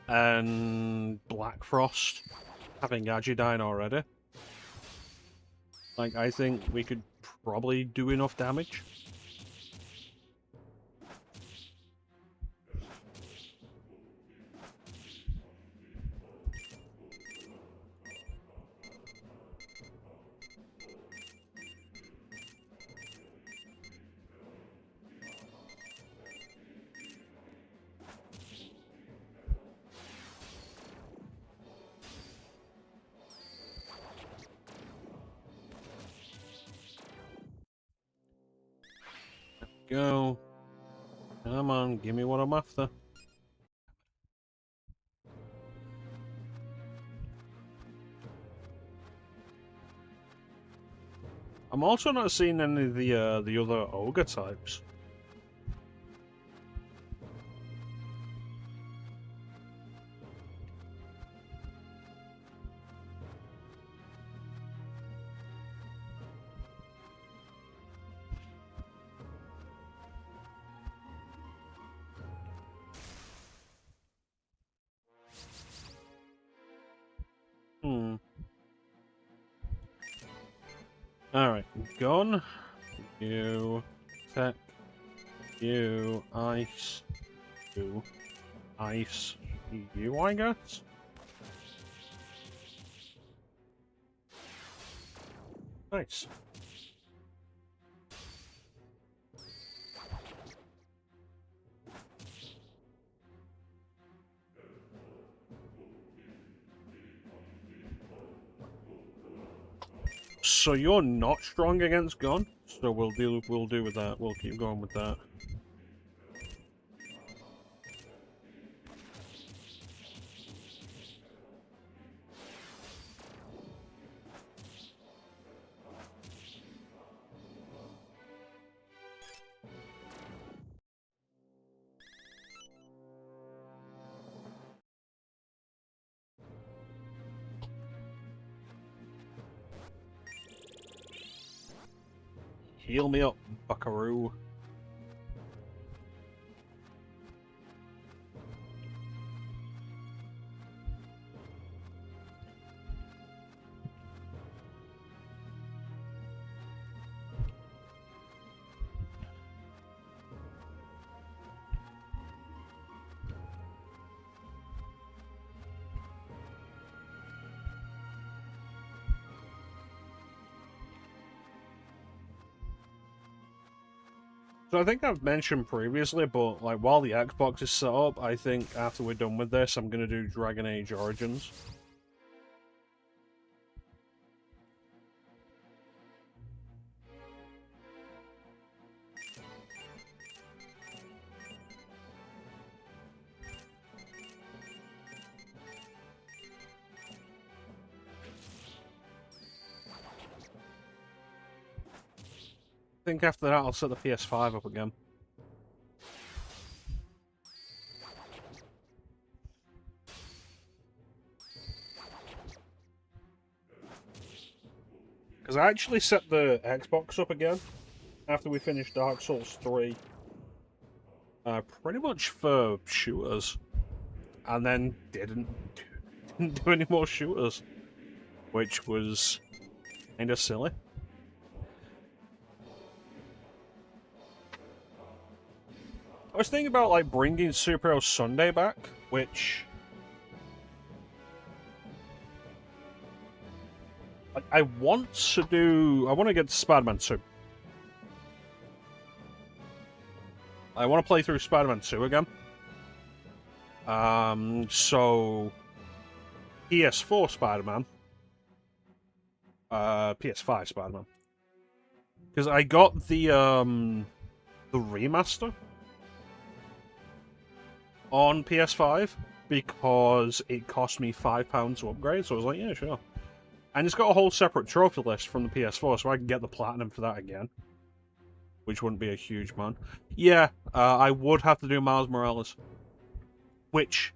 Speaker 1: and Black Frost having Agidine already, like, I think we could probably do enough damage. Go. Come on, give me what I'm after. I'm also not seeing any of the other ogre types. Alright, gun. You. Tech. You. Ice. You. Ice. You, I guess? Nice. So you're not strong against gun, so we'll do with that. We'll keep going with that. Heal me up, buckaroo. So I think I've mentioned previously, but like while the Xbox is set up, I think after we're done with this, I'm gonna do Dragon Age Origins. I think after that, I'll set the PS5 up again. Because I actually set the Xbox up again after we finished Dark Souls 3. Pretty much for shooters. And then didn't do any more shooters. Which was kind of silly. I was thinking about like bringing Superhero Sunday back, which I want to do. I want to get to Spider-Man 2. I want to play through Spider-Man 2 again. So PS4 Spider-Man, PS5 Spider-Man, because I got the remaster on PS5 because it cost me £5 to upgrade, so I was like, yeah, sure. And it's got a whole separate trophy list from the PS4, so I can get the platinum for that again, which wouldn't be a huge amount. Yeah, I would have to do Miles Morales, which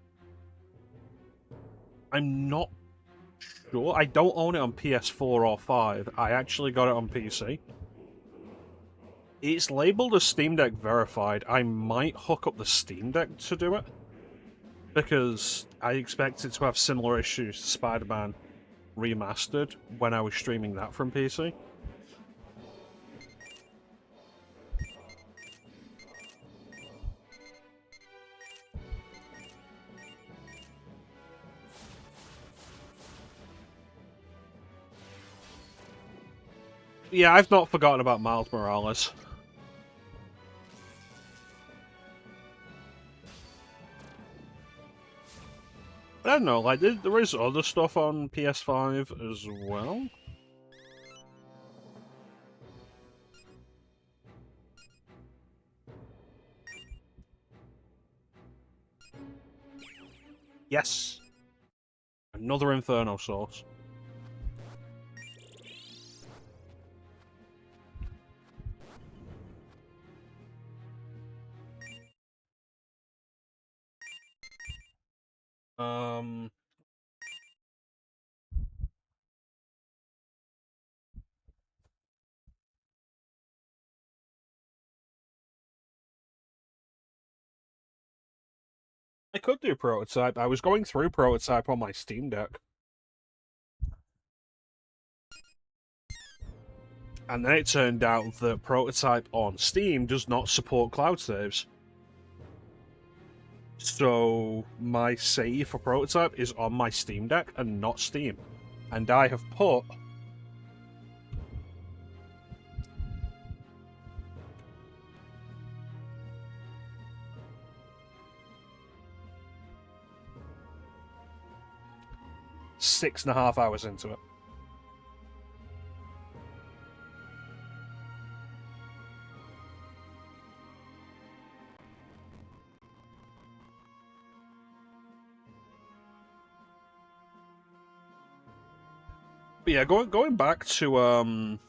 Speaker 1: I'm not sure. I don't own it on PS4 or 5. I actually got it on PC. It's labeled as Steam Deck verified. I might hook up the Steam Deck to do it, because I expect it to have similar issues to Spider-Man Remastered when I was streaming that from PC. Yeah, I've not forgotten about Miles Morales. But I don't know, like, there is other stuff on PS5 as well. Yes! Another Inferno source. I could do Prototype. I was going through Prototype on my Steam Deck. And then it turned out that Prototype on Steam does not support cloud saves. So my save for Prototype is on my Steam Deck and not Steam. And I have put .5 hours into it. But yeah, going back to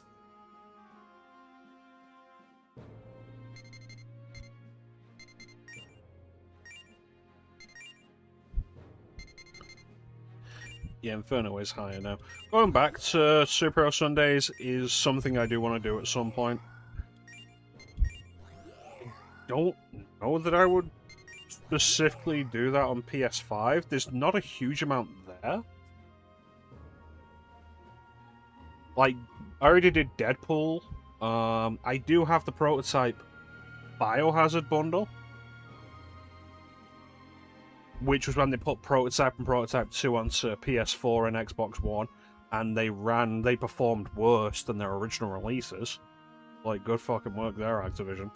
Speaker 1: yeah, Inferno is higher now. Going back to Superhero Sundays is something I do want to do at some point. I don't know that I would specifically do that on PS5. There's not a huge amount there. Like, I already did Deadpool. I do have the Prototype Biohazard bundle, which was when they put Prototype and Prototype 2 onto PS4 and Xbox One, and they performed worse than their original releases. Like, good fucking work there, Activision.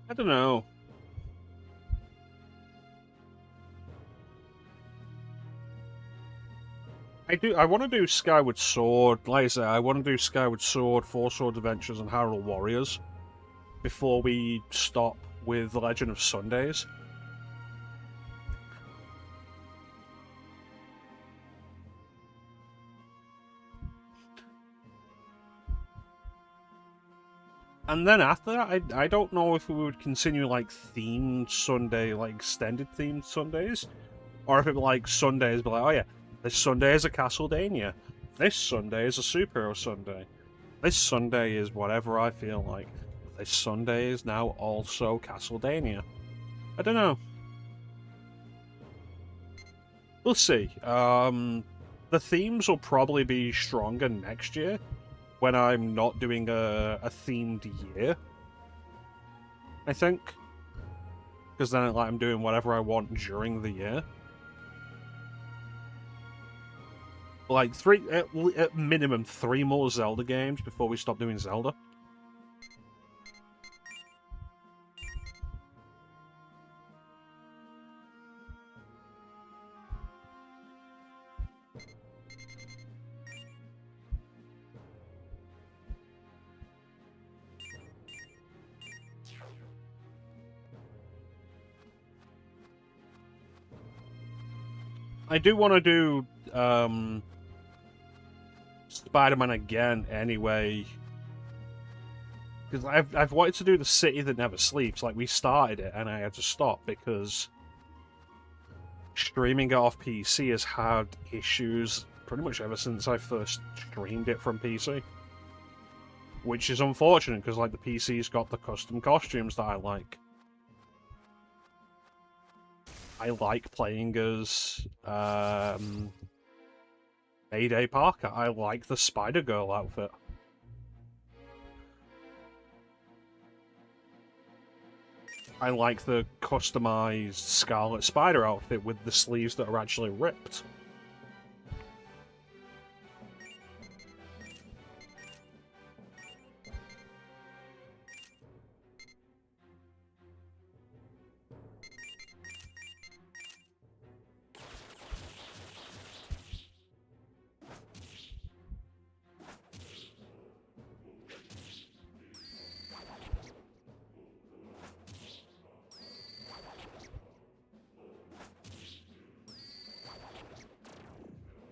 Speaker 1: I don't know. I want to do Skyward Sword. Like I said, I want to do Skyward Sword, Four Sword Adventures, and Hyrule Warriors before we stop with Legend of Sundays. And then after that, I don't know if we would continue like themed Sunday, like extended themed Sundays, or if it were like Sundays, be like, oh yeah, this Sunday is a Castlevania, this Sunday is a Superhero Sunday, this Sunday is whatever I feel like, this Sunday is now also Castlevania. I don't know. We'll see. The themes will probably be stronger next year, when I'm not doing a themed year, I think. Because then like, I'm doing whatever I want during the year. Like, at minimum 3 more Zelda games before we stop doing Zelda. I do want to do Spider-Man again anyway, because I've wanted to do the City That Never Sleeps. Like, we started it and I had to stop because streaming it off PC has had issues pretty much ever since I first streamed it from PC, which is unfortunate because like the PC's got the custom costumes that I like. I like playing as Mayday Parker. I like the Spider-Girl outfit. I like the customized Scarlet Spider outfit with the sleeves that are actually ripped.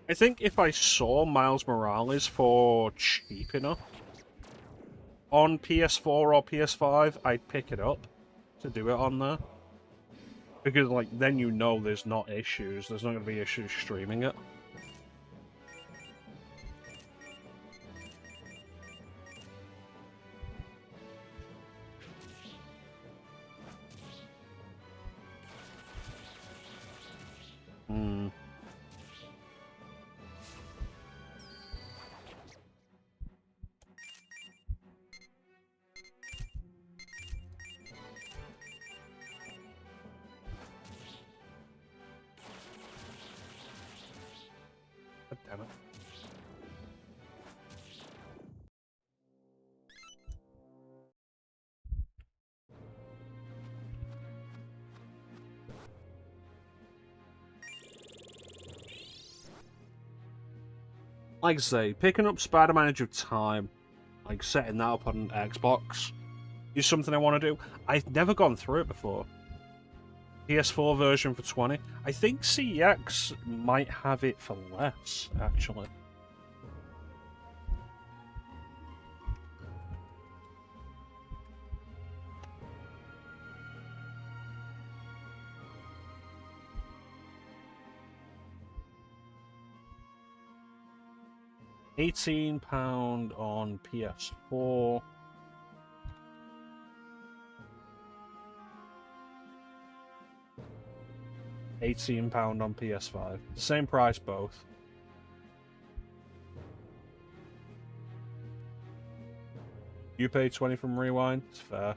Speaker 1: I think if I saw Miles Morales for cheap enough on PS4 or PS5, I'd pick it up to do it on there. Because, like, then you know there's not issues. There's not going to be issues streaming it. Hmm. God damn it. Like I say, picking up Spider-Man Edge of Time, like setting that up on Xbox, is something I want to do. I've never gone through it before. PS4 version for 20. I think CEX might have it for less, actually. £18 on PS4. £18 on PS5. Same price both. You pay 20 from Rewind? It's fair.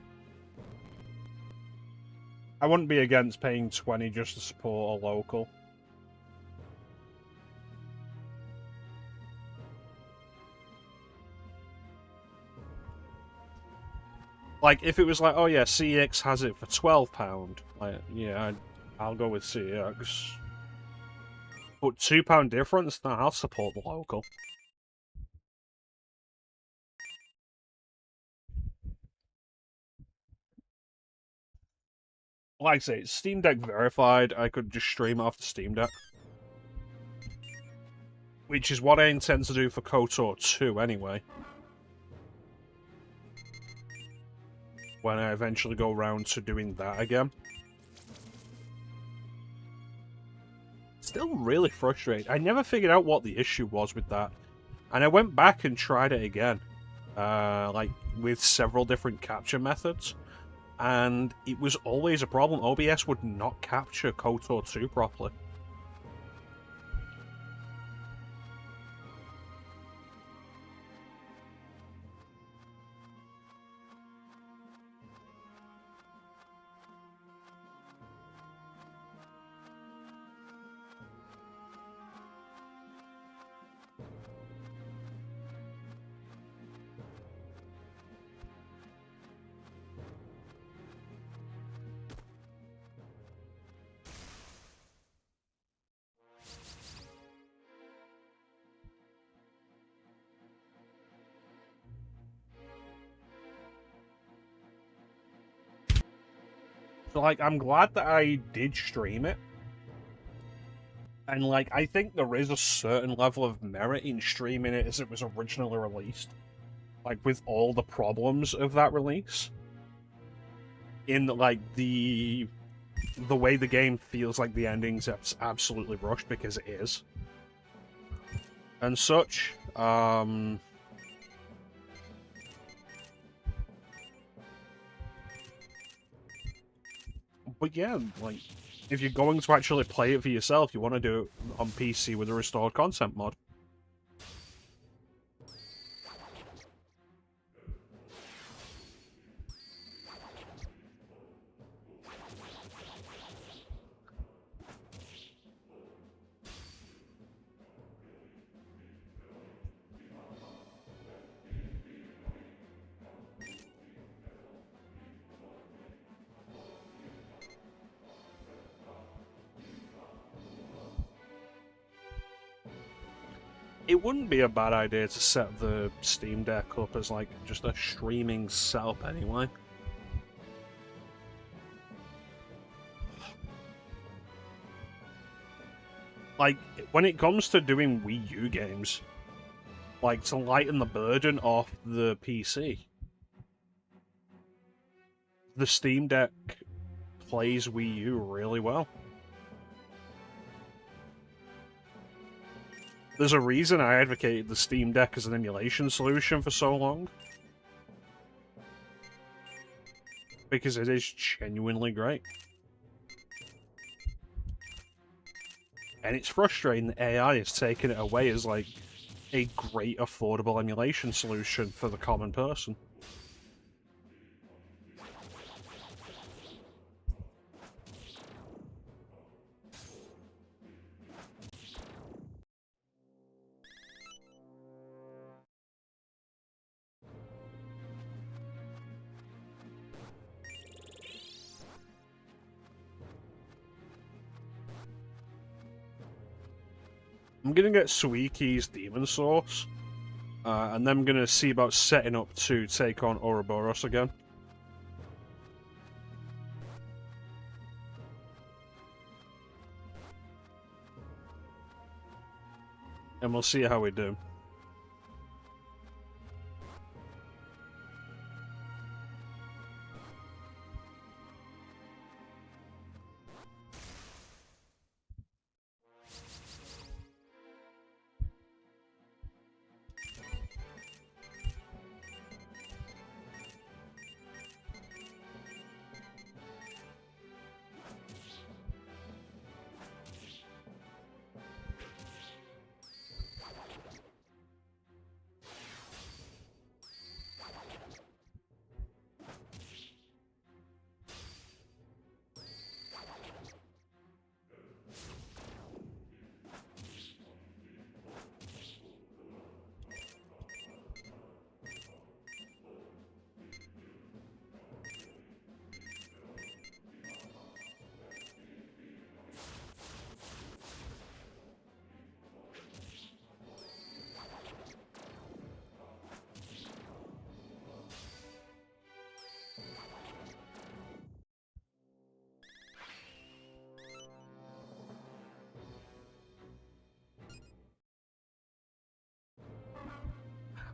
Speaker 1: I wouldn't be against paying 20 just to support a local. Like, if it was like, oh yeah, CX has it for £12, like, yeah, I'll go with CX. But £2 difference? Nah, I'll support the local. Like I say, it's Steam Deck verified. I could just stream it off the Steam Deck. Which is what I intend to do for KOTOR 2 anyway. When I eventually go around to doing that again. Still really frustrating. I never figured out what the issue was with that. And I went back and tried it again. Like, with several different capture methods. And it was always a problem. OBS would not capture KOTOR 2 properly. So, like, I'm glad that I did stream it. And, like, I think there is a certain level of merit in streaming it as it was originally released. Like, with all the problems of that release. In, like, the way the game feels like the ending's absolutely rushed, because it is. And such. But yeah, like, if you're going to actually play it for yourself, you want to do it on PC with a restored content mod. It wouldn't be a bad idea to set the Steam Deck up as, like, just a streaming setup anyway. Like, when it comes to doing Wii U games, like, to lighten the burden off the PC, the Steam Deck plays Wii U really well. There's a reason I advocated the Steam Deck as an emulation solution for so long. Because it is genuinely great. And it's frustrating that AI has taken it away as, like, a great affordable emulation solution for the common person. I'm gonna get Suiki's Demon Source, and then I'm gonna see about setting up to take on Ouroboros again. And we'll see how we do.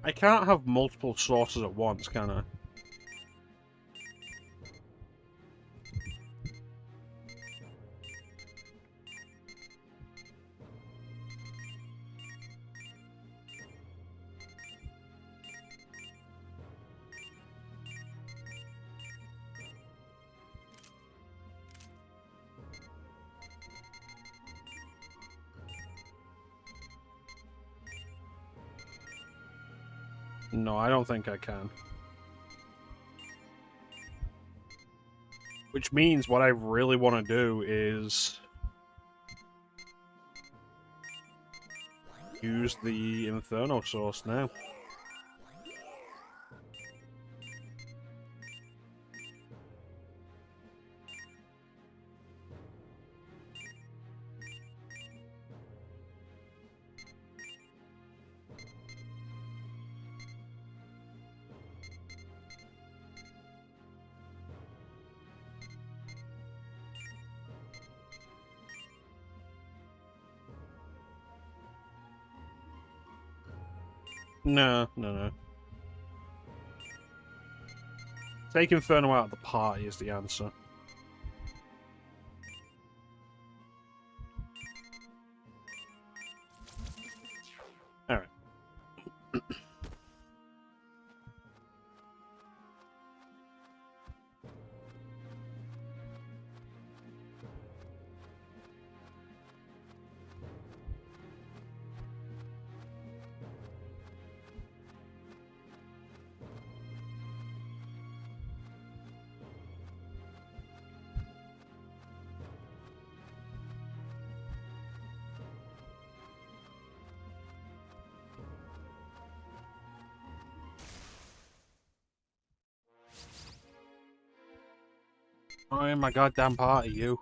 Speaker 1: I can't have multiple sources at once, can I? No, I don't think I can. Which means what I really want to do is use the Inferno source now. No. Take Inferno out of the party is the answer. Alright. Oh, my goddamn party, you.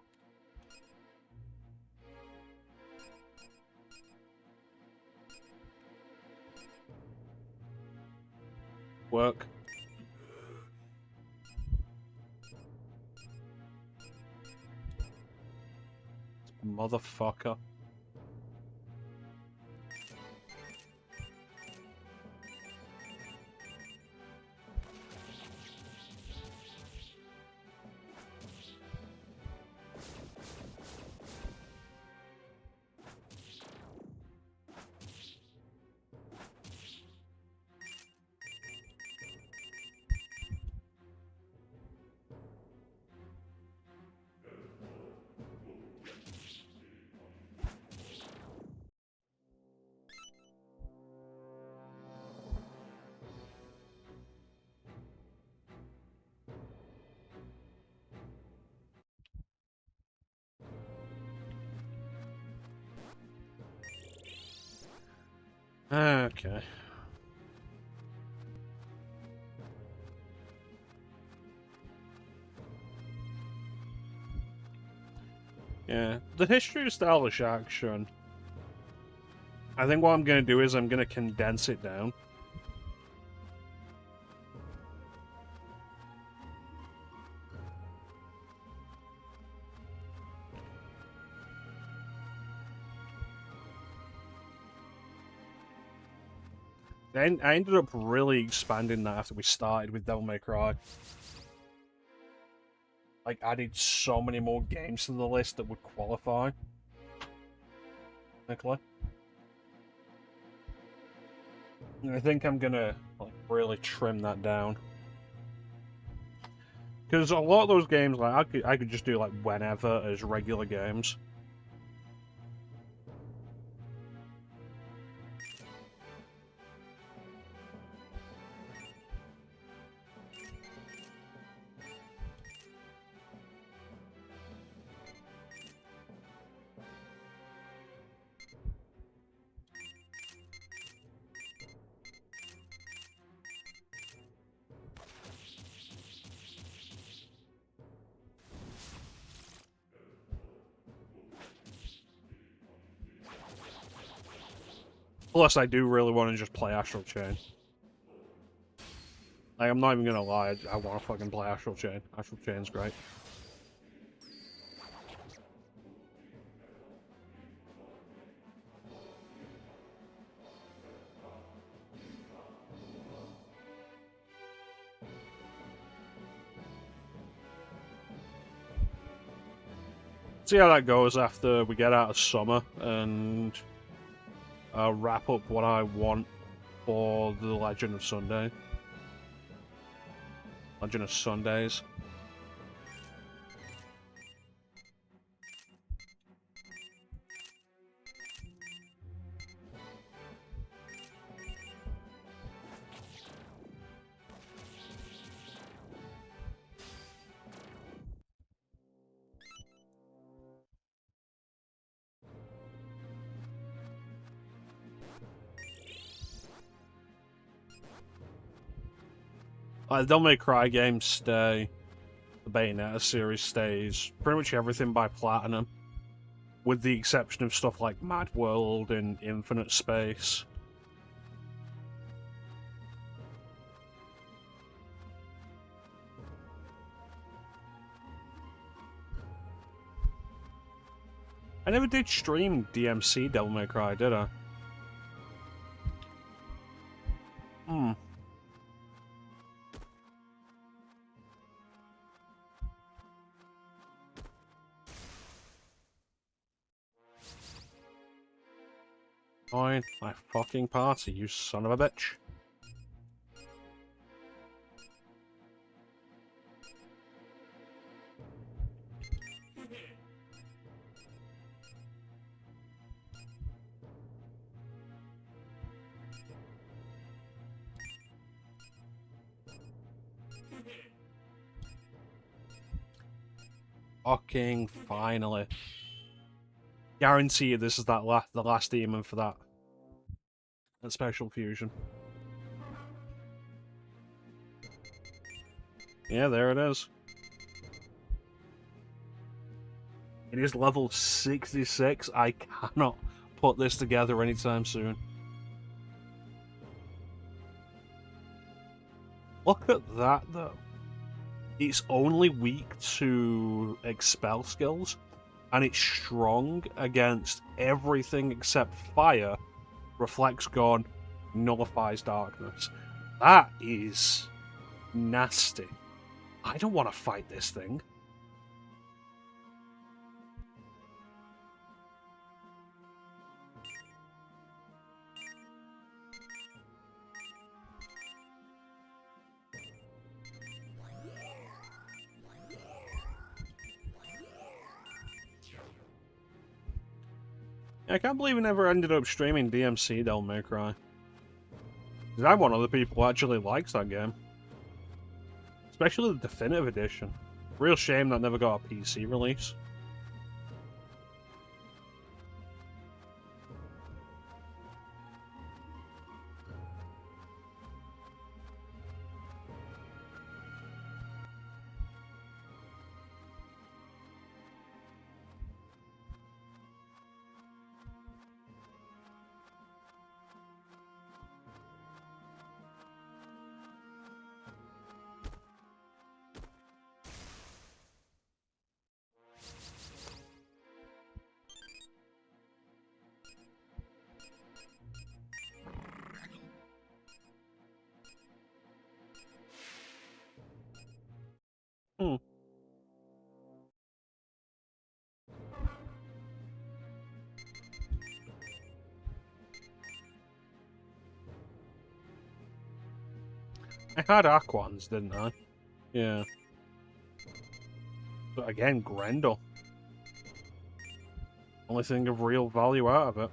Speaker 1: Work. Motherfucker. Okay. Yeah, the history of stylish action. I think what I'm going to do is I'm going to condense it down. I ended up really expanding that after we started with Devil May Cry. Like, added so many more games to the list that would qualify. Technically. I think I'm gonna like really trim that down. Because a lot of those games, like I could just do like whenever as regular games. Plus, I do really want to just play Astral Chain. Like, I'm not even gonna lie, I want to fucking play Astral Chain. Astral Chain's great. See how that goes after we get out of summer and wrap up what I want for the Legend of Sunday. Legend of Sundays. The Devil May Cry games stay. The Bayonetta series stays. Pretty much everything by Platinum. With the exception of stuff like Mad World and Infinite Space. I never did stream DMC Devil May Cry, did I? Join my fucking party, you son of a bitch. Fucking finally. Guarantee you this is the last demon for that. That special fusion. Yeah, there it is. It is level 66. I cannot put this together anytime soon. Look at that, though. It's only weak to expel skills, and it's strong against everything except fire, reflects gone, nullifies darkness. That is nasty. I don't want to fight this thing. I can't believe I never ended up streaming DMC Devil May Cry. Because I'm one of the people who actually likes that game. Especially the Definitive Edition. Real shame that never got a PC release. I had Aquans, didn't I? Yeah. But again, Grendel. Only thing of real value out of it.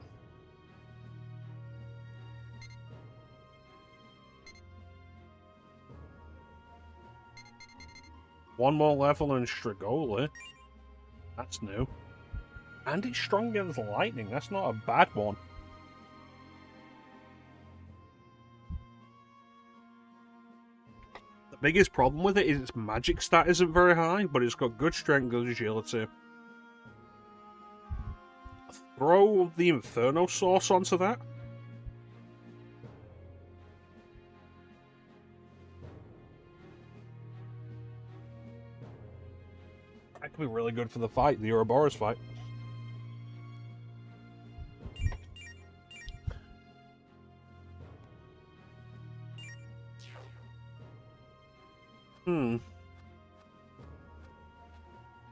Speaker 1: One more level than Strigoli. That's new. And it's strong against lightning. That's not a bad one. The biggest problem with it is its magic stat isn't very high, but it's got good strength, good agility. Throw the Inferno Source onto that. That could be really good for the fight, the Ouroboros fight.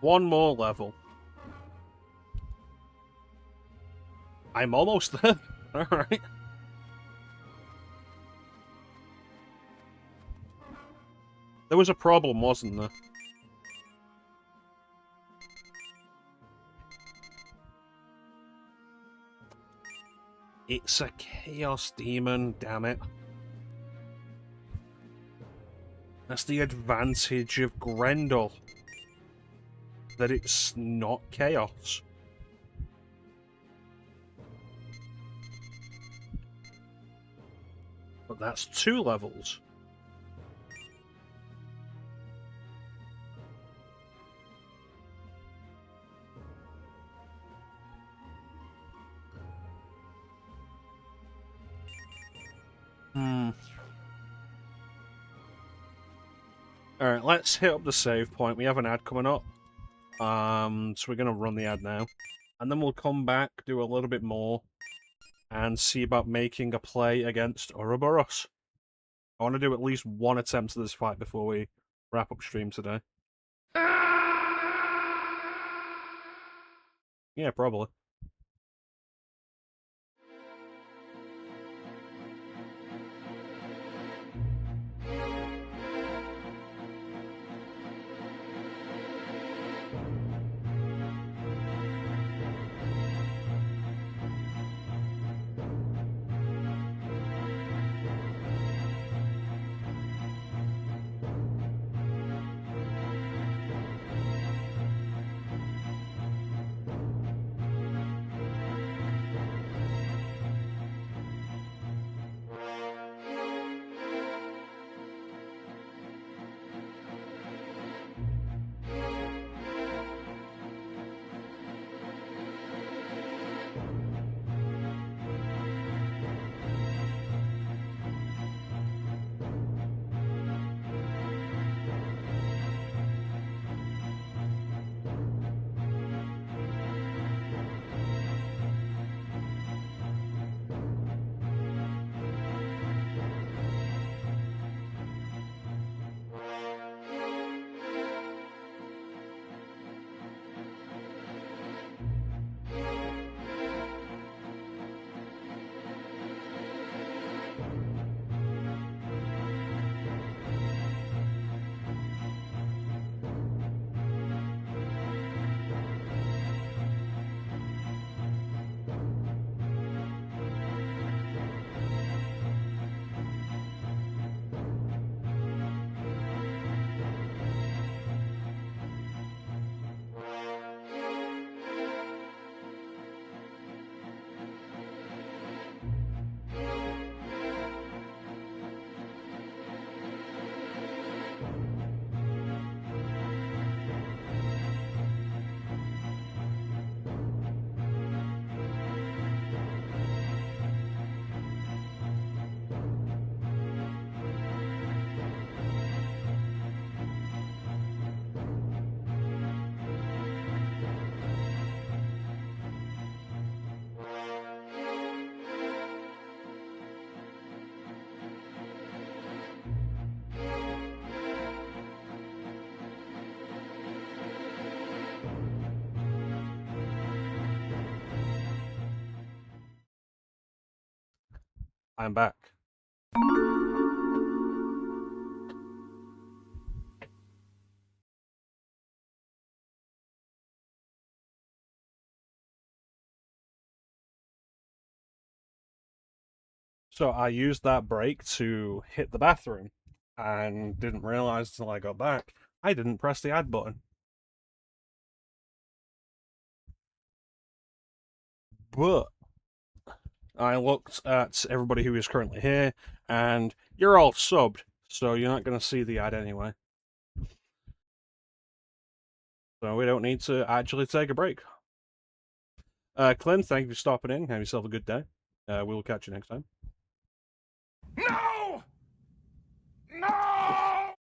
Speaker 1: One more level. I'm almost there. Alright. There was a problem, wasn't there? It's a Chaos Demon, damn it. That's the advantage of Grendel. That it's not Chaos. But that's 2 levels. Alright, let's hit up the save point. We have an ad coming up. So we're going to run the ad now. And then we'll come back, do a little bit more, and see about making a play against Ouroboros. I want to do at least 1 attempt at this fight before we wrap up stream today. Yeah, probably. I'm back. So I used that break to hit the bathroom and didn't realize until I got back I didn't press the add button. But I looked at everybody who is currently here, and you're all subbed, so you're not going to see the ad anyway. So we don't need to actually take a break. Clem, thank you for stopping in. Have yourself a good day. We'll catch you next time.
Speaker 5: No! No!
Speaker 1: I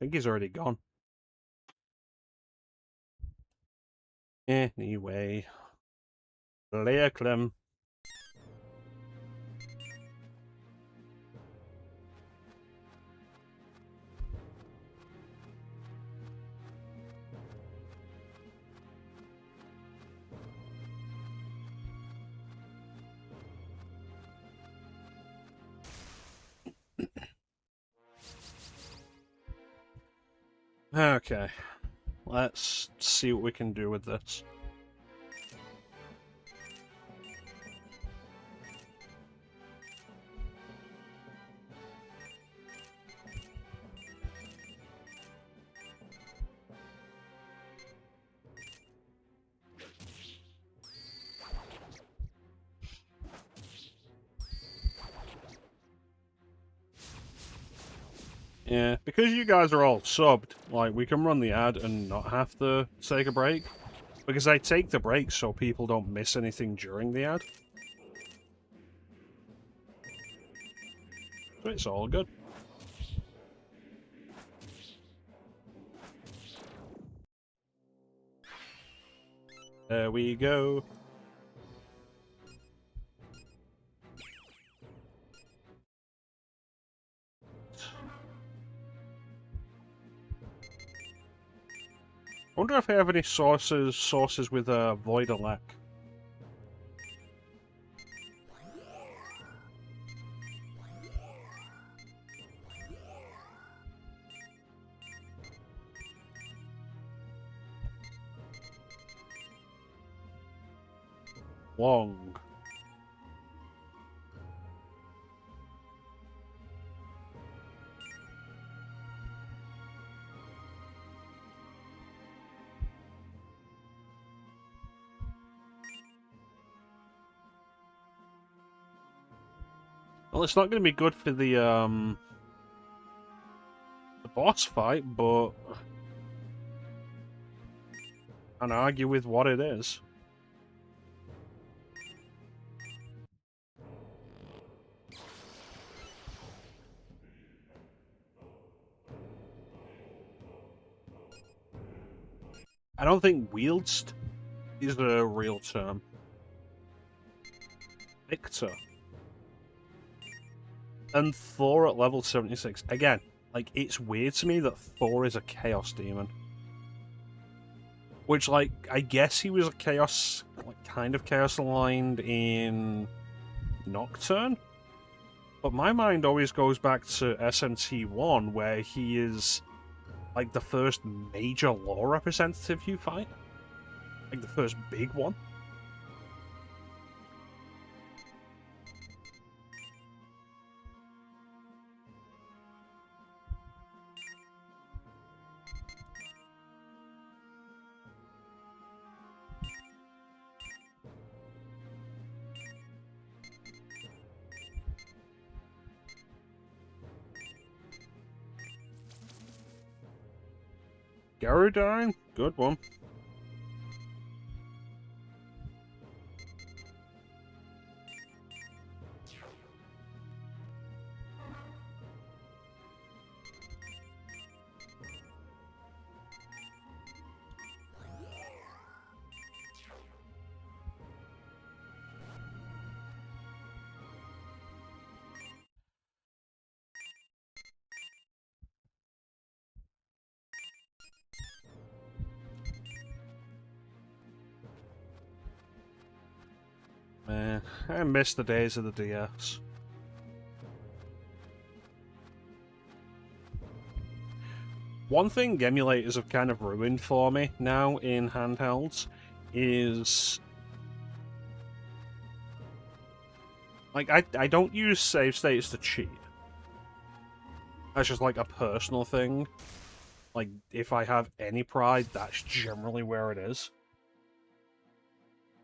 Speaker 1: think he's already gone. Anyway. Later, Clem. Okay. Let's see what we can do with this. Yeah, because you guys are all subbed, like, we can run the ad and not have to take a break. Because I take the break so people don't miss anything during the ad. So it's all good. There we go. I wonder if I have any sources with Void Elec. Long. Well, it's not going to be good for the boss fight, but I can't argue with what it is. I don't think wieldst is a real term. Victor. And Thor at level 76. Again, like, it's weird to me that Thor is a Chaos Demon. Which, like, I guess he was a Chaos, like, kind of Chaos aligned in Nocturne? But my mind always goes back to SMT1, where he is, like, the first major lore representative you fight. Like, the first big one. Garudine? Good one. Man, I miss the days of the DS. One thing emulators have kind of ruined for me now in handhelds is... like, I don't use save states to cheat. That's just, like, a personal thing. Like, if I have any pride, that's generally where it is.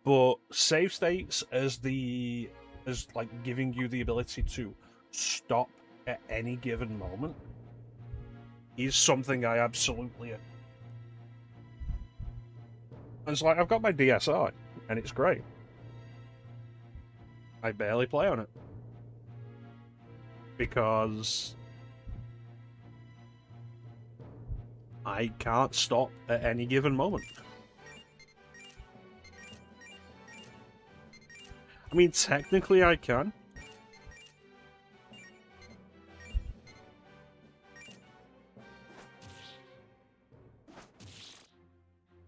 Speaker 1: But save states as like giving you the ability to stop at any given moment is something I absolutely... And it's like, I've got my DSi, and it's great. I barely play on it. Because I can't stop at any given moment. I mean, technically I can.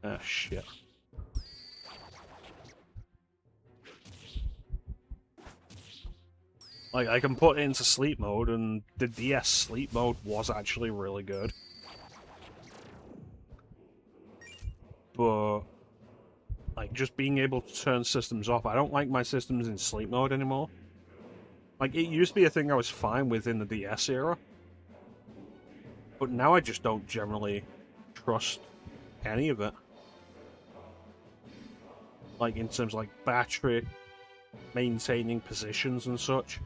Speaker 1: Ah, shit. Like, I can put it into sleep mode, and the DS sleep mode was actually really good. Like, just being able to turn systems off. I don't like my systems in sleep mode anymore. Like, it used to be a thing I was fine with in the DS era. But now I just don't generally trust any of it. Like, in terms of, like, battery, maintaining positions and such.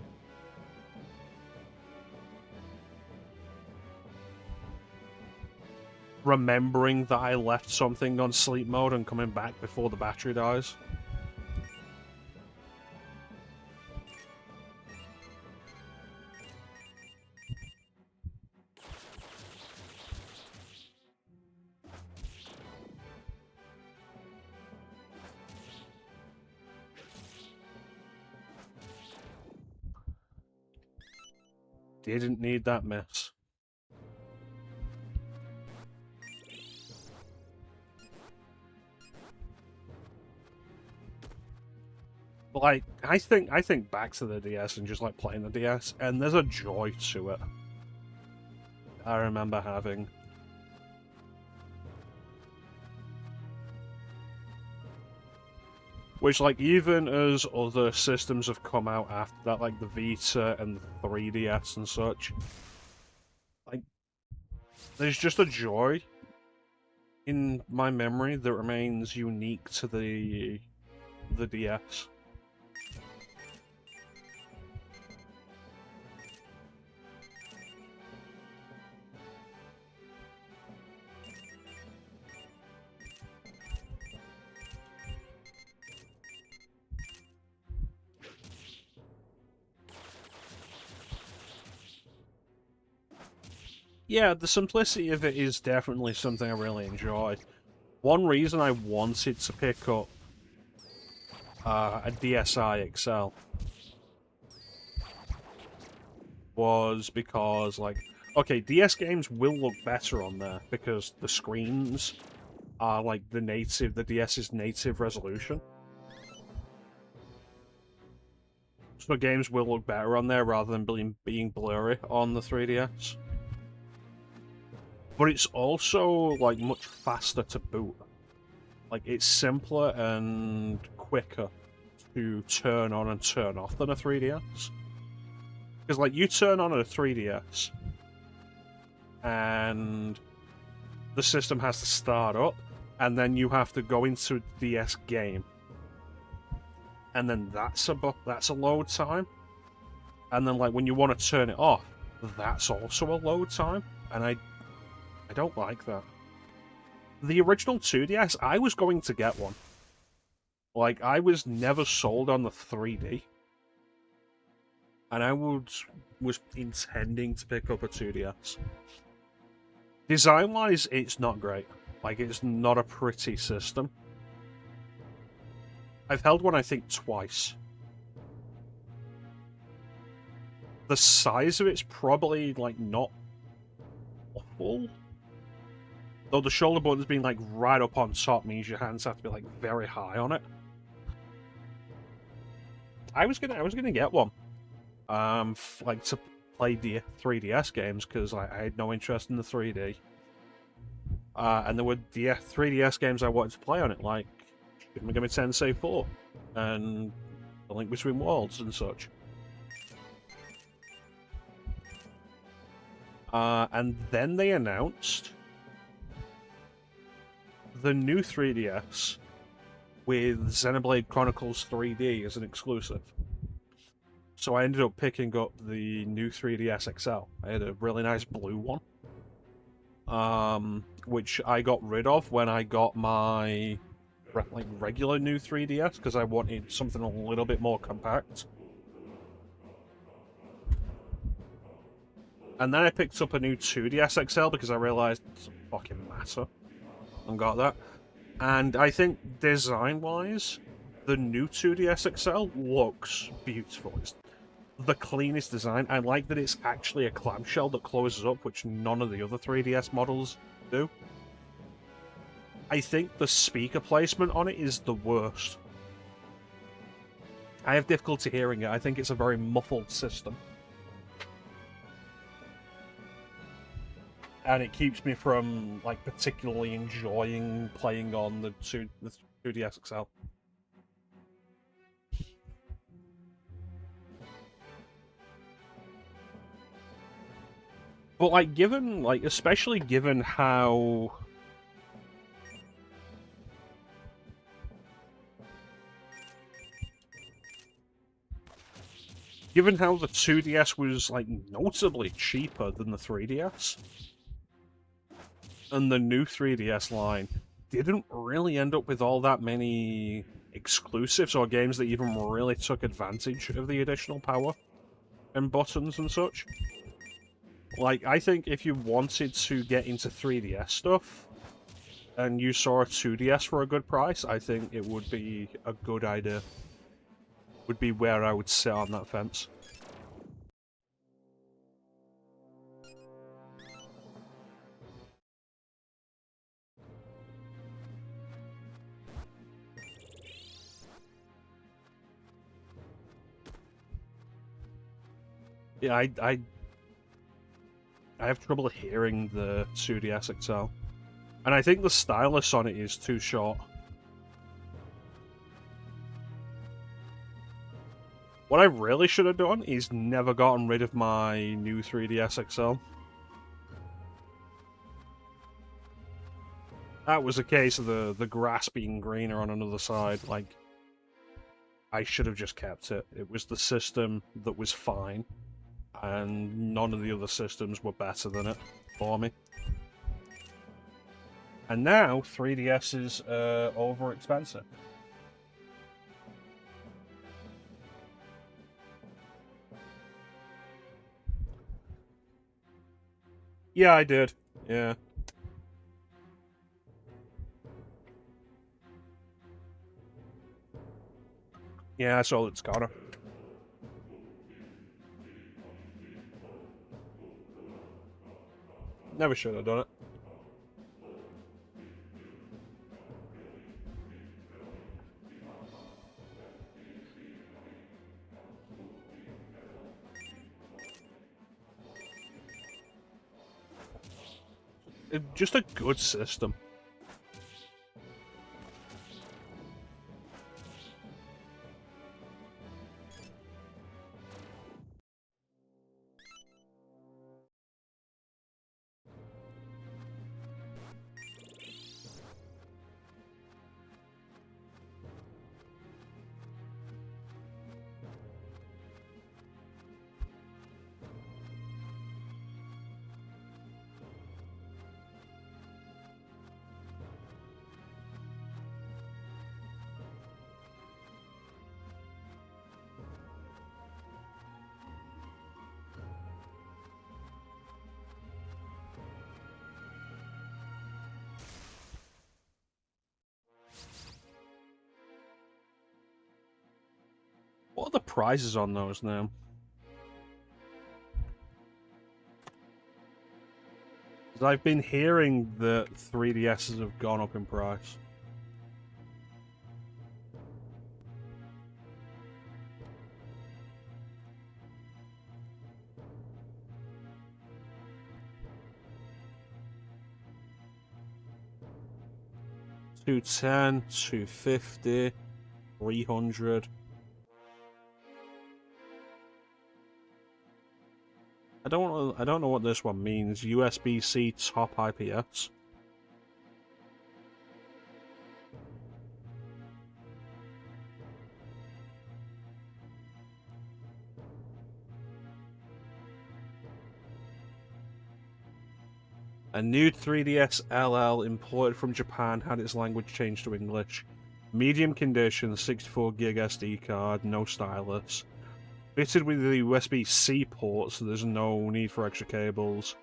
Speaker 1: Remembering that I left something on sleep mode and coming back before the battery dies. Didn't need that miss. But like, I think back to the DS and just like playing the DS, and there's a joy to it. I remember having. Which, like, even as other systems have come out after that, like the Vita and the 3DS and such, like, there's just a joy in my memory that remains unique to the DS. Yeah, the simplicity of it is definitely something I really enjoy. One reason I wanted to pick up a DSi XL was because, like, okay, DS games will look better on there because the screens are like the DS's native resolution. So games will look better on there rather than being blurry on the 3DS. But it's also, like, much faster to boot. Like, it's simpler and quicker to turn on and turn off than a 3DS. Because, like, you turn on a 3DS, and the system has to start up, and then you have to go into a DS game. And then that's a load time. And then, like, when you want to turn it off, that's also a load time. And I don't like that. The original 2DS, I was going to get one. Like, I was never sold on the 3D. And I was intending to pick up a 2DS. Design-wise, it's not great. Like, it's not a pretty system. I've held one, I think, twice. The size of it's probably, like, not awful. Though the shoulder buttons being, like, right up on top means your hands have to be, like, very high on it. I was gonna get one. Like, to play the 3DS games, because I had no interest in the 3D. And there were the 3DS games I wanted to play on it, like Megami Tensei 4 and The Link Between Worlds and such. And then they announced the new 3DS with Xenoblade Chronicles 3D as an exclusive. So I ended up picking up the new 3DS XL. I had a really nice blue one. Which I got rid of when I got my regular new 3DS, because I wanted something a little bit more compact. And then I picked up a new 2DS XL because I realised it doesn't fucking matter. And got that. And I think design-wise, the new 2DS XL looks beautiful. It's the cleanest design. I like that it's actually a clamshell that closes up, which none of the other 3DS models do. I think the speaker placement on it is the worst. I have difficulty hearing it. I think it's a very muffled system. And it keeps me from, like, particularly enjoying playing on the 2DS XL. But like, given like, especially given how the 2DS was like notably cheaper than the 3DS, and the new 3DS line didn't really end up with all that many exclusives or games that even really took advantage of the additional power and buttons and such. Like, I think if you wanted to get into 3DS stuff and you saw a 2DS for a good price, I think it would be a good idea. Would be where I would sit on that fence. Yeah, I have trouble hearing the 2DS XL. And I think the stylus on it is too short. What I really should have done is never gotten rid of my new 3DS XL. That was a case of the grass being greener on another side. Like, I should have just kept it. It was the system that was fine, and none of the other systems were better than it for me. And now 3DS is over expensive. Yeah, I did. Yeah. Yeah, I sold it to Connor. Never should have done it. Just a good system. What are the prizes on those now? Because I've been hearing that 3DSs have gone up in price. $210, $250, $300. I don't know what this one means. USB-C top IPS. A new 3DS LL imported from Japan had its language changed to English. Medium condition, 64 gig SD card, no stylus. Fitted with the USB-C port, so there's no need for extra cables.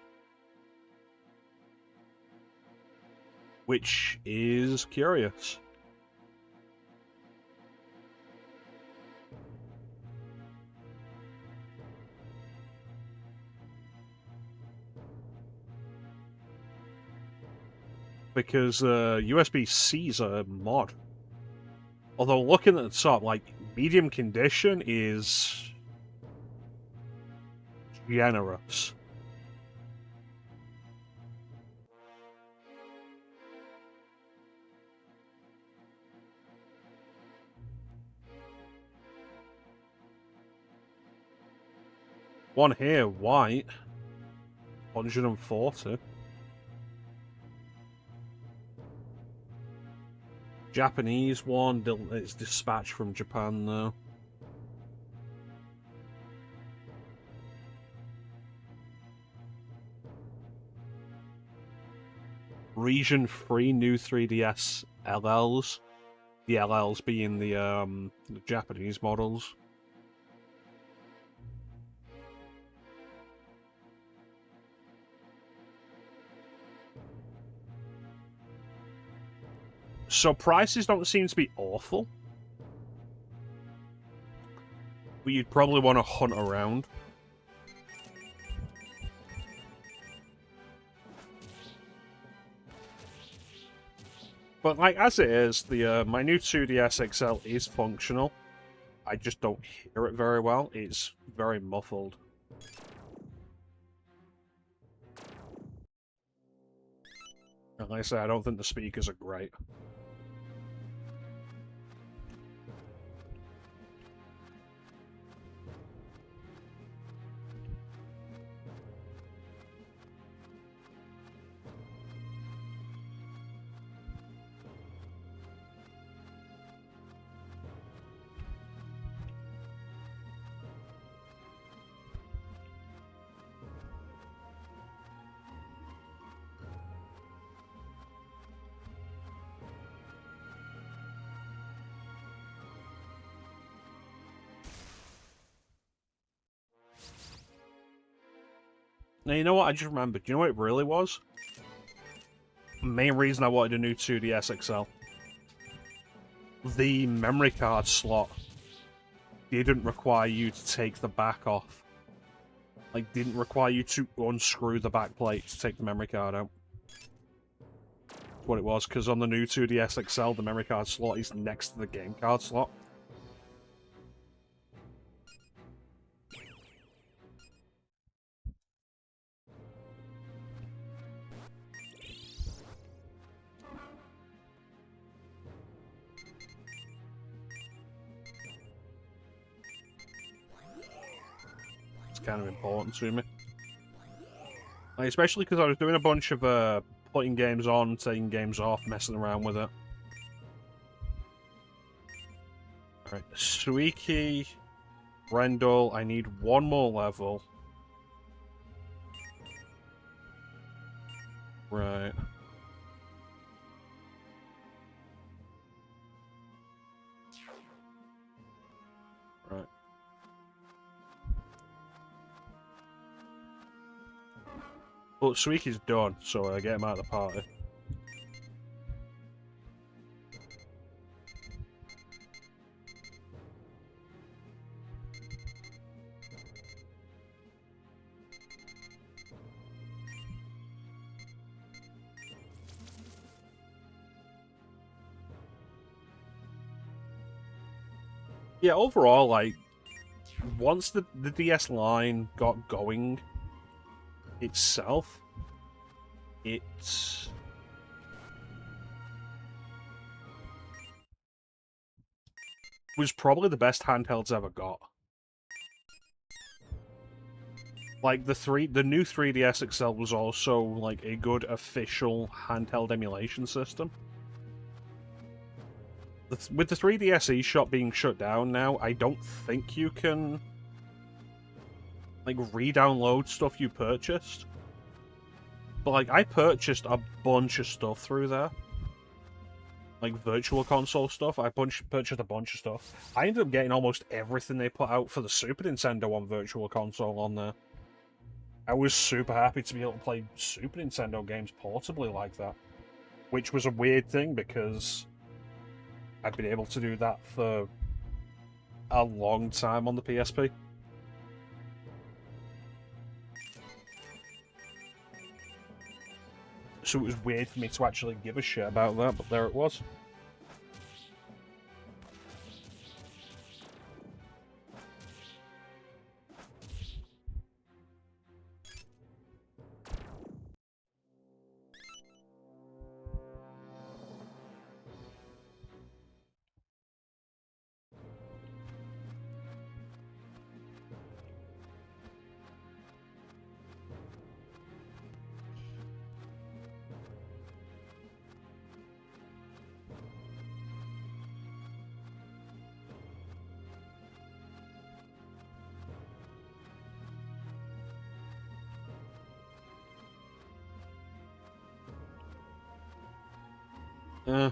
Speaker 1: Which is curious. Because USB-C's a mod. Although looking at the top, like, medium condition is generous. One here, white. 140. Japanese one, it's dispatched from Japan though. Region 3 new 3DS LLs. The LLs being the Japanese models. So prices don't seem to be awful. But you'd probably want to hunt around. But like as it is, the my new 2DS XL is functional. I just don't hear it very well. It's very muffled. And like I say, I don't think the speakers are great. Now, you know what? I just remembered. Do you know what it really was? Main reason I wanted a new 2DS XL. The memory card slot didn't require you to take the back off. Like, didn't require you to unscrew the back plate to take the memory card out. That's what it was, because on the new 2DS XL, the memory card slot is next to the game card slot. Kind of important to me. Like, especially because I was doing a bunch of putting games on, taking games off, messing around with it. Alright, Suiki, Rendell, I need one more level. Right. Right. But Suiki's done, so I get him out of the party. Yeah, overall, like, once the DS line got going itself, it was probably the best handhelds ever got. Like, the new 3DS XL was also, like, a good official handheld emulation system. With the 3DS eShop being shut down now, I don't think you can, like, re-download stuff you purchased. But, like, I purchased a bunch of stuff through there. Like, Virtual Console stuff. I purchased a bunch of stuff. I ended up getting almost everything they put out for the Super Nintendo on Virtual Console on there. I was super happy to be able to play Super Nintendo games portably like that. Which was a weird thing, because I've been able to do that for a long time on the PSP. So it was weird for me to actually give a shit about that, but there it was. Uh,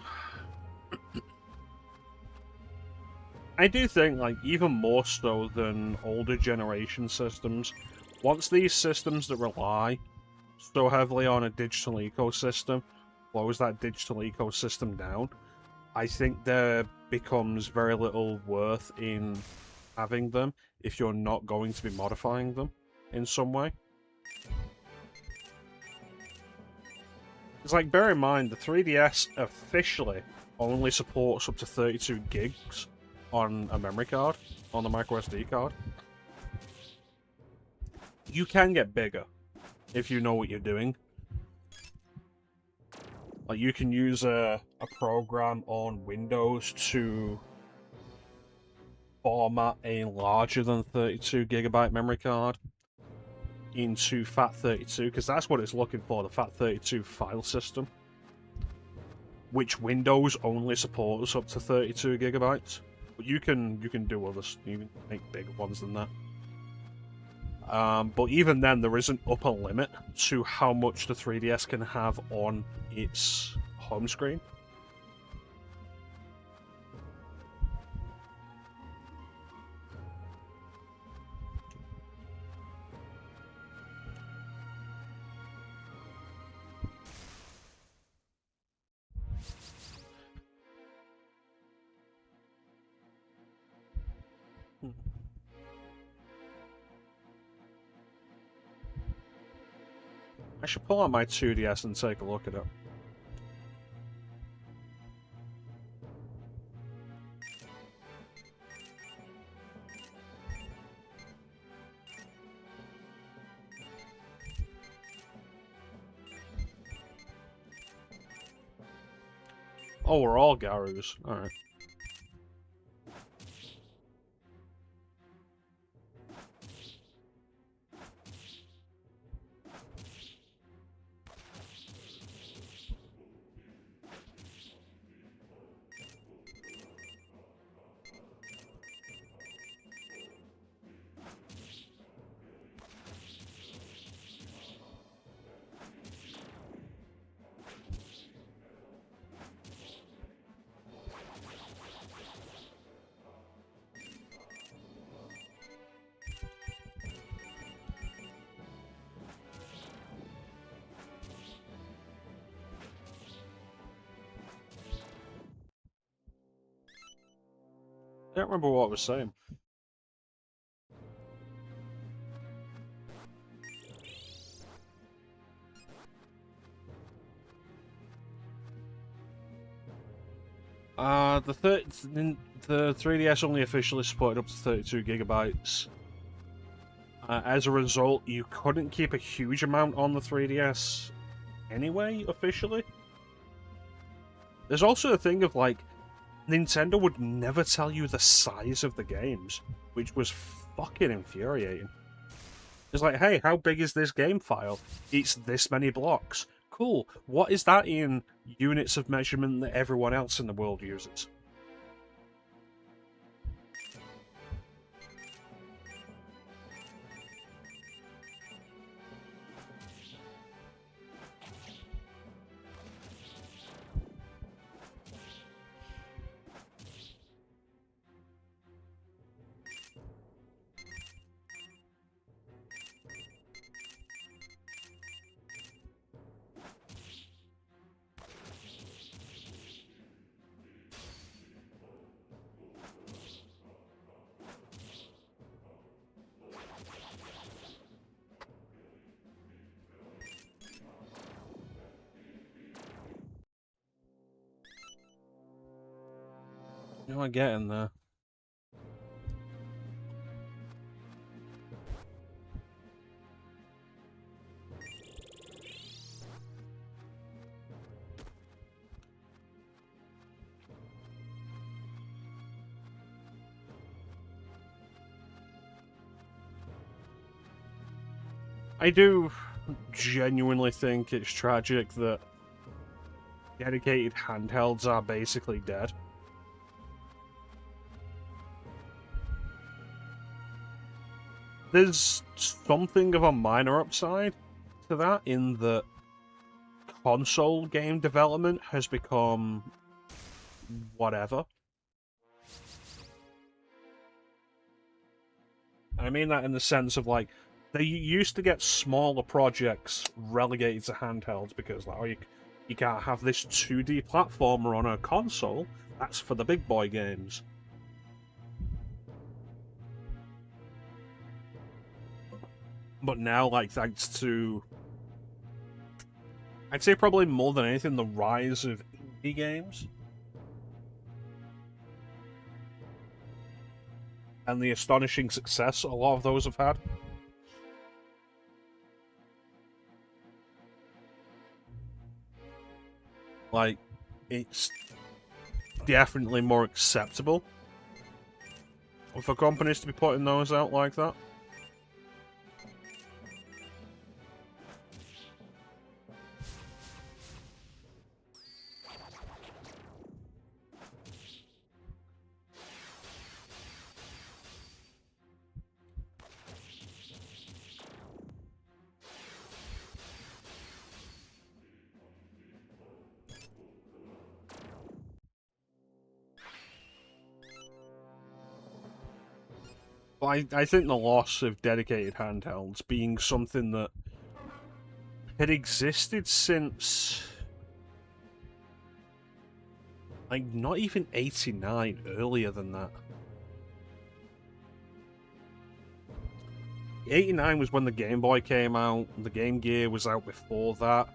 Speaker 1: I do think, like, even more so than older generation systems, once these systems that rely so heavily on a digital ecosystem close that digital ecosystem down, I think there becomes very little worth in having them if you're not going to be modifying them in some way. It's like, bear in mind, the 3DS officially only supports up to 32 gigs on a memory card, on the micro SD card. You can get bigger if you know what you're doing. Like, you can use a program on Windows to format a larger than 32 gigabyte memory card into FAT32, because that's what it's looking for, the FAT32 file system, which Windows only supports up to 32 gigabytes. But you can do others. You can make bigger ones than that. But even then, there is an upper limit to how much the 3DS can have on its home screen. I should pull out my 2DS and take a look at it. Oh, we're all Garus. Alright. I don't remember what I was saying. The 3DS only officially supported up to 32 gigabytes. As a result, you couldn't keep a huge amount on the 3DS anyway, officially. There's also a thing of, like, Nintendo would never tell you the size of the games, which was fucking infuriating. It's like, hey, how big is this game file? It's this many blocks. Cool. What is that in units of measurement that everyone else in the world uses? You know, I get in there. I do genuinely think it's tragic that dedicated handhelds are basically dead. There's something of a minor upside to that, in that console game development has become whatever. I mean that in the sense of, like, they used to get smaller projects relegated to handhelds because, like, oh, you can't have this 2D platformer on a console. That's for the big boy games. But now, like, thanks to, I'd say probably more than anything, the rise of indie games and the astonishing success a lot of those have had. Like, it's definitely more acceptable for companies to be putting those out like that. I think the loss of dedicated handhelds being something that had existed since, like, not even 89, earlier than that. 89 was when the Game Boy came out, the Game Gear was out before that,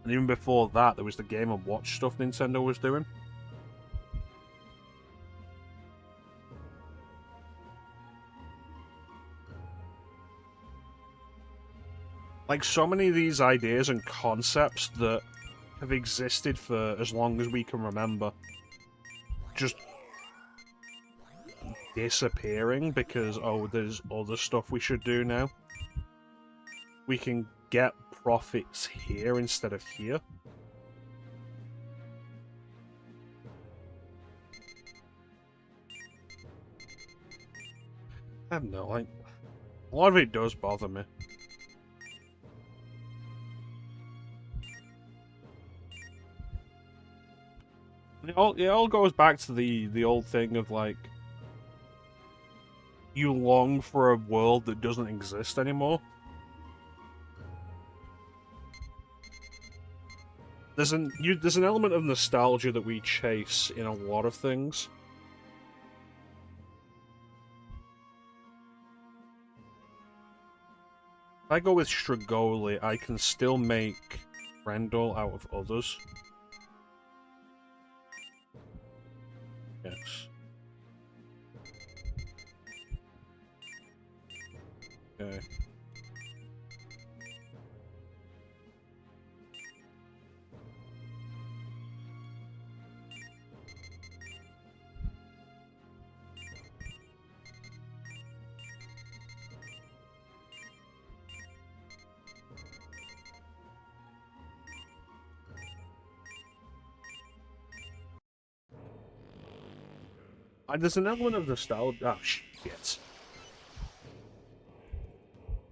Speaker 1: and even before that there was the Game & Watch stuff Nintendo was doing. Like, so many of these ideas and concepts that have existed for as long as we can remember just disappearing because, oh, there's other stuff we should do now. We can get profits here instead of here. I don't know, like, a lot of it does bother me. It all goes back to the old thing of, like, you long for a world that doesn't exist anymore. There's an element of nostalgia that we chase in a lot of things. If I go with Strigoli, I can still make Grendel out of others. Yes. Okay. There's an element of nostalgia. Oh, shit.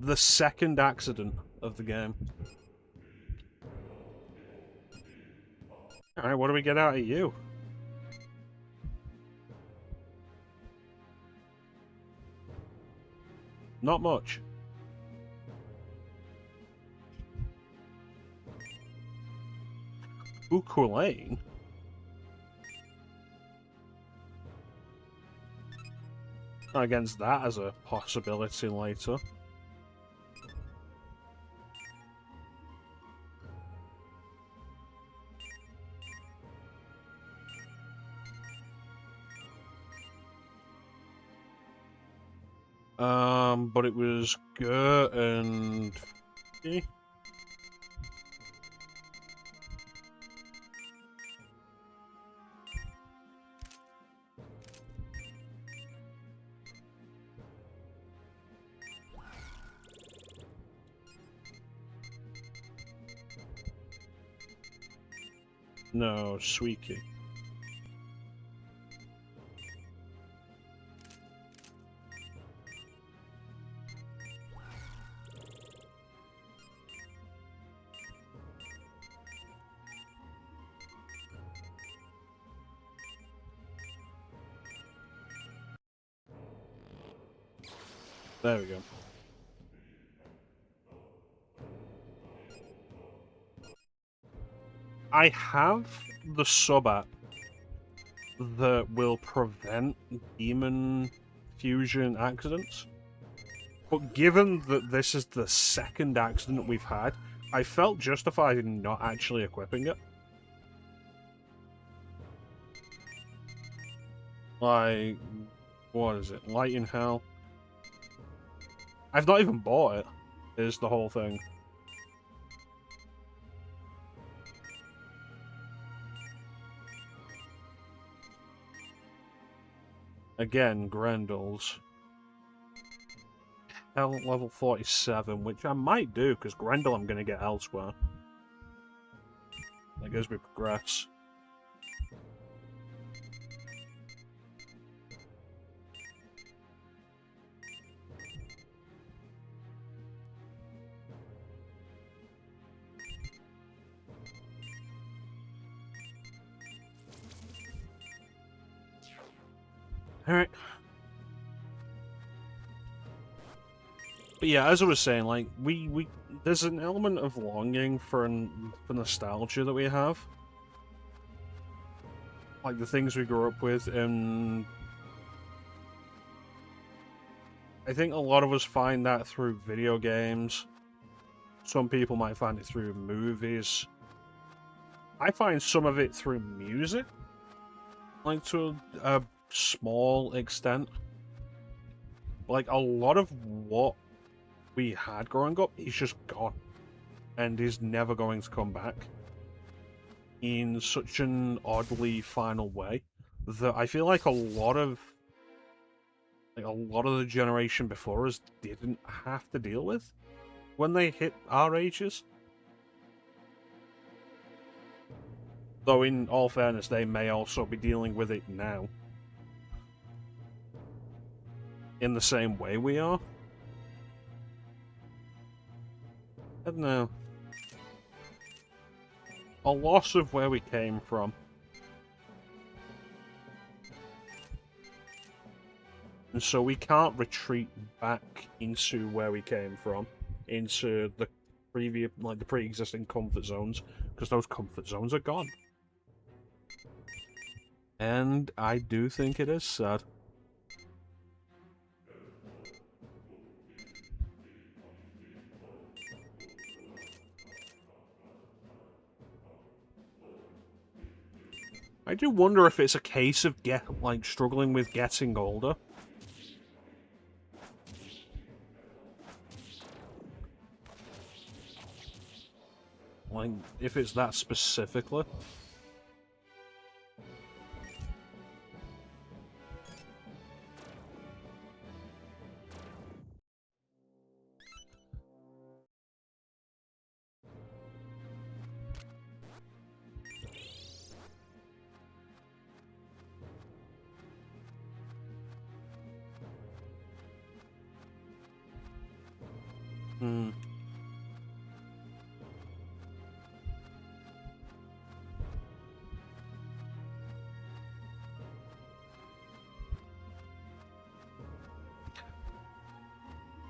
Speaker 1: The second accident of the game. Alright, what do we get out of you? Not much. Ukulele? Against that as a possibility later. But it was Gert and... No, Suiki. There we go. I have the sub-app that will prevent demon fusion accidents. But given that this is the second accident we've had, I felt justified in not actually equipping it. Like, what is it? Light in Hell? I've not even bought it, is the whole thing. Again, Grendel's. Hell level 47, which I might do, because Grendel I'm going to get elsewhere. Like, as we progress. Alright. But yeah, as I was saying, like, we there's an element of longing for nostalgia that we have. Like, the things we grew up with, and I think a lot of us find that through video games. Some people might find it through movies. I find some of it through music. Like, to a small extent. Like, a lot of what we had growing up is just gone. And is never going to come back. In such an oddly final way. That I feel like a lot of the generation before us didn't have to deal with when they hit our ages. Though in all fairness, they may also be dealing with it now. In the same way we are. I don't know. A loss of where we came from. And so we can't retreat back into where we came from. Into the previous, like the pre-existing comfort zones. Because those comfort zones are gone. And I do think it is sad. I do wonder if it's a case of struggling with getting older. Like, if it's that specifically. Hmm.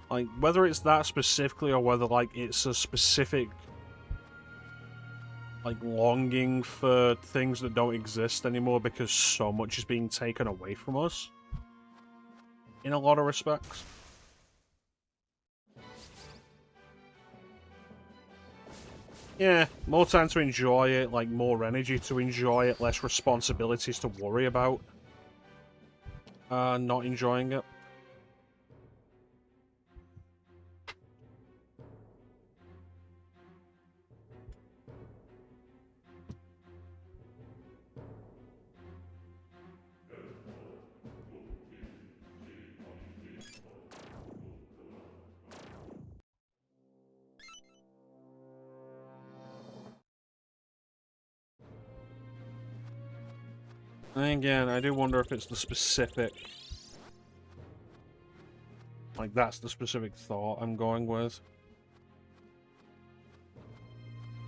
Speaker 1: Like, whether it's that specifically or whether, like, it's a specific, like, longing for things that don't exist anymore because so much is being taken away from us. In a lot of respects. Yeah, more time to enjoy it, like, more energy to enjoy it, less responsibilities to worry about. Not enjoying it. And again, I do wonder if it's the specific... Like, that's the specific thought I'm going with.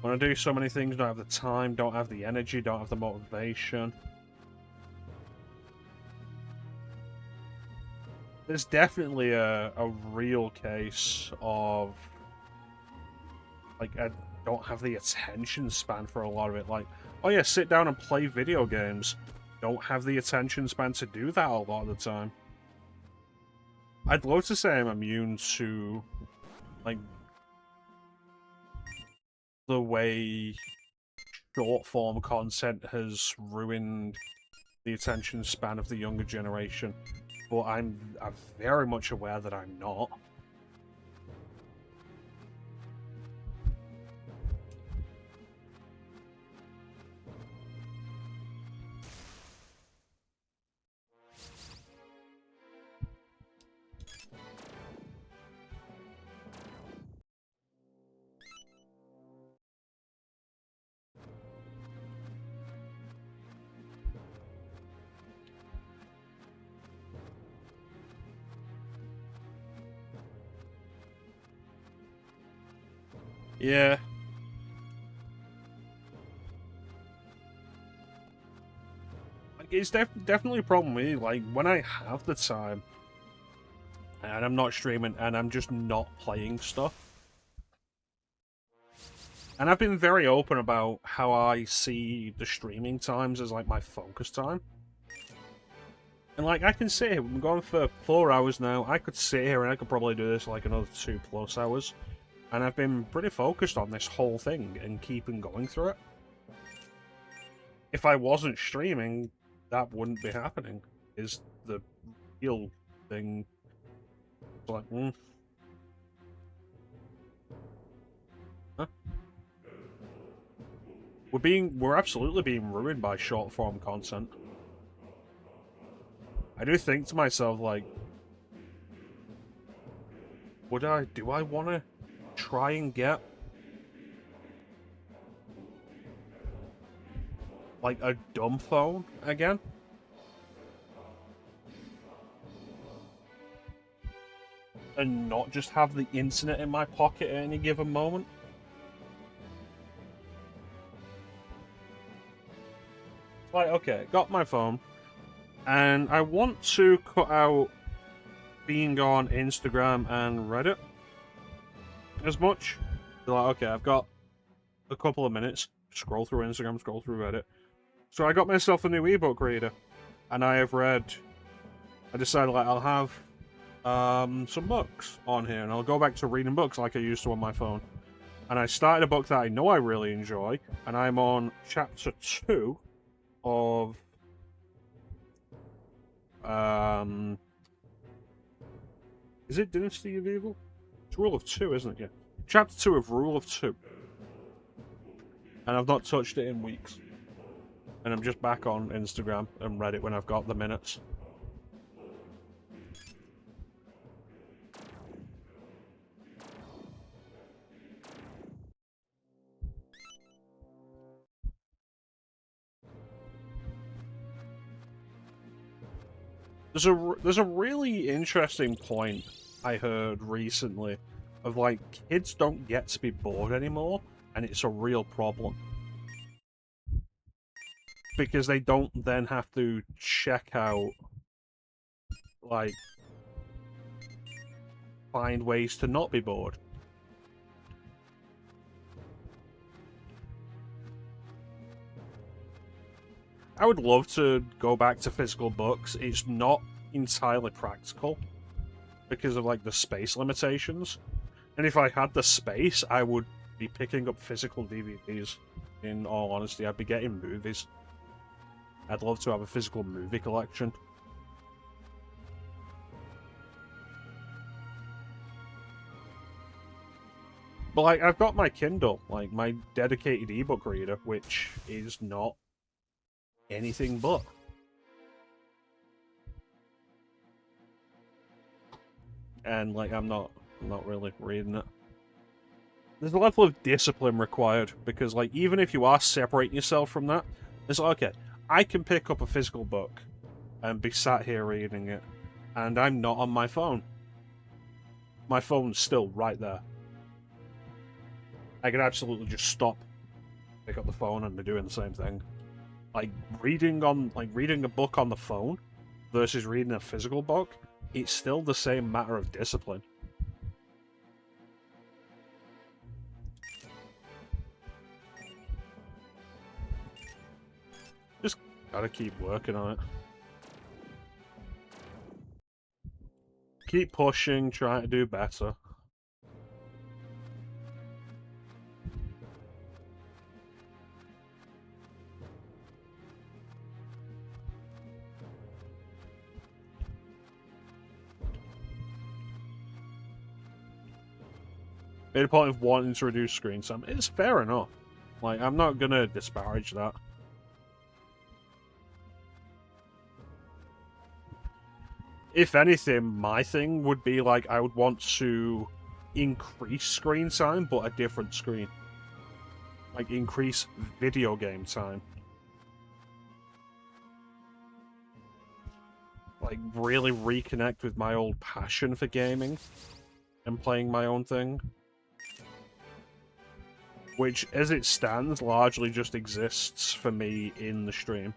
Speaker 1: When I do so many things, don't have the time, don't have the energy, don't have the motivation. there's definitely a real case of, like, I don't have the attention span for a lot of it. Like, oh yeah, sit down and play video games. Don't have the attention span to do that a lot of the time. I'd love to say I'm immune to, like, the way short-form content has ruined the attention span of the younger generation, but I'm very much aware that I'm not. Yeah. Like, it's definitely a problem with me. Like, when I have the time, and I'm not streaming, and I'm just not playing stuff. And I've been very open about how I see the streaming times as, like, my focus time. And, like, I can sit here, we've been going for 4 hours now, I could sit here and I could probably do this, like, another 2+ hours. And I've been pretty focused on this whole thing and keeping going through it. If I wasn't streaming, that wouldn't be happening, is the real thing. Like, Huh? We're absolutely being ruined by short form content. I do think to myself, like, do I want to try and get, like, a dumb phone again? And not just have the internet in my pocket at any given moment? Like, okay, got my phone, and I want to cut out being on Instagram and Reddit as much. Like, okay, I've got a couple of minutes, scroll through Instagram, scroll through Reddit. So I got myself a new ebook reader, and I decided, like, I'll have some books on here, and I'll go back to reading books like I used to on my phone. And I started a book that I know I really enjoy, and I'm on chapter 2 of is it Dynasty of Evil? It's Rule of Two, isn't it? Yeah. Chapter 2 of Rule of Two. And I've not touched it in weeks. And I'm just back on Instagram and Reddit when I've got the minutes. There's a really interesting point I heard recently of, like, kids don't get to be bored anymore, and it's a real problem. Because they don't then have to check out, like, find ways to not be bored. I would love to go back to physical books. It's not entirely practical because of, like, the space limitations. And if I had the space, I would be picking up physical DVDs. In all honesty, I'd be getting movies. I'd love to have a physical movie collection. But, like, I've got my Kindle, like, my dedicated ebook reader, which is not anything but. And, like, I'm not really reading it. There's a level of discipline required, because, like, even if you are separating yourself from that, it's like, okay, I can pick up a physical book and be sat here reading it, and I'm not on my phone. My phone's still right there. I could absolutely just stop, pick up the phone, and be doing the same thing. Like, reading a book on the phone versus reading a physical book, it's still the same matter of discipline. Just gotta keep working on it. Keep pushing, trying to do better. Made a point of wanting to reduce screen time. It's fair enough. Like, I'm not gonna disparage that. If anything, my thing would be like, I would want to increase screen time, but a different screen. Like, increase video game time. Like, really reconnect with my old passion for gaming and playing my own thing. Which, as it stands, largely just exists for me in the stream.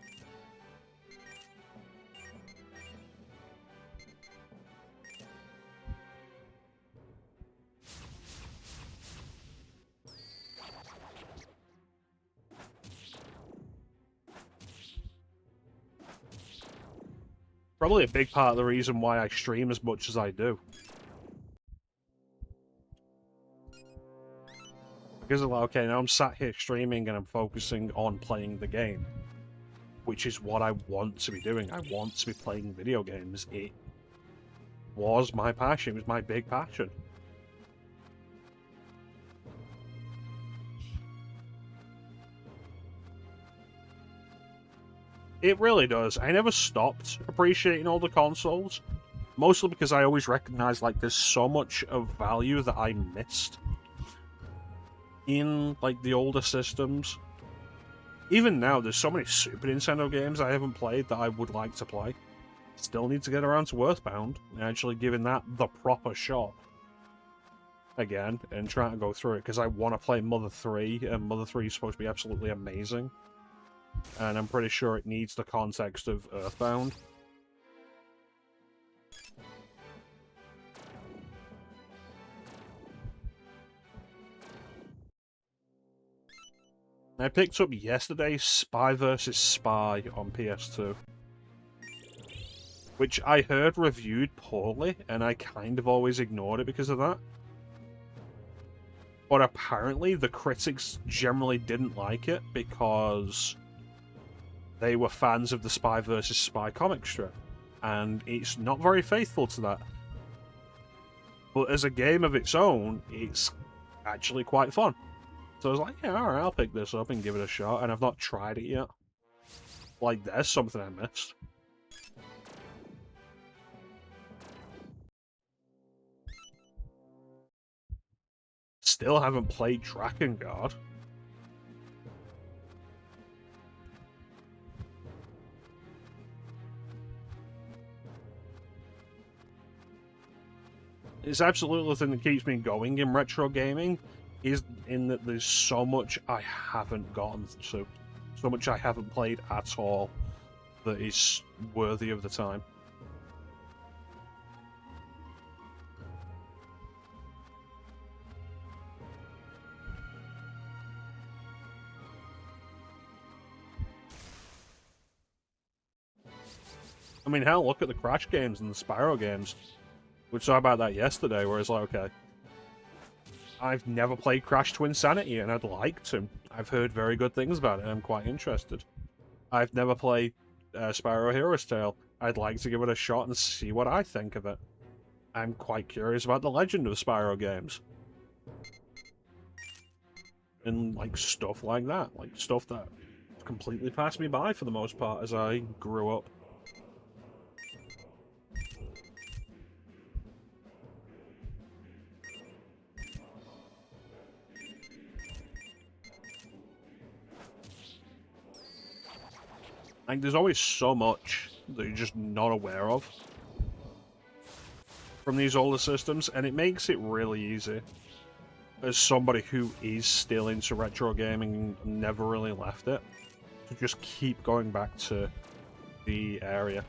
Speaker 1: Probably a big part of the reason why I stream as much as I do. Because of, okay, now I'm sat here streaming and I'm focusing on playing the game. Which is what I want to be doing. I want to be playing video games. It was my passion. It was my big passion. It really does. I never stopped appreciating all the consoles. Mostly because I always recognized, like, there's so much of value that I missed in, like, the older systems. Even now, there's so many Super Nintendo games I haven't played that I would like to play. Still need to get around to Earthbound and actually giving that the proper shot again and trying to go through it, because I want to play Mother 3, and Mother 3 is supposed to be absolutely amazing. And I'm pretty sure it needs the context of Earthbound. I picked up yesterday Spy vs. Spy on PS2. Which I heard reviewed poorly, and I kind of always ignored it because of that. But apparently the critics generally didn't like it because they were fans of the Spy vs. Spy comic strip. And it's not very faithful to that. But as a game of its own, it's actually quite fun. So I was like, yeah, alright, I'll pick this up and give it a shot, and I've not tried it yet. Like, there's something I missed. Still haven't played Drakengard. It's absolutely the thing that keeps me going in retro gaming, is in that there's so much I haven't gotten to, so much I haven't played at all, that is worthy of the time. I mean, hell, look at the Crash games and the Spyro games. We saw about that yesterday, where it's like, okay, I've never played Crash Twinsanity, and I'd like to. I've heard very good things about it, and I'm quite interested. I've never played Spyro Hero's Tale. I'd like to give it a shot and see what I think of it. I'm quite curious about the Legend of Spyro games. And, like, stuff like that. Like, stuff that completely passed me by for the most part as I grew up. Like, there's always so much that you're just not aware of from these older systems, and it makes it really easy, as somebody who is still into retro gaming and never really left it, to just keep going back to the area.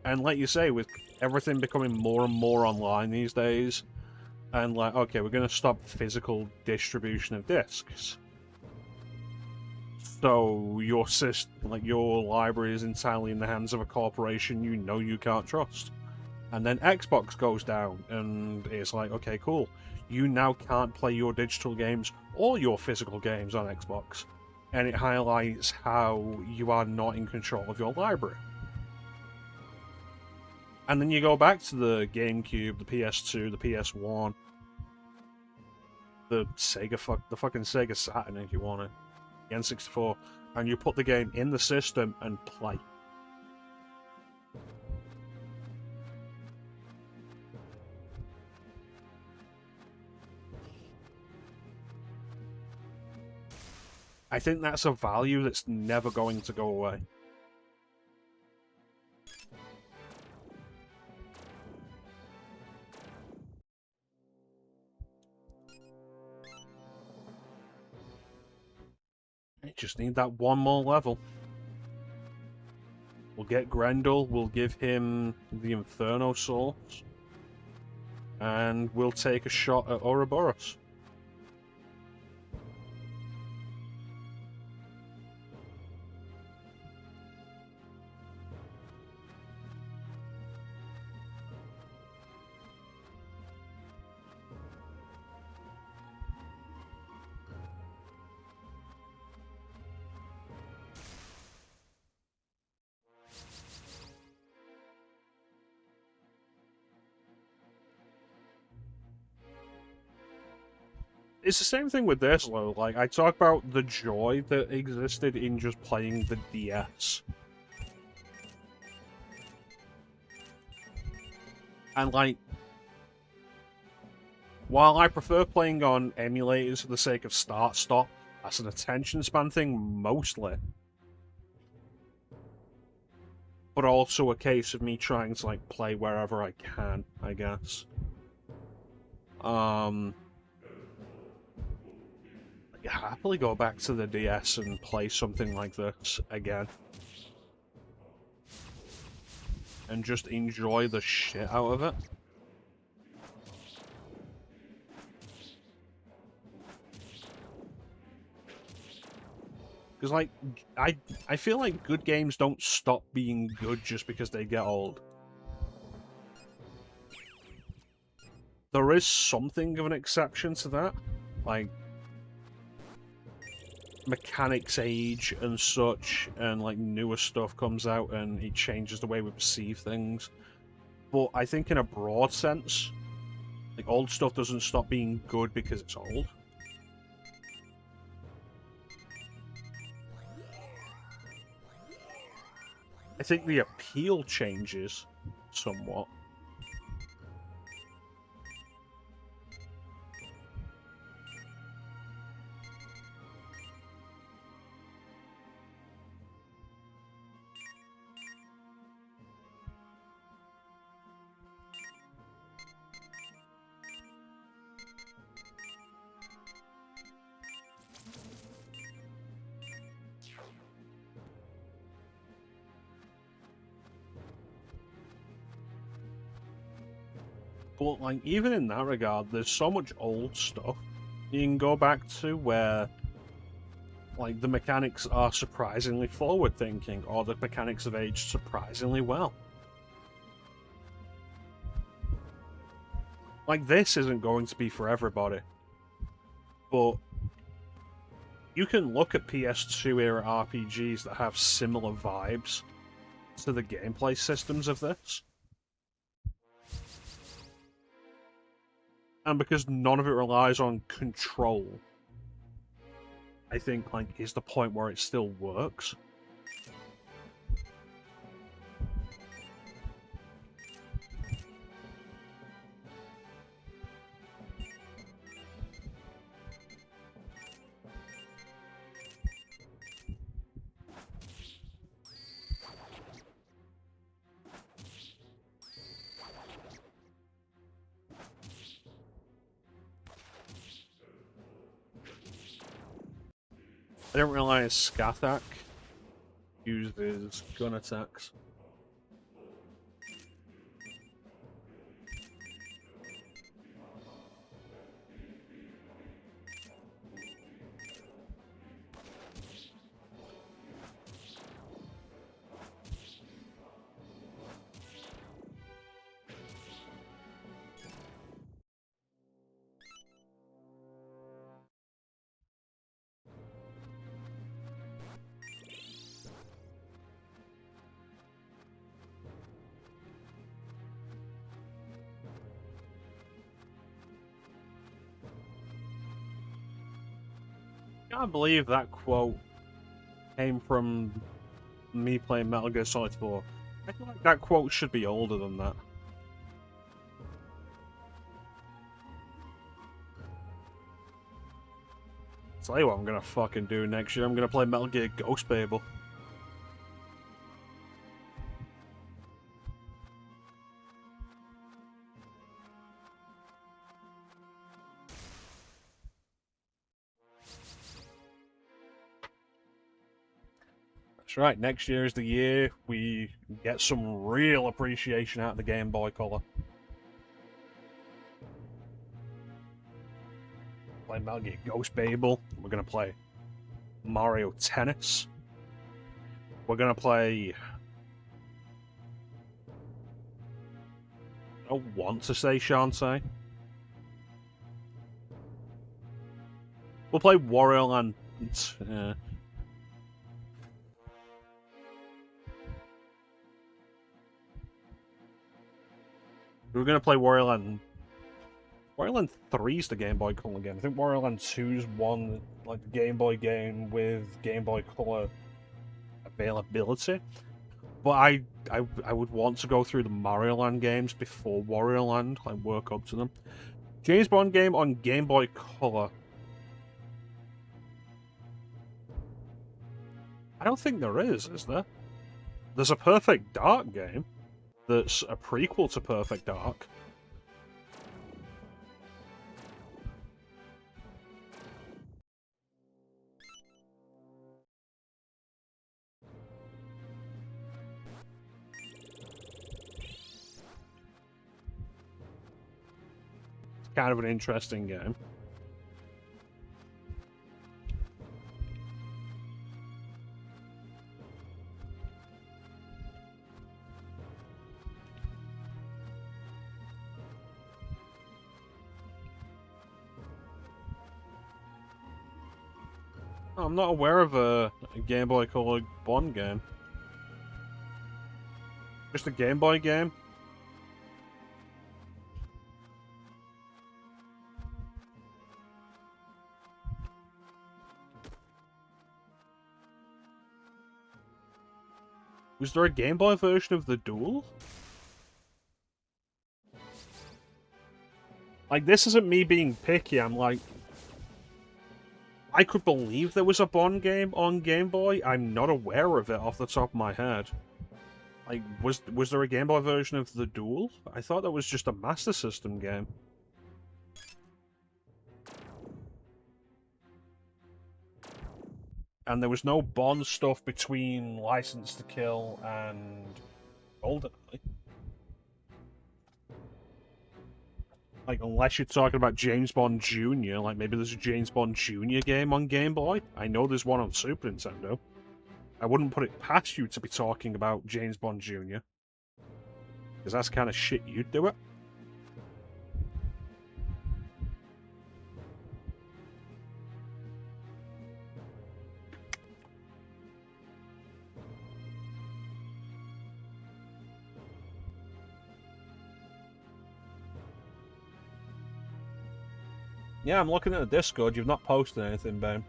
Speaker 1: And like you say, with everything becoming more and more online these days, and like, okay, we're going to stop physical distribution of discs. So your your library is entirely in the hands of a corporation you know you can't trust. And then Xbox goes down, and it's like, okay, cool. You now can't play your digital games or your physical games on Xbox. And it highlights how you are not in control of your library. And then you go back to the GameCube, the PS2, the PS1, the fucking Sega Saturn if you want it, the N64, and you put the game in the system and play. I think that's a value that's never going to go away. I just need that one more level. We'll get Grendel, we'll give him the Inferno Source, and we'll take a shot at Ouroboros. It's the same thing with this, though. Like, I talk about the joy that existed in just playing the DS. And, like, while I prefer playing on emulators for the sake of start-stop, that's an attention span thing, mostly. But also a case of me trying to, like, play wherever I can, I guess. I'd happily go back to the DS and play something like this again. And just enjoy the shit out of it. Because, like, I feel like good games don't stop being good just because they get old. There is something of an exception to that. Like, mechanics age and such, and, like, newer stuff comes out and it changes the way we perceive things. But I think in a broad sense, like, old stuff doesn't stop being good because it's old. I think the appeal changes somewhat. But, like, even in that regard, there's so much old stuff you can go back to where, like, the mechanics are surprisingly forward-thinking, or the mechanics have aged surprisingly well. Like, this isn't going to be for everybody, but you can look at PS2-era RPGs that have similar vibes to the gameplay systems of this. And because none of it relies on control, I think, like, is the point where it still works. I didn't realize Skathak uses gun attacks. can't believe that quote came from me playing Metal Gear Solid 4. I feel like that quote should be older than that. Tell you what I'm gonna fucking do next year. I'm gonna play Metal Gear Ghost Babel. That's right, next year is the year we get some real appreciation out of the Game Boy Color. Play Metal Gear Ghost Babel. We're gonna play Mario Tennis. We're gonna play... I don't want to say Shantae. We'll play Wario Land. We're gonna play Wario Land. Wario Land 3 is the Game Boy Color game. I think Wario Land 2's one like the Game Boy game with Game Boy Color availability. But I would want to go through the Mario Land games before Wario Land, like work up to them. James Bond game on Game Boy Color. I don't think there is there? There's a Perfect Dark game that's a prequel to Perfect Dark. Kind of an interesting game. I'm not aware of a Game Boy Color Bond game. Just a Game Boy game? Was there a Game Boy version of the Duel? Like, this isn't me being picky, I'm like... I could believe there was a Bond game on Game Boy. I'm not aware of it off the top of my head. Like, was there a Game Boy version of the Duel? I thought that was just a Master System game. And there was no Bond stuff between License to Kill and GoldenEye. Like, unless you're talking about James Bond Jr., like maybe there's a James Bond Jr. game on Game Boy. I know there's one on Super Nintendo. I wouldn't put it past you to be talking about James Bond Jr. Because that's the kind of shit you'd do it. Yeah, I'm looking at the Discord. You've not posted anything, Ben.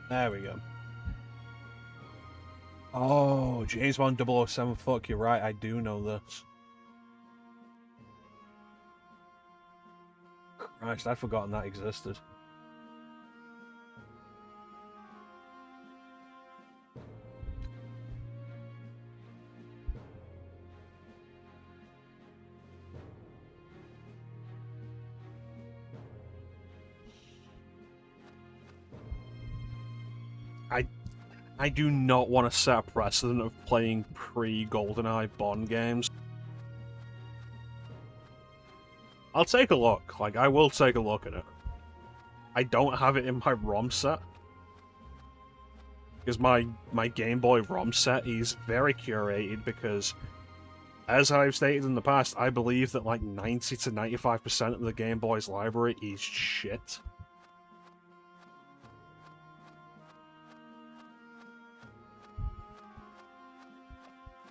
Speaker 1: There we go. Oh, James Bond 007. Fuck, you're right. I do know this. Christ, I'd forgotten that existed. I do not want to set a precedent of playing pre-GoldenEye Bond games. I'll take a look. Like, I will take a look at it. I don't have it in my ROM set. Because my Game Boy ROM set is very curated because, as I've stated in the past, I believe that like 90 to 95% of the Game Boy's library is shit.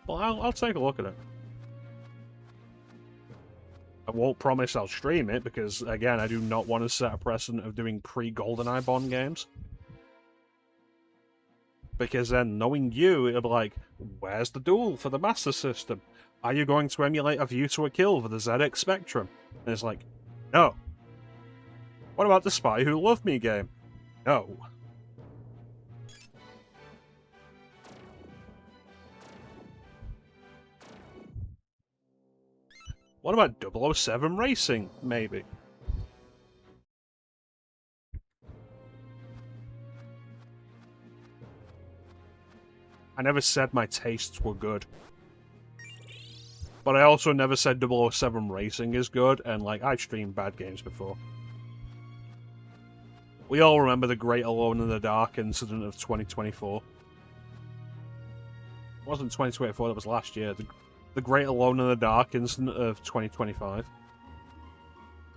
Speaker 1: Well, I'll take a look at it. I won't promise I'll stream it, because, again, I do not want to set a precedent of doing pre-GoldenEye Bond games. Because then, knowing you, it'll be like, where's the duel for the Master System? Are you going to emulate A View to a Kill for the ZX Spectrum? And it's like, no. What about the Spy Who Loved Me game? No. What about 007 Racing, maybe? I never said my tastes were good. But I also never said 007 Racing is good, and, like, I've streamed bad games before. We all remember the Great Alone in the Dark incident of 2024. It wasn't 2024, that was last year. The Great Alone in the Dark incident of 2025.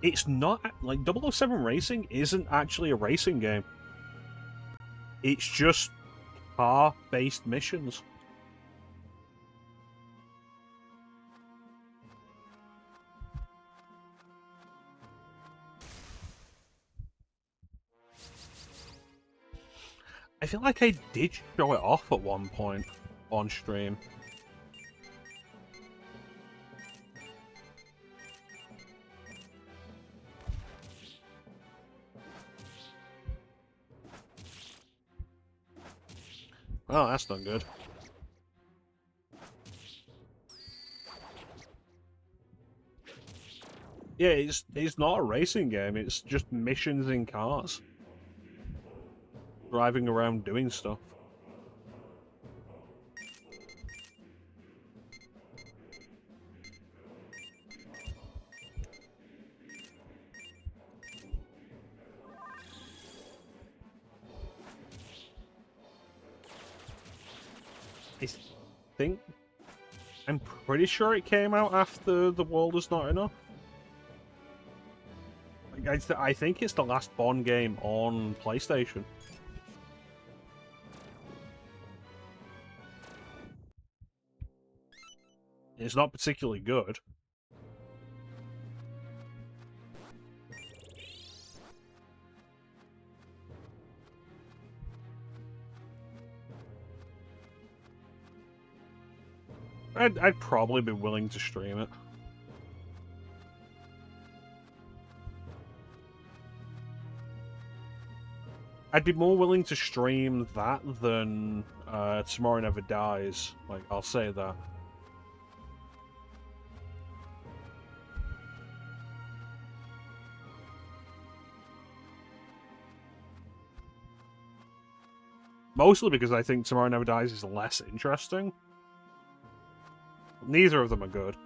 Speaker 1: It's not... Like, 007 Racing isn't actually a racing game. It's just car-based missions. I feel like I did show it off at one point on stream. Oh, that's not good. Yeah, it's not a racing game, it's just missions in cars. Driving around doing stuff. I'm pretty sure it came out after The World Is Not Enough. Like, I think it's the last Bond game on PlayStation. It's not particularly good. I'd probably be willing to stream it. I'd be more willing to stream that than Tomorrow Never Dies. Like, I'll say that. Mostly because I think Tomorrow Never Dies is less interesting. Neither of them are good.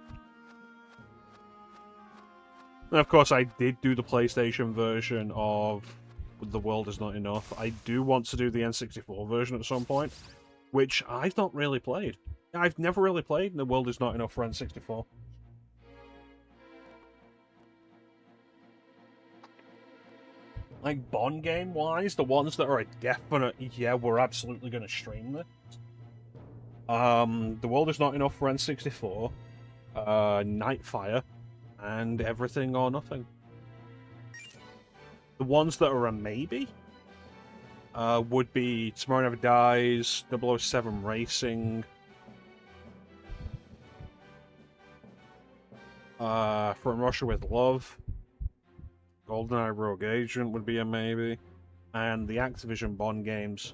Speaker 1: And of course, I did do the PlayStation version of The World Is Not Enough. I do want to do the N64 version at some point, which I've not really played. I've never really played The World Is Not Enough for N64. Like, Bond game-wise, the ones that are a definite, yeah, we're absolutely going to stream this. The World Is Not Enough for N64, Nightfire, and Everything or Nothing. The ones that are a maybe would be Tomorrow Never Dies, 007 Racing, From Russia with Love, GoldenEye Rogue Agent would be a maybe, and the Activision Bond games.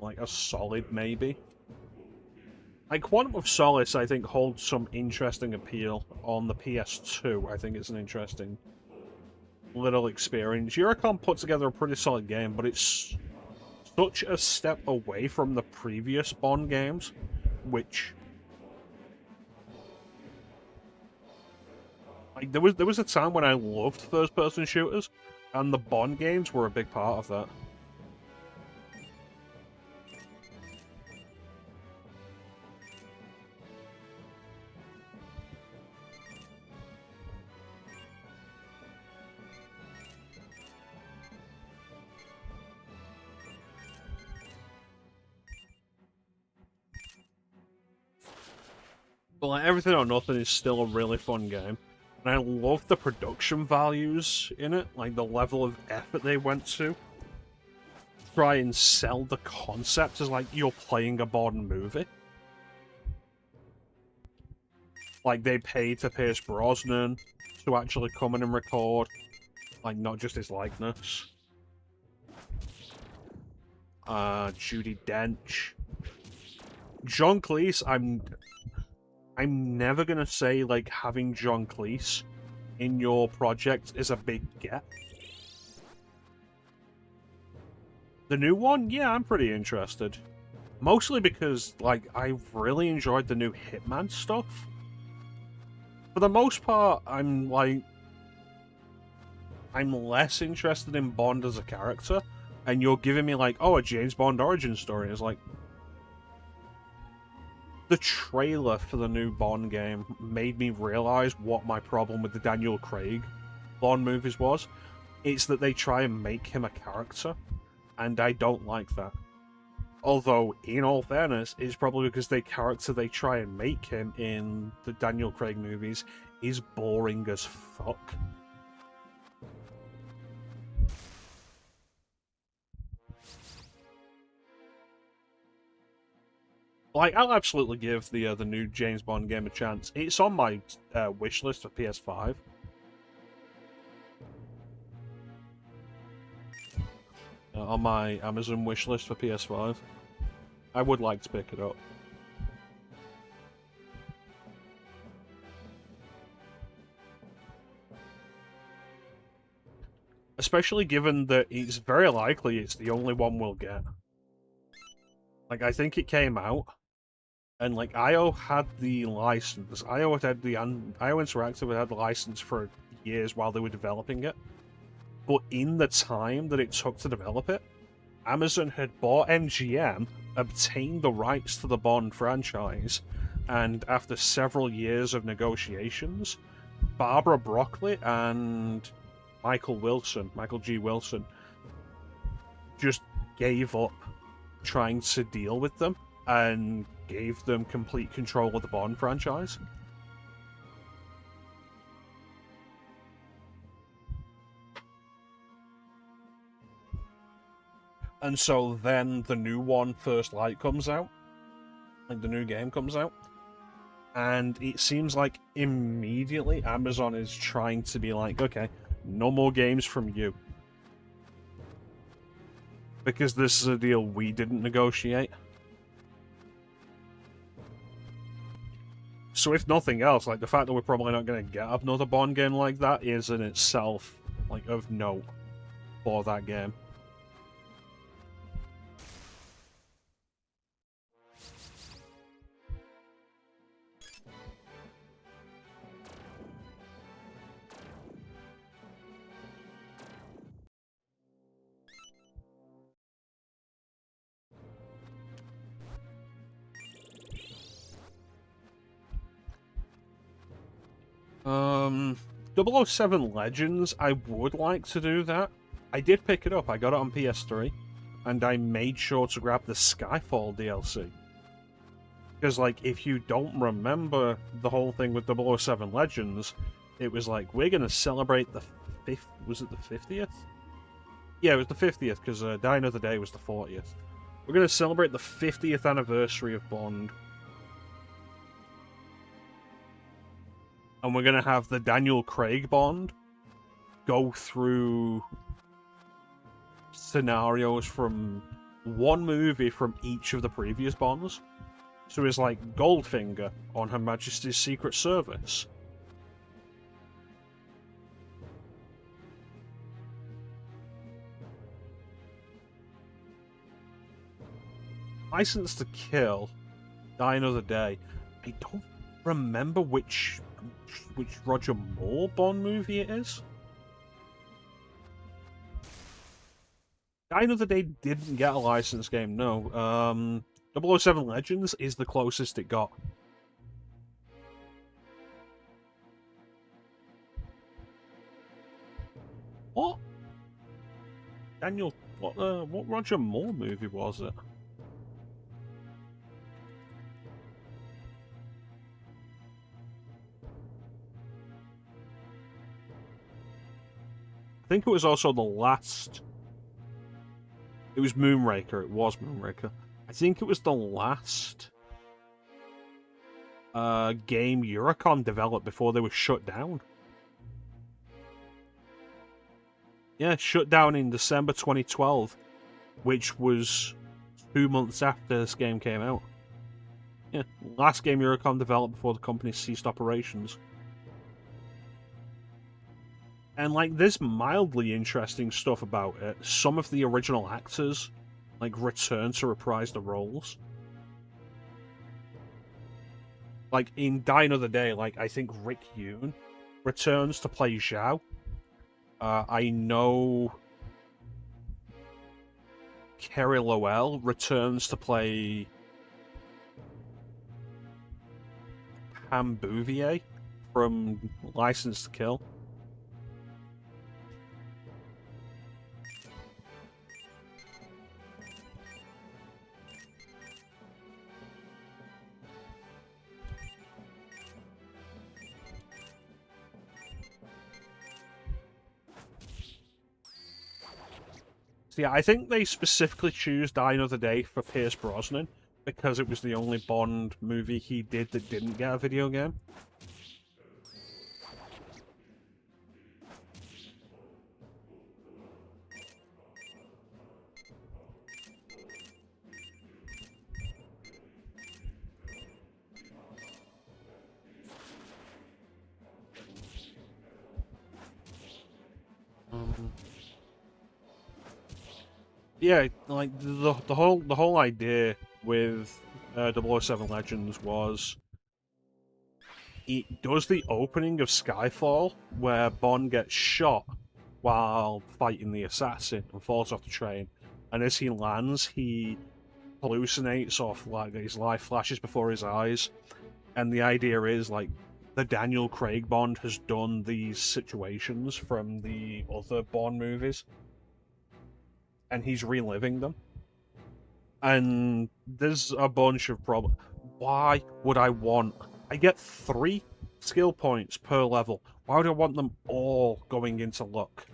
Speaker 1: Like a solid maybe. Like, Quantum of Solace, I think, holds some interesting appeal on the PS2. I think it's an interesting little experience. Eurocom put together a pretty solid game, but it's such a step away from the previous Bond games, which... Like, there was a time when I loved first-person shooters, and the Bond games were a big part of that. But like Everything or Nothing is still a really fun game. And I love the production values in it, like the level of effort they went to try and sell the concept as like you're playing a Bond movie. Like they paid to Pierce Brosnan to actually come in and record, like not just his likeness. Judi Dench. John Cleese, I'm never gonna say like having John Cleese in your project is a big get. The new one, yeah, I'm pretty interested. Mostly because like I really enjoyed the new Hitman stuff. For the most part, I'm less interested in Bond as a character, and you're giving me like, oh, a James Bond origin story. It's like the trailer for the new Bond game made me realize what my problem with the Daniel Craig Bond movies was. It's that they try and make him a character, and I don't like that. Although, in all fairness, it's probably because the character they try and make him in the Daniel Craig movies is boring as fuck. Like, I'll absolutely give the new James Bond game a chance. It's on my wish list for PS5. On my Amazon wish list for PS5. I would like to pick it up. Especially given that it's very likely it's the only one we'll get. Like, I think it came out, and like, IO had the license. IO Interactive had the license for years while they were developing it. But in the time that it took to develop it, Amazon had bought MGM, obtained the rights to the Bond franchise, and after several years of negotiations, Barbara Broccoli and Michael G. Wilson, just gave up trying to deal with them and gave them complete control of the Bond franchise. And so then the new one, First Light, comes out. Like, the new game comes out. And it seems like immediately Amazon is trying to be like, okay, no more games from you. Because this is a deal we didn't negotiate. So if nothing else, like, the fact that we're probably not going to get another Bond game like that is in itself, like, of note for that game. Um, 007 Legends, I would like to do that. I did pick it up, I got it on PS3, and I made sure to grab the Skyfall DLC. Because, like, if you don't remember the whole thing with 007 Legends, it was like, we're going to celebrate the 5th... Was it the 50th? Yeah, it was the 50th, because Die Another Day was the 40th. We're going to celebrate the 50th anniversary of Bond. And we're going to have the Daniel Craig Bond go through scenarios from one movie from each of the previous Bonds. So it's like Goldfinger on Her Majesty's Secret Service. License to Kill, Die Another Day. I don't remember which Roger Moore Bond movie it is. Die Another Day didn't get a licensed game, no. 007 Legends is the closest it got. What? Daniel, what Roger Moore movie was it? I think it was also the last... It was Moonraker. It was Moonraker. I think it was the last game Eurocon developed before they were shut down. Yeah, shut down in December 2012, which was 2 months after this game came out. Yeah, last game Eurocon developed before the company ceased operations. And, like, there's mildly interesting stuff about it. Some of the original actors, like, return to reprise the roles. Like, in Die Another Day, like, I think Rick Yoon returns to play Zhao. I know Kerry Lowell returns to play Pam Bouvier from License to Kill. So yeah, I think they specifically choose Die Another Day for Pierce Brosnan because it was the only Bond movie he did that didn't get a video game. Yeah, like the whole idea with 007 Legends was it does the opening of Skyfall where Bond gets shot while fighting the assassin and falls off the train, and as he lands, he hallucinates off like his life flashes before his eyes, and the idea is like the Daniel Craig Bond has done these situations from the other Bond movies, and he's reliving them. And there's a bunch of problems. Why would I want... I get 3 skill points per level. Why would I want them all going into luck?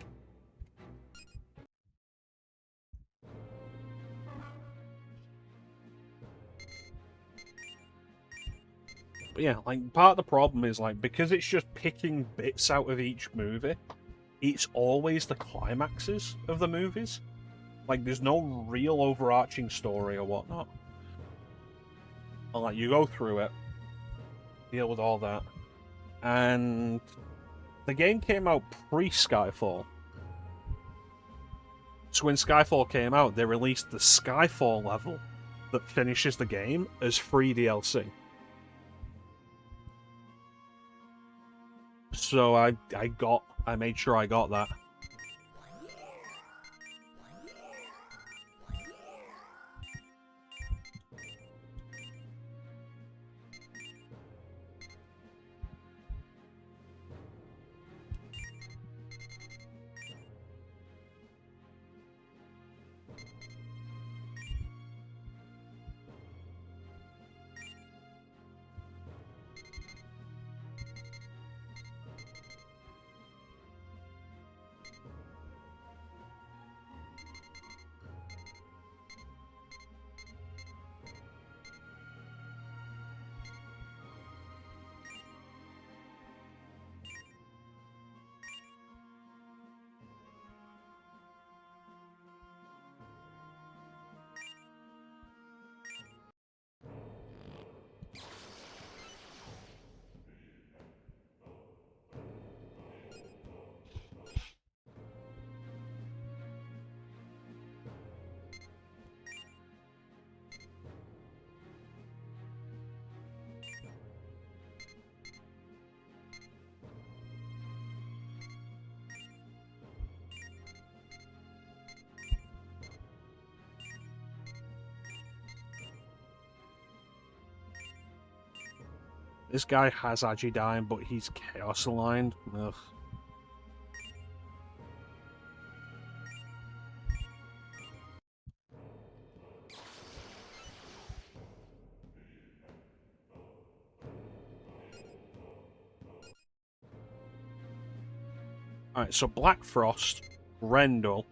Speaker 1: But yeah, like, part of the problem is, like, because it's just picking bits out of each movie, it's always the climaxes of the movies. Like, there's no real overarching story or whatnot. And, like, you go through it, deal with all that, and the game came out pre-Skyfall. So when Skyfall came out, they released the Skyfall level that finishes the game as free DLC. So I made sure I got that. This guy has Ajidyne, but he's Chaos aligned. Ugh. Alright, so Black Frost, Grendel,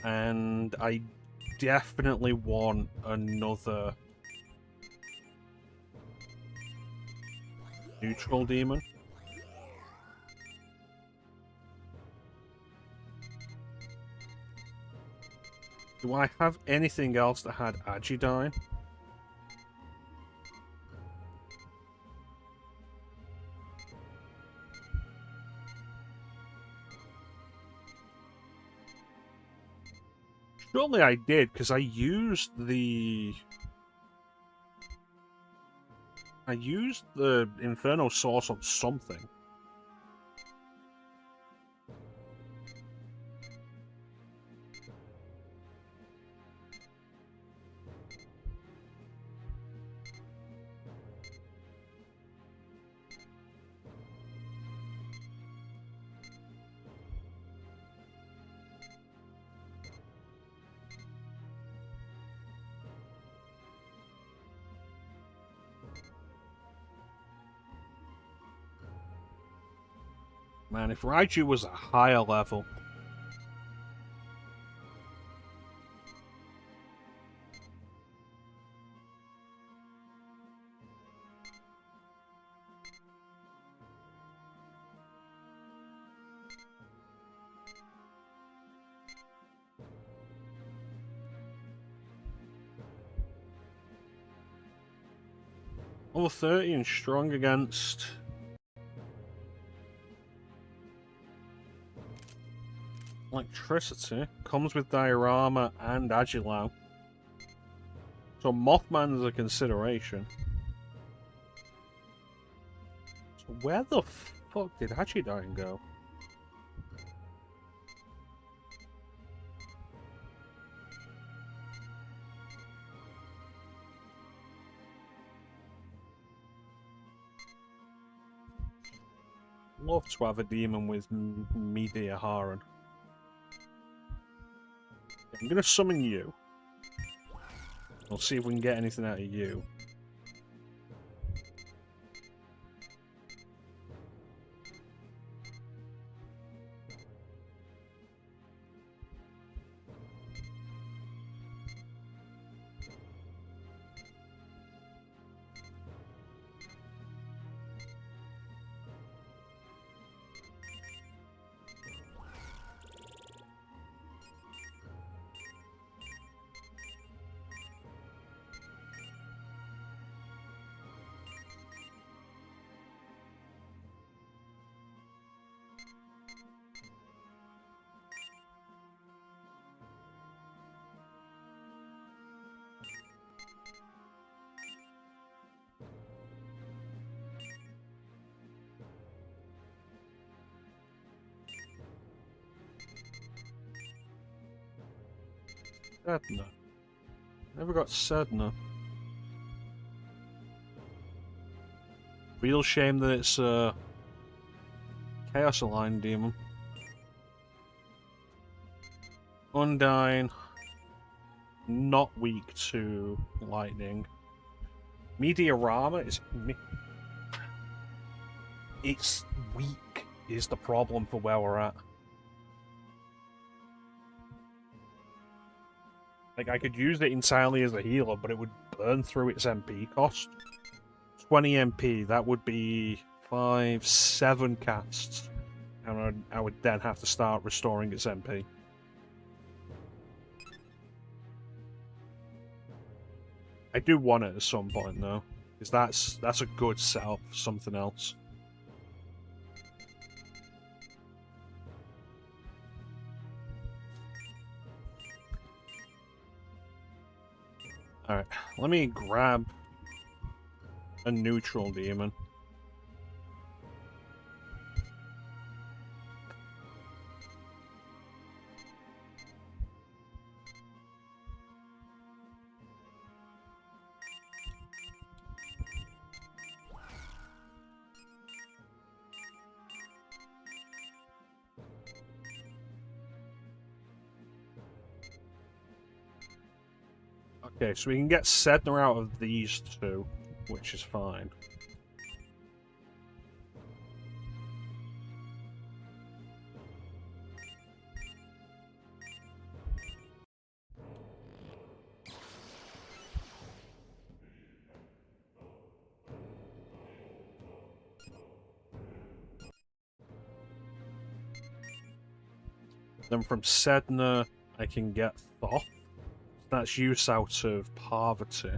Speaker 1: and I definitely want another neutral demon. Do I have anything else that had Agidine? Surely I did, because I used the Inferno Source on something. Man, if Raiju was a higher level... Level 30 and strong against... Electricity. Comes with Diorama and Agilao. So Mothman's a consideration. So where the fuck did Agidine go? Love to have a demon with Media Haran. I'm gonna summon you. We'll see if we can get anything out of you. Sedna. Never got Sedna. Real shame that it's a Chaos Aligned demon. Undyne. Not weak to lightning. Meteorama is... It's weak is the problem for where we're at. Like, I could use it entirely as a healer, but it would burn through its MP cost. 20 MP, that would be 5, 7 casts. And I would then have to start restoring its MP. I do want it at some point, though. Because that's a good setup for something else. Alright, let me grab a neutral demon. Okay, so we can get Sedna out of these two, which is fine. Then from Sedna, I can get Thoth. That's use out of Parvati.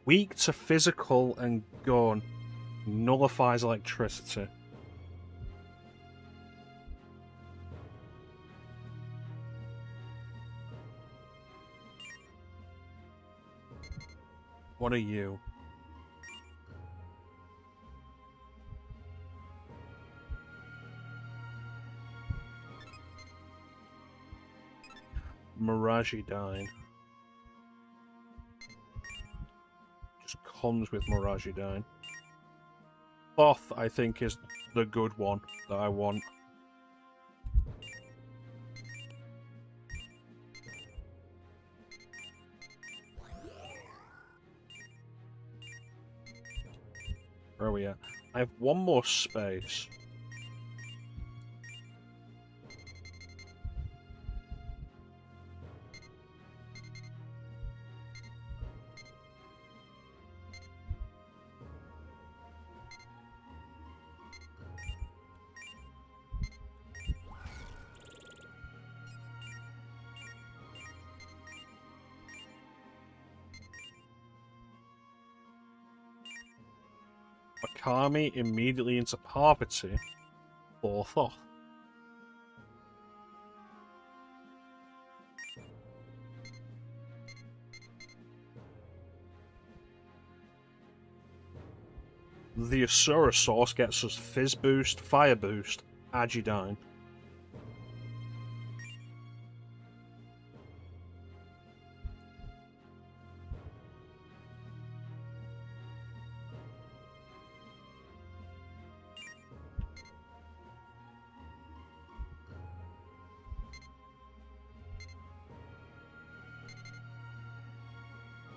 Speaker 1: Weak to physical and gun. Nullifies electricity. What are you? Miragidine. Just comes with Miragidine. Thoth, I think, is the good one that I want. Where are we at? I have one more space. Akami immediately into Parvati for Thoth. The Asura Source gets us Fizz Boost, Fire Boost, Agidine.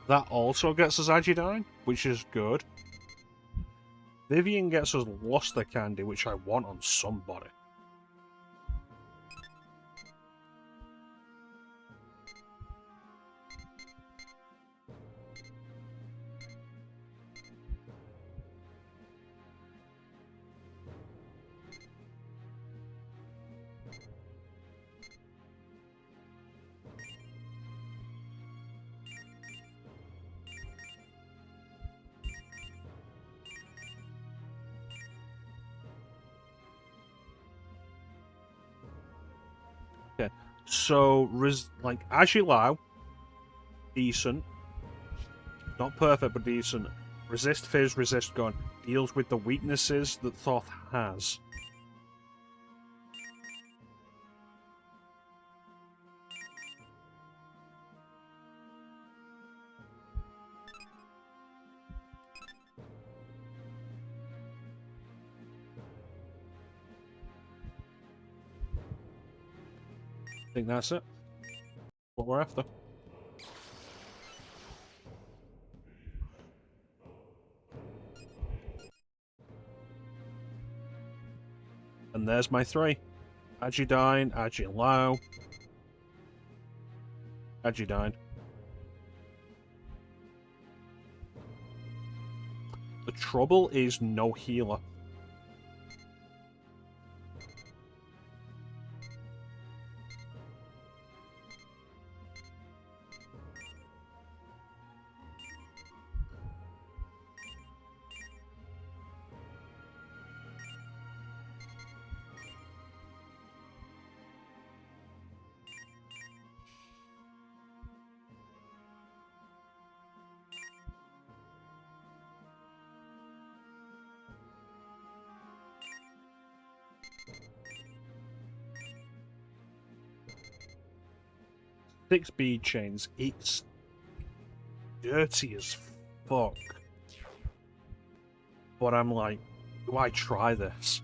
Speaker 1: That also gets us Agidine, which is good. Vivian gets us Luster Candy, which I want on somebody. Okay, so like Agilau, decent, not perfect but decent. Resist Fizz, resist Gun, deals with the weaknesses that Thoth has. I think that's it. What we're after. And there's my three. Agidine, Agilau, Agidine. The trouble is no healer. Six bead chains. It's dirty as fuck. But I'm like, do I try this?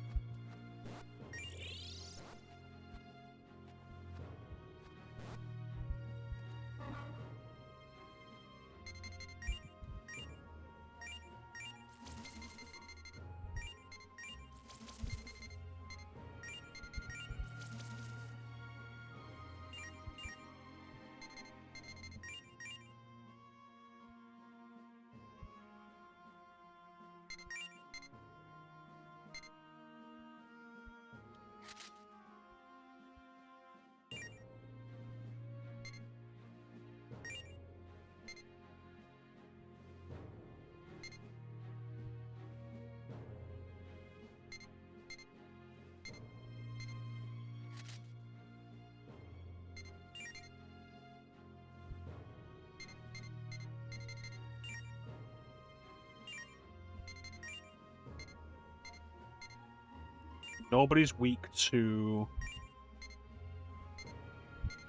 Speaker 1: Nobody's weak to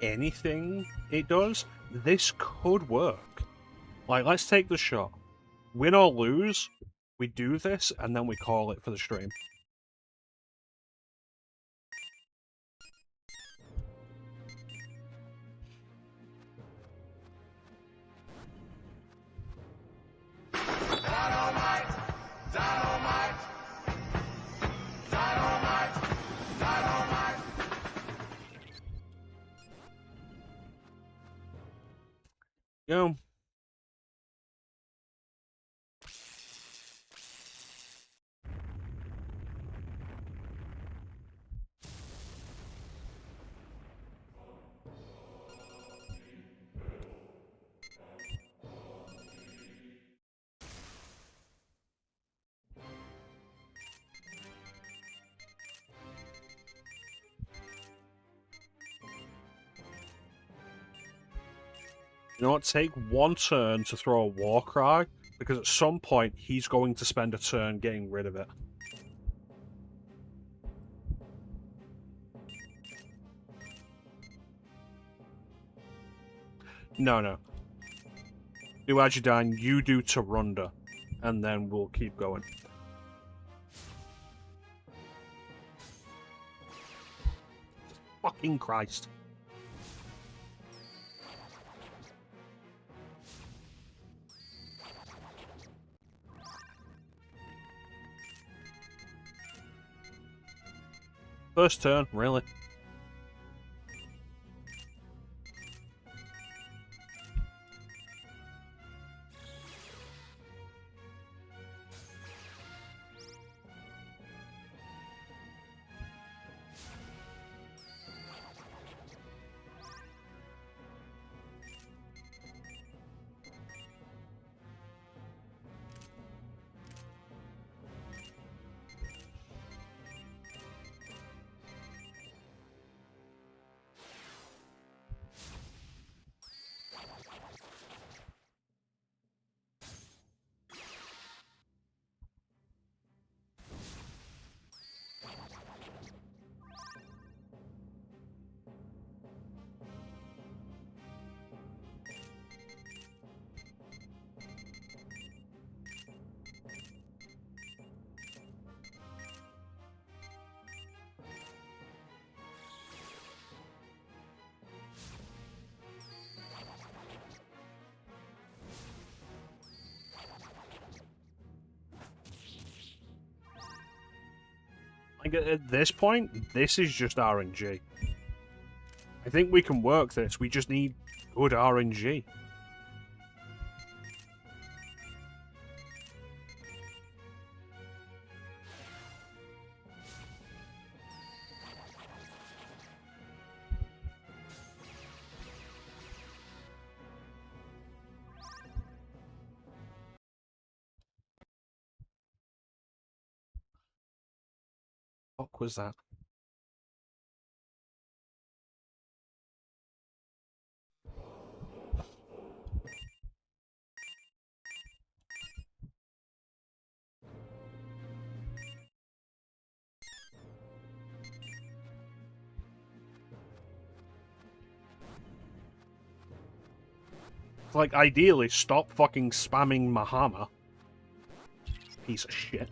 Speaker 1: anything it does. This could work. Like, let's take the shot. Win or lose, we do this, and then we call it for the stream. Go. You know what? Take one turn to throw a war cry, because at some point he's going to spend a turn getting rid of it. No. Do Ajidan, you do Tarunda, and then we'll keep going. Fucking Christ. First turn, really? Like, at this point, this is just RNG. I think we can work this, we just need good RNG. What fuck was that? Like, ideally, stop fucking spamming my hammer. Piece of shit.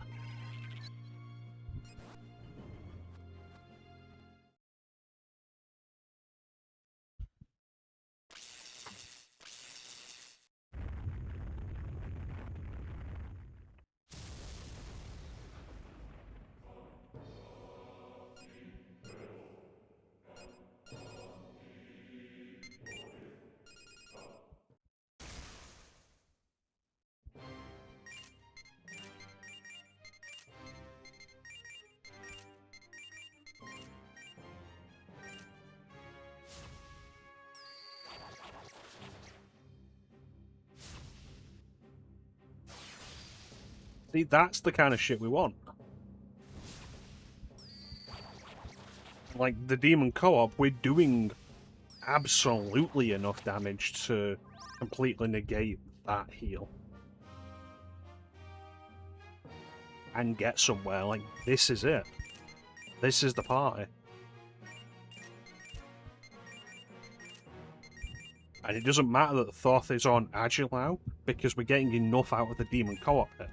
Speaker 1: See, that's the kind of shit we want. Like, the Demon Co-op, we're doing absolutely enough damage to completely negate that heal. And get somewhere, like, this is it. This is the party. And it doesn't matter that the Thoth is on Agile now, because we're getting enough out of the Demon Co-op here.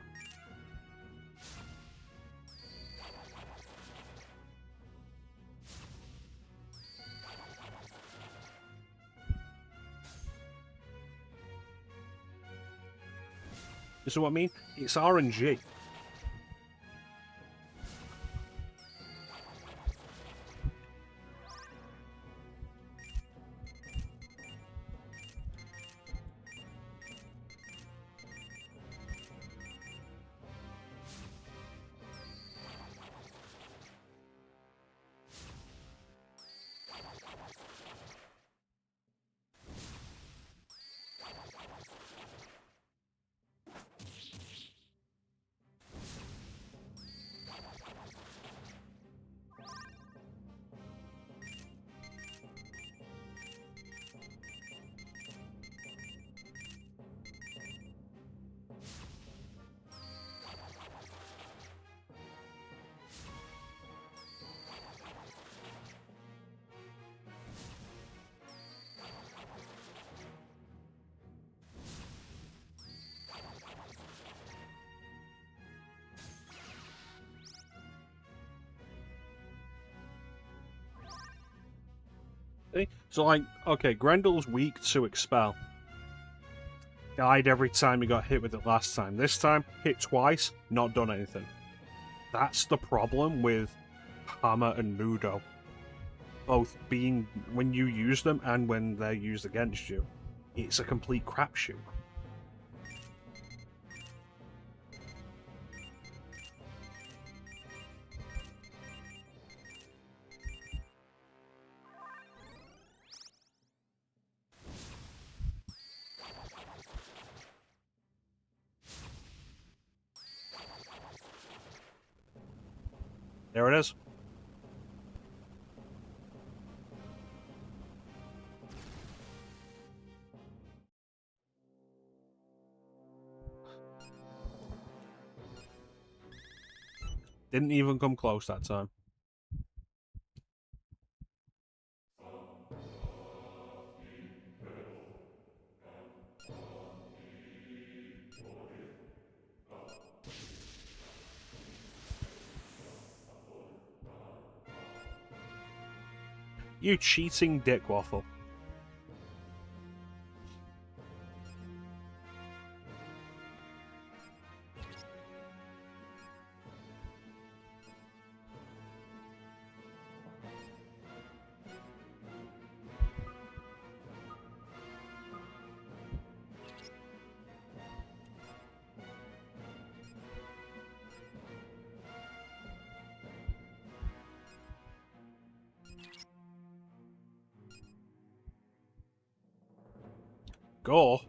Speaker 1: You see what I mean? It's RNG. See? So, like, okay, Grendel's weak to Expel. Died every time he got hit with it last time. This time, hit twice, not done anything. That's the problem with Hammer and Mudo. Both being when you use them and when they're used against you. It's a complete crapshoot. There it is. Didn't even come close that time. You cheating dick waffle. Go.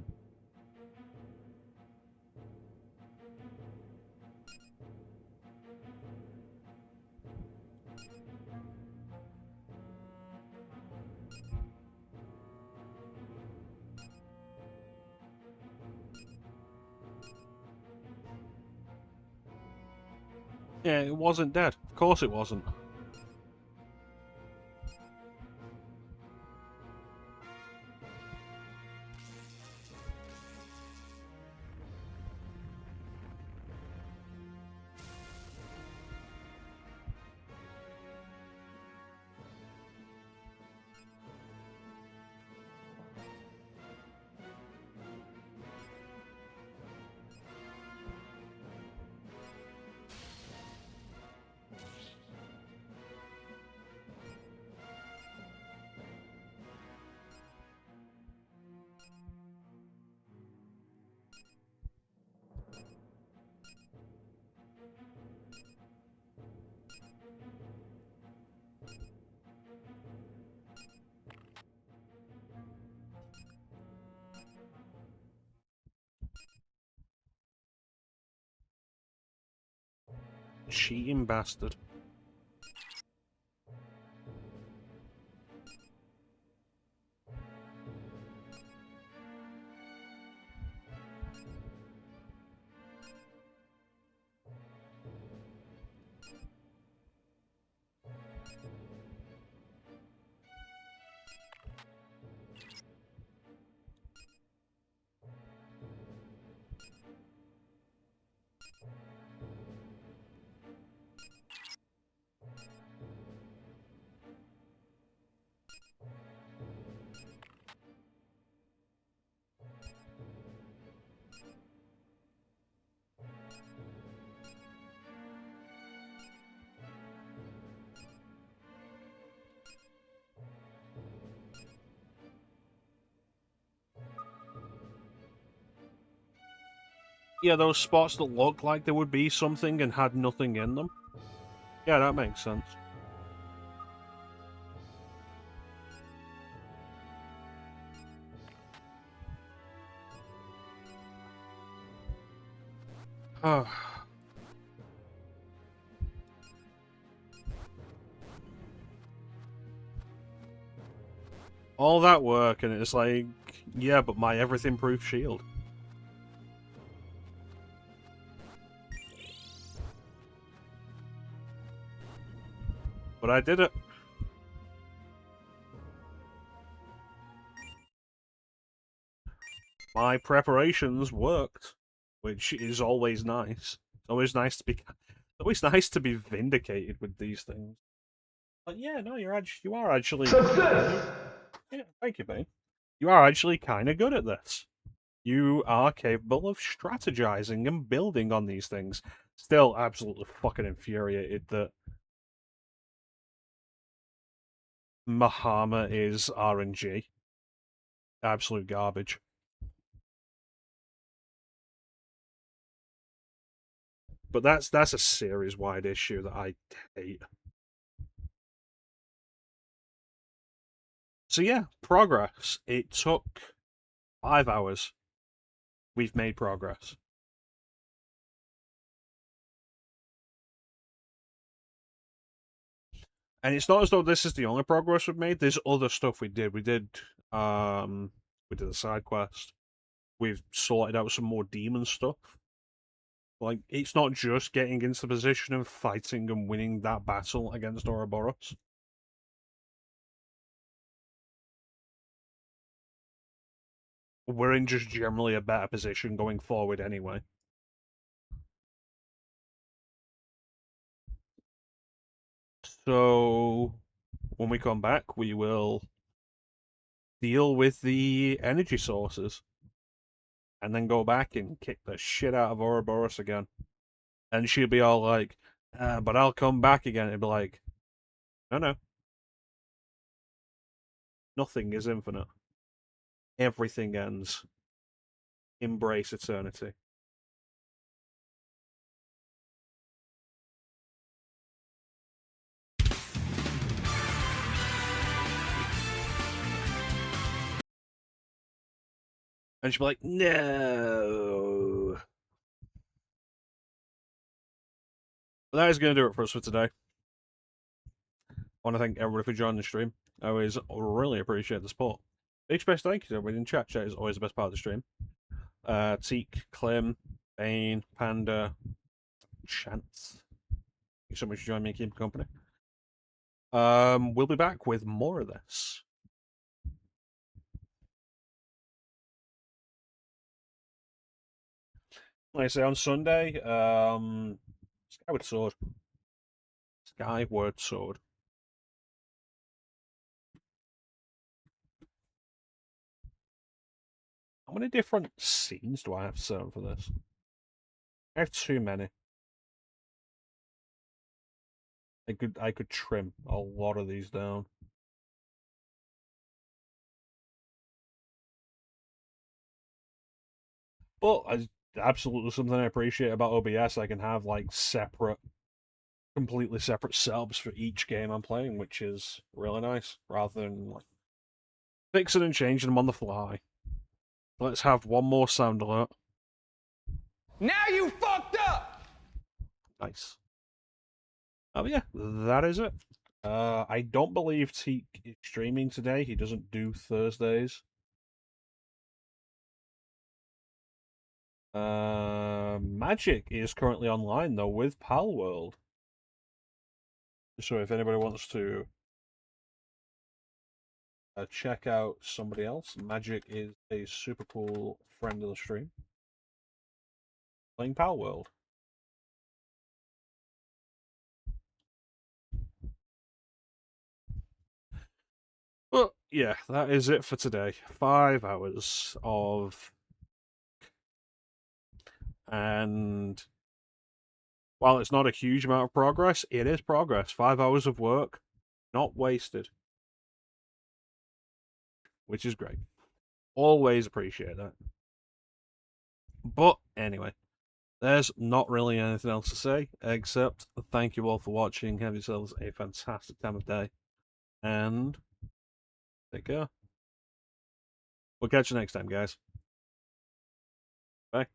Speaker 1: Yeah, it wasn't dead. Of course it wasn't. Cheating bastard. Yeah, those spots that look like there would be something and had nothing in them. Yeah, that makes sense. All that work, and it's like, yeah, but my everything-proof shield. But I did it. My preparations worked, which is always nice. It's always nice to be, always nice to be vindicated with these things. But yeah, no, you are actually
Speaker 4: Success!
Speaker 1: Yeah, thank you, mate. You are actually kind of good at this. You are capable of strategizing and building on these things. Still absolutely fucking infuriated that Mahama is RNG. Absolute garbage. But that's a series-wide issue that I hate. So yeah, progress. It took 5 hours. We've made progress. And it's not as though this is the only progress we've made. There's other stuff we did. We did a side quest. We've sorted out some more demon stuff. Like, it's not just getting into the position of fighting and winning that battle against Ouroboros. We're in just generally a better position going forward anyway. So, when we come back, we will deal with the energy sources. And then go back and kick the shit out of Ouroboros again. And she'll be all like, but I'll come back again. It'd be like, no. Nothing is infinite. Everything ends. Embrace eternity. And she'll be like, no. But that is going to do it for us for today. I want to thank everybody for joining the stream. I always really appreciate the support. Big special thank you to everybody in chat. Chat is always the best part of the stream. Teak, Clem, Bane, Panda, Chance. Thank you so much for joining me and keeping company. We'll be back with more of this. Like I say, on Sunday, Skyward Sword. Skyward Sword. How many different scenes do I have set up for this? I have too many. I could trim a lot of these down. But absolutely something I appreciate about OBS. I can have like completely separate setups for each game I'm playing, which is really nice, rather than like fixing and changing them on the fly. Let's have one more sound alert.
Speaker 3: Now you fucked up!
Speaker 1: Nice. Oh yeah, that is it. I don't believe Teak is streaming today. He doesn't do Thursdays. Magic is currently online though with Pal World. So if anybody wants to check out somebody else, Magic is a super cool friend of the stream playing Pal World. But yeah, that is it for today. 5 hours of, and while it's not a huge amount of progress, it is progress. 5 hours of work, not wasted, which is great. Always appreciate that. But anyway, there's not really anything else to say, except thank you all for watching. Have yourselves a fantastic time of day. And take care. We'll catch you next time, guys. Bye.